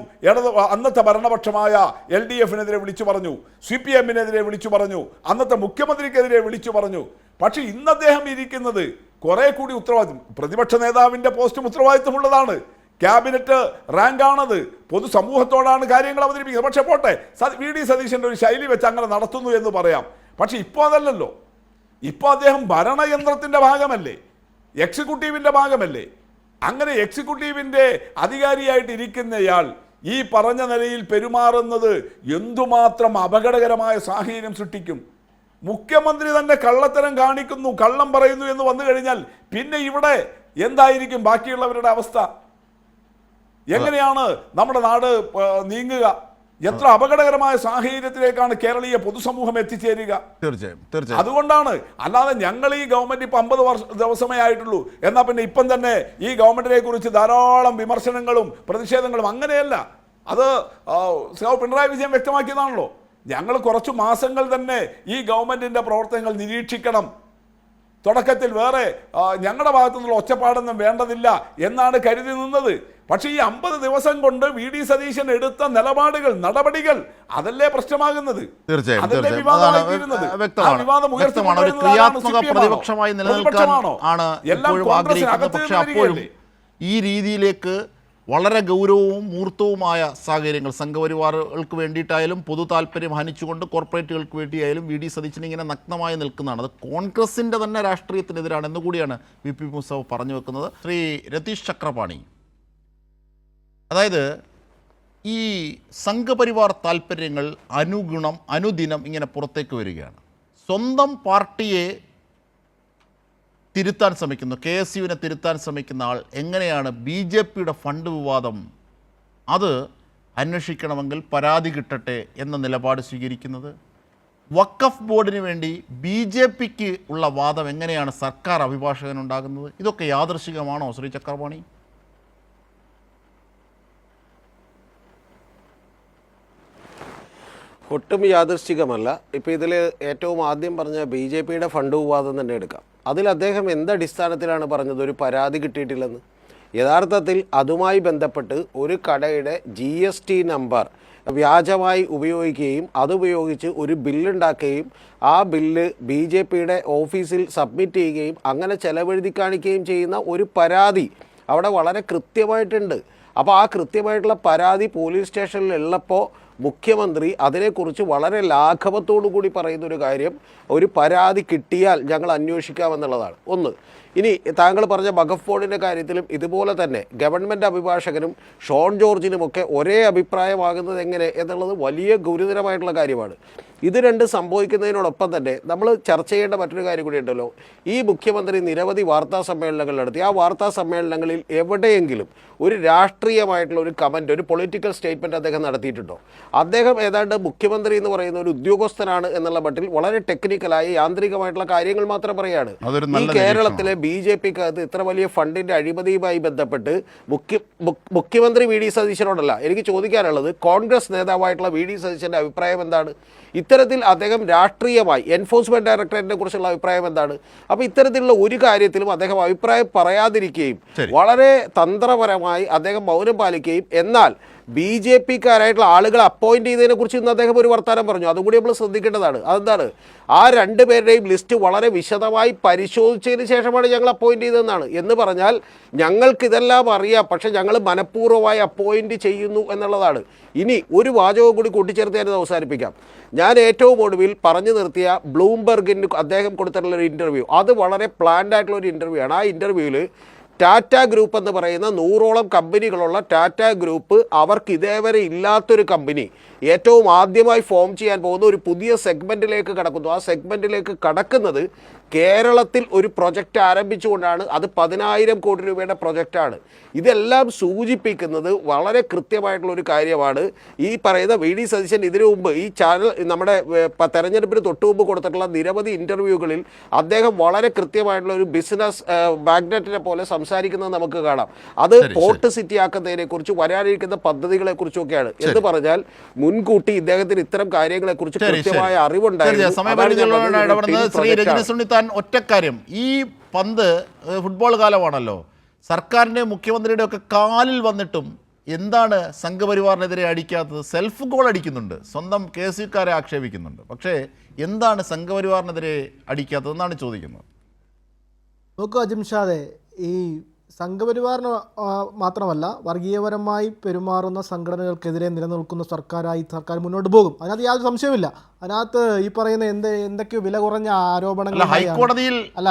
അന്നത്തെ ഭരണപക്ഷമായ LDFനെതിരെ വിളിച്ചു പറഞ്ഞു, CPMനെതിരെ വിളിച്ചു പറഞ്ഞു, അന്നത്തെ മുഖ്യമന്ത്രിക്കെതിരെ വിളിച്ചു പറഞ്ഞു. പക്ഷെ ഇന്ന് അദ്ദേഹം ഇരിക്കുന്നത് കുറെ കൂടി ഉത്തരവാദിത്വം, പ്രതിപക്ഷ നേതാവിൻ്റെ പോസ്റ്റും ഉത്തരവാദിത്വമുള്ളതാണ്, ക്യാബിനറ്റ് റാങ്കാണത്, പൊതുസമൂഹത്തോടാണ് കാര്യങ്ങൾ അവതരിപ്പിക്കുന്നത്. പക്ഷെ പോട്ടെ, VD സതീശൻ്റെ ഒരു ശൈലി വെച്ച് അങ്ങനെ നടത്തുന്നു എന്ന് പറയാം. പക്ഷെ ഇപ്പോൾ അതല്ലല്ലോ. ഇപ്പോൾ അദ്ദേഹം ഭരണയന്ത്രത്തിൻ്റെ ഭാഗമല്ലേ, എക്സിക്യൂട്ടീവിൻ്റെ ഭാഗമല്ലേ. അങ്ങനെ എക്സിക്യൂട്ടീവിൻ്റെ അധികാരിയായിട്ട് ഇരിക്കുന്നയാൾ ഈ പറഞ്ഞ നിലയിൽ പെരുമാറുന്നത് എന്തുമാത്രം അപകടകരമായ സാഹചര്യം സൃഷ്ടിക്കും. മുഖ്യമന്ത്രി തന്നെ കള്ളത്തരം കാണിക്കുന്നു, കള്ളം പറയുന്നു എന്ന് വന്നു കഴിഞ്ഞാൽ പിന്നെ ഇവിടെ എന്തായിരിക്കും ബാക്കിയുള്ളവരുടെ അവസ്ഥ? എങ്ങനെയാണ് നമ്മുടെ നാട് നീങ്ങുക? എത്ര അപകടകരമായ സാഹചര്യത്തിലേക്കാണ് കേരളീയ പൊതുസമൂഹം എത്തിച്ചേരുക? തീർച്ചയായും. അതുകൊണ്ടാണ്, അല്ലാതെ ഞങ്ങൾ ഈ ഗവൺമെന്റ് ഇപ്പം 50 ദിവസമേ ആയിട്ടുള്ളൂ എന്നാൽ പിന്നെ ഇപ്പം തന്നെ ഈ ഗവൺമെന്റിനെ കുറിച്ച് ധാരാളം വിമർശനങ്ങളും പ്രതിഷേധങ്ങളും, അങ്ങനെയല്ല. അത് പിണറായി വിജയൻ വ്യക്തമാക്കിയതാണല്ലോ. ഞങ്ങൾ കുറച്ച് മാസങ്ങൾ തന്നെ ഈ ഗവൺമെന്റിന്റെ പ്രവർത്തനങ്ങൾ നിരീക്ഷിക്കണം. തുടക്കത്തിൽ വേറെ ഞങ്ങളുടെ ഭാഗത്തു നിന്നുള്ള ഒച്ചപ്പാടൊന്നും വേണ്ടതില്ല എന്നാണ് കരുതി നിന്നത്. പക്ഷേ ഈ 50 ദിവസം കൊണ്ട് VD സതീശൻ എടുത്ത നിലപാടുകൾ, നടപടികൾ, അതല്ലേ പ്രശ്നമാകുന്നത്. പ്രതിപക്ഷമായി നിലനിൽക്കാൻ ആണ് ഇപ്പോഴും ആഗ്രഹിക്കുന്നത്. പക്ഷെ അപ്പോഴും ഈ രീതിയിലേക്ക് വളരെ ഗൗരവവും മൂർത്തവുമായ സാഹചര്യങ്ങൾ സംഘപരിവാറുകൾക്ക് വേണ്ടിയിട്ടായാലും പൊതു താല്പര്യം ഹനിച്ചുകൊണ്ട് കോർപ്പറേറ്റുകൾക്ക് വേണ്ടിയായാലും VD സതീശൻ ഇങ്ങനെ നഗ്നമായി നിൽക്കുന്നതാണ്. അത് കോൺഗ്രസിൻ്റെ തന്നെ രാഷ്ട്രീയത്തിനെതിരാണ് എന്നുകൂടിയാണ് VP മുസഫ് പറഞ്ഞു വെക്കുന്നത്. ശ്രീ രതീഷ് ചക്രപാണി, അതായത് ഈ സംഘപരിവാർ താല്പര്യങ്ങൾ അനുദിനം ഇങ്ങനെ പുറത്തേക്ക് വരികയാണ്. സ്വന്തം പാർട്ടിയെ തിരുത്താൻ ശ്രമിക്കുന്നു, KSUവിനെ തിരുത്താൻ ശ്രമിക്കുന്ന ആൾ എങ്ങനെയാണ് BJPയുടെ ഫണ്ട് വിവാദം അത് അന്വേഷിക്കണമെങ്കിൽ പരാതി കിട്ടട്ടെ എന്ന നിലപാട് സ്വീകരിക്കുന്നത്? വഖഫ് ബോർഡിന് വേണ്ടി BJPക്ക് ഉള്ള വാദം എങ്ങനെയാണ് സർക്കാർ അഭിഭാഷകനുണ്ടാകുന്നത്? ഇതൊക്കെ യാദൃശികമാണോ ശ്രീ ചക്രപാണി? ഒട്ടും യാദൃശ്ചികമല്ല. ഇപ്പോൾ ഇതിൽ ഏറ്റവും ആദ്യം പറഞ്ഞ BJPയുടെ ഫണ്ട് വിവാദം തന്നെ എടുക്കാം. അതിൽ അദ്ദേഹം എന്തടിസ്ഥാനത്തിലാണ് പറഞ്ഞത് ഒരു പരാതി കിട്ടിയിട്ടില്ലെന്ന്? യഥാർത്ഥത്തിൽ അതുമായി ബന്ധപ്പെട്ട് ഒരു കടയുടെ GST നമ്പർ വ്യാജമായി ഉപയോഗിക്കുകയും അതുപയോഗിച്ച് ഒരു ബില്ലുണ്ടാക്കുകയും ആ ബില്ല് BJPയുടെ ഓഫീസിൽ സബ്മിറ്റ് ചെയ്യുകയും അങ്ങനെ ചെലവെഴുതി കാണിക്കുകയും ചെയ്യുന്ന ഒരു പരാതി അവിടെ വളരെ കൃത്യമായിട്ടുണ്ട്. അപ്പോൾ ആ കൃത്യമായിട്ടുള്ള പരാതി പോലീസ് സ്റ്റേഷനിൽ ഉള്ളപ്പോൾ മുഖ്യമന്ത്രി അതിനെക്കുറിച്ച് വളരെ ലാഘവത്തോടു കൂടി പറയുന്നൊരു കാര്യം, ഒരു പരാതി കിട്ടിയാൽ ഞങ്ങൾ അന്വേഷിക്കാമെന്നുള്ളതാണ്. ഒന്ന്. ഇനി താങ്കൾ പറഞ്ഞ വഖഫ് ബോർഡിൻ്റെ കാര്യത്തിലും ഇതുപോലെ തന്നെ ഗവൺമെൻറ് അഭിഭാഷകനും ഷോൺ ജോർജിനുമൊക്കെ ഒരേ അഭിപ്രായമാകുന്നത് എങ്ങനെ എന്നുള്ളത് വലിയ ഗുരുതരമായിട്ടുള്ള കാര്യമാണ്. ഇത് രണ്ടും സംഭവിക്കുന്നതിനോടൊപ്പം തന്നെ നമ്മൾ ചർച്ച ചെയ്യേണ്ട മറ്റൊരു കാര്യം കൂടി ഉണ്ടല്ലോ. ഈ മുഖ്യമന്ത്രി നിരവധി വാർത്താ സമ്മേളനങ്ങൾ നടത്തി. ആ വാർത്താ സമ്മേളനങ്ങളിൽ എവിടെയെങ്കിലും ഒരു രാഷ്ട്രീയമായിട്ടുള്ള ഒരു കമൻറ്റ്, ഒരു പൊളിറ്റിക്കൽ സ്റ്റേറ്റ്മെൻറ്റ് അദ്ദേഹം നടത്തിയിട്ടുണ്ടോ? അദ്ദേഹം ഏതാണ്ട് മുഖ്യമന്ത്രി എന്ന് പറയുന്ന ഒരു ഉദ്യോഗസ്ഥനാണ് എന്നുള്ള മട്ടിൽ വളരെ ടെക്നിക്കലായി യാന്ത്രികമായിട്ടുള്ള കാര്യങ്ങൾ മാത്രം പറയാണ്. ഈ കേരളത്തിലെ BJPക്കകത്ത് ഇത്ര വലിയ ഫണ്ടിൻ്റെ അഴിമതിയുമായി ബന്ധപ്പെട്ട് മുഖ്യമന്ത്രി വി ഡി സതീശനോടല്ല എനിക്ക് ചോദിക്കാനുള്ളത്, കോൺഗ്രസ് നേതാവായിട്ടുള്ള വി ഡി സതീശൻ്റെ അഭിപ്രായം എന്താണ്? ഇത്തരത്തിൽ അദ്ദേഹം രാഷ്ട്രീയമായി എൻഫോഴ്സ്മെന്റ് ഡയറക്ടറേറ്റിനെ കുറിച്ചുള്ള അഭിപ്രായം എന്താണ്? അപ്പോൾ ഇത്തരത്തിലുള്ള ഒരു കാര്യത്തിലും അദ്ദേഹം അഭിപ്രായം പറയാതിരിക്കുകയും വളരെ തന്ത്രപരമായി അദ്ദേഹം മൗനം പാലിക്കുകയും എന്നാൽ BJPക്കാരായിട്ടുള്ള ആളുകളെ അപ്പോയിന്റ് ചെയ്തതിനെ കുറിച്ച് ഇന്ന് അദ്ദേഹം ഒരു വർത്തമാനം പറഞ്ഞു. അതും കൂടി നമ്മൾ ശ്രദ്ധിക്കേണ്ടതാണ്. അതെന്താണ്? ആ രണ്ടുപേരുടെയും ലിസ്റ്റ് വളരെ വിശദമായി പരിശോധിച്ചതിന് ശേഷമാണ് ഞങ്ങൾ അപ്പോയിന്റ് ചെയ്തതെന്നാണ്. എന്ന് പറഞ്ഞാൽ ഞങ്ങൾക്കിതെല്ലാം അറിയാം, പക്ഷെ ഞങ്ങൾ മനഃപൂർവ്വമായി അപ്പോയിന്റ് ചെയ്യുന്നു എന്നുള്ളതാണ്. ഇനി ഒരു വാചകം കൂടി കൂട്ടിച്ചേർത്ത് ഞാനിത് അവസാനിപ്പിക്കാം. ഞാൻ ഏറ്റവും ഒടുവിൽ പറഞ്ഞു നിർത്തിയ ബ്ലൂംബർഗിന് അദ്ദേഹം കൊടുത്തിട്ടുള്ള ഒരു ഇൻ്റർവ്യൂ, അത് വളരെ പ്ലാൻഡ് ആയിട്ടുള്ള ഒരു ഇൻ്റർവ്യൂ ആണ്. ആ ഇൻ്റർവ്യൂവിൽ ടാറ്റ ഗ്രൂപ്പ് എന്ന് പറയുന്ന 100ഓളം കമ്പനികളുള്ള ടാറ്റ ഗ്രൂപ്പ് അവർക്ക് ഇതേവരെ ഇല്ലാത്തൊരു കമ്പനി ഏറ്റവും ആദ്യമായി ഫോം ചെയ്യാൻ പോകുന്ന ഒരു പുതിയ സെഗ്മെൻറ്റിലേക്ക് കടക്കുന്നു. ആ സെഗ്മെൻറ്റിലേക്ക് കടക്കുന്നത് കേരളത്തിൽ ഒരു പ്രൊജക്റ്റ് ആരംഭിച്ചുകൊണ്ടാണ്. അത് 10,000 കോടി രൂപയുടെ പ്രൊജക്റ്റാണ്. ഇതെല്ലാം സൂചിപ്പിക്കുന്നത് വളരെ കൃത്യമായിട്ടുള്ളൊരു കാര്യമാണ്. ഈ പറയുന്ന വി ഡി സതീശൻ ഇതിനു മുമ്പ് ഈ ചാനൽ നമ്മുടെ തെരഞ്ഞെടുപ്പിന് തൊട്ടു മുമ്പ് കൊടുത്തിട്ടുള്ള നിരവധി ഇൻ്റർവ്യൂകളിൽ അദ്ദേഹം വളരെ കൃത്യമായിട്ടുള്ള ഒരു ബിസിനസ് മാഗ്നറ്റിനെ പോലെ സംസാരിക്കുന്നത് നമുക്ക് കാണാം. അത് പോർട്ട് സിറ്റി ആക്കുന്നതിനെക്കുറിച്ച്, വരാനിരിക്കുന്ന പദ്ധതികളെക്കുറിച്ചൊക്കെയാണ്. എന്ന് പറഞ്ഞാൽ മുൻകൂട്ടി ഇദ്ദേഹത്തിന് ഇത്തരം കാര്യങ്ങളെക്കുറിച്ച് കൃത്യമായ അറിവുണ്ടായിരുന്നു. ഒറ്റക്കാര്യം, ഈ പന്ത് ഫുട്ബോൾ കാലമാണല്ലോ, സർക്കാരിൻ്റെ മുഖ്യമന്ത്രിയുടെ ഒക്കെ കാലിൽ വന്നിട്ടും എന്താണ് സംഘപരിവാറിനെതിരെ അടിക്കാത്തത്? സെൽഫ് ഗോൾ അടിക്കുന്നുണ്ട്, സ്വന്തം KSUക്കാരെ ആക്ഷേപിക്കുന്നുണ്ട്, പക്ഷേ എന്താണ് സംഘപരിവാറിനെതിരെ അടിക്കാത്തത് എന്നാണ് ചോദിക്കുന്നത്. നോക്കൂ അജിംഷാദെ, ഈ സംഘപരിവാറിന് മാത്രമല്ല വർഗീയപരമായി പെരുമാറുന്ന സംഘടനകൾക്കെതിരെ നിലനിൽക്കുന്ന സർക്കാർ മുന്നോട്ട് പോകും. അതിനകത്ത് യാതൊരു സംശയമില്ല. അതിനകത്ത് ഈ പറയുന്ന എന്തൊക്കെയോ വില കുറഞ്ഞ ആരോപണങ്ങൾ ഹൈക്കോടതിയിൽ അല്ല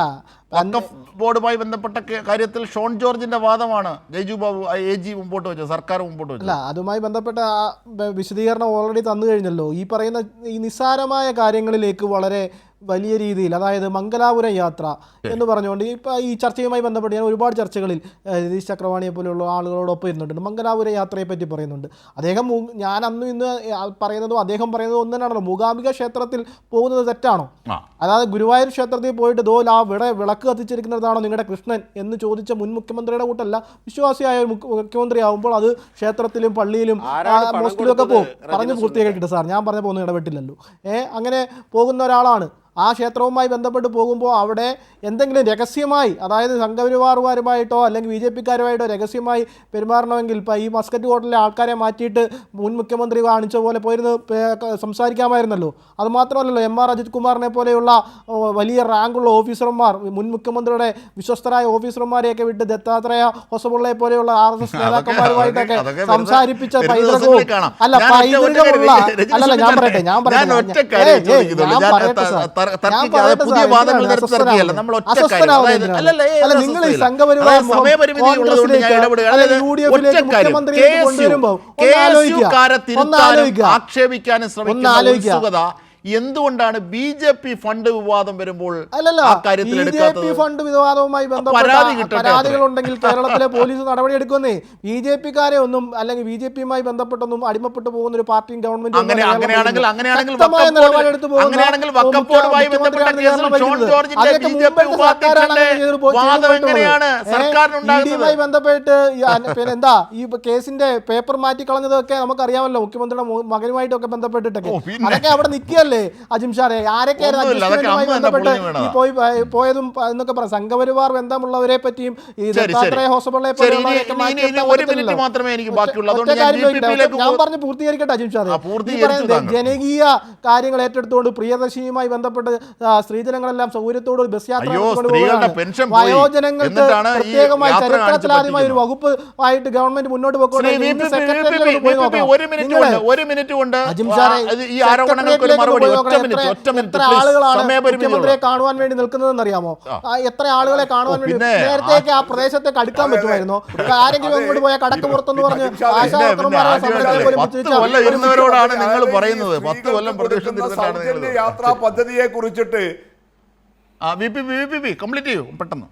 ബോർഡുമായി ബന്ധപ്പെട്ട കാര്യത്തിൽ ഷോൺ ജോർജിന്റെ വാദമാണ് ജയ്ജു ബാബു AG മുമ്പോട്ട് വെച്ചത്, സർക്കാർ മുമ്പോട്ട് വെച്ചത്. അല്ല, അതുമായി ബന്ധപ്പെട്ട വിശദീകരണം ഓൾറെഡി തന്നു കഴിഞ്ഞല്ലോ. ഈ പറയുന്ന ഈ നിസ്സാരമായ കാര്യങ്ങളിലേക്ക് വളരെ വലിയ രീതിയിൽ, അതായത് മംഗലാപുരം യാത്ര എന്ന് പറഞ്ഞുകൊണ്ട് ഈ ചർച്ചയുമായി ബന്ധപ്പെട്ട് ഞാൻ ഒരുപാട് ചർച്ചകളിൽ രതീഷ് ചക്രവാണിയെ പോലെയുള്ള ആളുകളോടൊപ്പം ഇരുന്നിട്ടുണ്ട്. മംഗലാപുരം യാത്രയെ പറ്റി പറയുന്നുണ്ട് അദ്ദേഹം. ഞാൻ അന്നും ഇന്ന് പറയുന്നതും അദ്ദേഹം പറയുന്നതും ഒന്നു തന്നെയാണല്ലോ. മൂകാംബിക ക്ഷേത്രത്തിൽ പോകുന്നത് തെറ്റാണോ? അതായത് ഗുരുവായൂർ ക്ഷേത്രത്തിൽ പോയിട്ട് വിളക്ക് കത്തിച്ചിരിക്കുന്നതാണോ നിങ്ങളുടെ കൃഷ്ണൻ എന്ന് ചോദിച്ച മുൻ മുഖ്യമന്ത്രിയുടെ കൂട്ടല്ല, വിശ്വാസിയായ ഒരു മുഖ്യമന്ത്രി ആകുമ്പോൾ അത് ക്ഷേത്രത്തിലും പള്ളിയിലും മോസ്കിലും ഒക്കെ പോകും. പറഞ്ഞു പൂർത്തിയാക്കിയിട്ട് സാർ, ഞാൻ പറഞ്ഞ പോകുന്ന ഇടപെട്ടില്ലല്ലോ. അങ്ങനെ പോകുന്ന ഒരാളാണ്. ആ ക്ഷേത്രവുമായി ബന്ധപ്പെട്ട് പോകുമ്പോൾ അവിടെ എന്തെങ്കിലും രഹസ്യമായി, അതായത് സംഘപരിവാറുമാരുമായിട്ടോ അല്ലെങ്കിൽ BJPക്കാരുമായിട്ടോ രഹസ്യമായി പെരുമാറണമെങ്കിൽ ഇപ്പോൾ ഈ മസ്കറ്റ് ഹോട്ടലിലെ ആൾക്കാരെ മാറ്റിയിട്ട് മുൻ മുഖ്യമന്ത്രി കാണിച്ച പോലെ പോയിരുന്ന് സംസാരിക്കാമായിരുന്നല്ലോ. അതുമാത്രമല്ലല്ലോ, MR അജിത് കുമാറിനെ പോലെയുള്ള വലിയ റാങ്കുള്ള ഓഫീസർമാർ, മുൻ മുഖ്യമന്ത്രിയുടെ വിശ്വസ്തരായ ഓഫീസർമാരെയൊക്കെ വിട്ട് ദത്താത്രേയ ഹൊസബുള്ളയെ പോലെയുള്ള RSS നേതാക്കന്മാരുമായിട്ടൊക്കെ സംസാരിപ്പിച്ച പൈതൃകവും അല്ലല്ല ഞാൻ പറയട്ടെ പുതിയ വാദങ്ങൾ നിർത്തിയല്ല നമ്മൾ ഒറ്റ നിങ്ങൾ ഈ സംഘപരിവാർ ആക്ഷേപിക്കാനും ശ്രമിക്കുന്ന എന്തുകൊണ്ടാണ് BJP ഫണ്ട് വിവാദം വരുമ്പോൾ BJP ഫണ്ട് വിവാദവുമായി ബന്ധപ്പെട്ട പരാതികളുണ്ടെങ്കിൽ കേരളത്തിലെ പോലീസ് നടപടിയെടുക്കുന്നേ. BJPക്കാരെ ഒന്നും അല്ലെങ്കിൽ BJPയുമായി ബന്ധപ്പെട്ടൊന്നും അടിമപ്പെട്ടു പോകുന്ന ഒരു പാർട്ടിയും ഗവൺമെന്റും ബന്ധപ്പെട്ട് എന്താ ഈ കേസിന്റെ പേപ്പർ മാറ്റിക്കളഞ്ഞതൊക്കെ നമുക്കറിയാമല്ലോ. മുഖ്യമന്ത്രിയുടെ മകനുമായിട്ടൊക്കെ ബന്ധപ്പെട്ടിട്ടൊക്കെ അതൊക്കെ അവിടെ നിൽക്കുകയല്ലേ അജിംഷാദെ. ആരൊക്കെയായിരുന്നു ബന്ധപ്പെട്ട് ഈ പോയതും എന്നൊക്കെ പറയാം. സംഘപരിവാർ ബന്ധമുള്ളവരെ പറ്റിയും ഈ ദത്താത്രേയ ഹോസബുള്ളയെ ഞാൻ പറഞ്ഞ് പൂർത്തീകരിക്കട്ടെ അജിംഷാദെ. ജനകീയ കാര്യങ്ങൾ ഏറ്റെടുത്തുകൊണ്ട് പ്രിയദർശിനിയുമായി ബന്ധപ്പെട്ട് സ്ത്രീജനങ്ങളെല്ലാം സൗകര്യത്തോട് ബസ് യാത്ര വയോജനങ്ങൾക്ക് പ്രത്യേകമായി ചരിത്രത്തിലാദ്യമായി ഒരു വകുപ്പ് ആയിട്ട് ഗവൺമെന്റ് മുന്നോട്ട് പോയിക്കൊണ്ട് മറുപടി. ഒറ്റ നോക്കണം. മിനിറ്റ്, എത്ര please. ആളുകളാണ് സമയപരിമിതി മുഖ്യമന്ത്രിയെ കാണുവാൻ വേണ്ടി നിൽക്കുന്നതെന്ന് അറിയാമോ? എത്ര ആളുകളെ കാണുവാൻ വേണ്ടി പിന്നെ നേരത്തേക്ക് ആ പ്രദേശത്തേക്ക് അടുക്കാൻ പറ്റുമായിരുന്നോ? ആരെങ്കിലും അങ്ങോട്ട് പോയാൽ കടക്ക് പുറത്തെന്ന് പറഞ്ഞ് ആശാവർക്കർമാരെ സമരത്തെ പോലും 10 കൊല്ലം ഇരുന്നവരോടാണ് നിങ്ങൾ പറയുന്നത്. 10 കൊല്ലം പ്രതിപക്ഷം തിരുന്നിട്ടാണ് നിങ്ങൾ സൗജന്യ യാത്രാ പദ്ധതിയെ കുറിച്ചിട്ട് കംപ്ലീറ്റ് ചെയ്യൂ പെട്ടെന്ന്.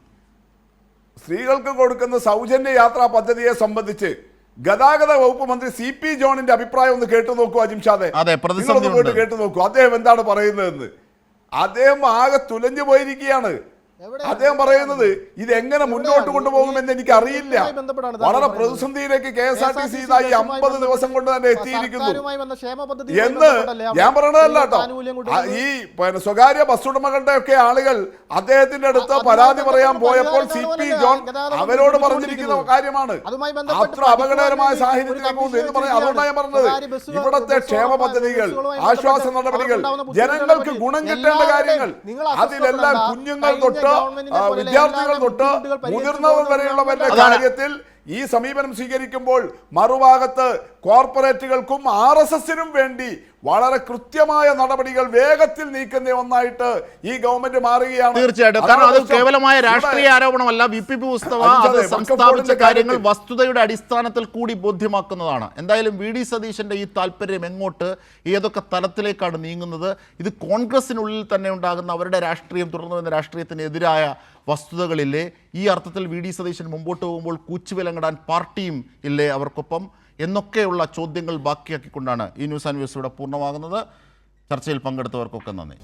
സ്ത്രീകൾക്ക് കൊടുക്കുന്ന സൗജന്യ യാത്രാ പദ്ധതിയെ സംബന്ധിച്ച് ഗതാഗത വകുപ്പ് മന്ത്രി CP ജോണിന്റെ അഭിപ്രായം ഒന്ന് കേട്ടു നോക്കൂ അജിംഷാദെ. അതെ, പ്രതിസന്ധി പോയിട്ട് കേട്ടു നോക്കൂ അദ്ദേഹം എന്താണ് പറയുന്നതെന്ന്. അദ്ദേഹം ആകെ തുലഞ്ഞു പോയിരിക്കുകയാണ്. അദ്ദേഹം പറയുന്നത് ഇത് എങ്ങനെ മുന്നോട്ട് കൊണ്ടുപോകുമെന്ന് എനിക്ക് അറിയില്ല. വളരെ പ്രതിസന്ധിയിലേക്ക് KSRTC ഇതായി 50 ദിവസം കൊണ്ട് തന്നെ എത്തിയിരിക്കുന്നു എന്ന് ഞാൻ പറയണതല്ല കേട്ടോ. ഈ സ്വകാര്യ ബസ് ഉടമകളുടെ ഒക്കെ ആളുകൾ അദ്ദേഹത്തിന്റെ അടുത്ത് പരാതി പറയാൻ പോയപ്പോൾ CP ജോൺ അവരോട് പറഞ്ഞിരിക്കുന്ന കാര്യമാണ്. അത്ര അപകടകരമായ സാഹചര്യത്തിലേക്ക് പോകുന്നു എന്ന് പറയാം. അതുകൊണ്ടാണ് ഞാൻ പറഞ്ഞത് ഇവിടത്തെ ക്ഷേമ പദ്ധതികൾ, ആശ്വാസ നടപടികൾ, ജനങ്ങൾക്ക് ഗുണം കിട്ടേണ്ട കാര്യങ്ങൾ, അതിലെല്ലാം കുഞ്ഞുങ്ങൾ തൊട്ട് വിദ്യാർത്ഥികൾ തൊട്ട് മുതിർന്നവർ വരെയുള്ളവരുടെ കാര്യത്തിൽ ഈ സമീപനം സ്വീകരിക്കുമ്പോൾ മറുഭാഗത്ത് കോർപ്പറേറ്റുകൾക്കും RSSനും വേണ്ടി വളരെ കൃത്യമായ നടപടികൾ വേഗത്തിൽ നീക്കുന്ന ഒന്നായിട്ട് ഈ ഗവൺമെന്റ് മാറുകയാണ്. തീർച്ചയായിട്ടും. കാരണം അത് കേവലമായ രാഷ്ട്രീയ ആരോപണമല്ല. VP ഉസ്തവ അത് സംസ്ഥാപിച്ച കാര്യങ്ങൾ വസ്തുതയുടെ അടിസ്ഥാനത്തിൽ കൂടി ബോധ്യമാക്കുന്നതാണ്. എന്തായാലും VD സതീശന്റെ ഈ താല്പര്യം എങ്ങോട്ട്, ഏതൊക്കെ തലത്തിലേക്കാണ് നീങ്ങുന്നത്, ഇത് കോൺഗ്രസിനുള്ളിൽ തന്നെ ഉണ്ടാകുന്ന അവരുടെ രാഷ്ട്രീയം, തുടർന്നു വരുന്ന രാഷ്ട്രീയത്തിനെതിരായ വസ്തുതകളില്ലേ? ഈ അർത്ഥത്തിൽ VD സതീശൻ മുമ്പോട്ട് പോകുമ്പോൾ കൂച്ചുവിലങ്ങിടാൻ പാർട്ടിയും ഇല്ലേ അവർക്കൊപ്പം എന്നൊക്കെയുള്ള ചോദ്യങ്ങൾ ബാക്കിയാക്കിക്കൊണ്ടാണ് ഈ ന്യൂസ് ആൻഡ് വ്യൂസ് ഇവിടെ പൂർണ്ണമാകുന്നത്. ചർച്ചയിൽ പങ്കെടുത്തവർക്കൊക്കെ നന്ദി.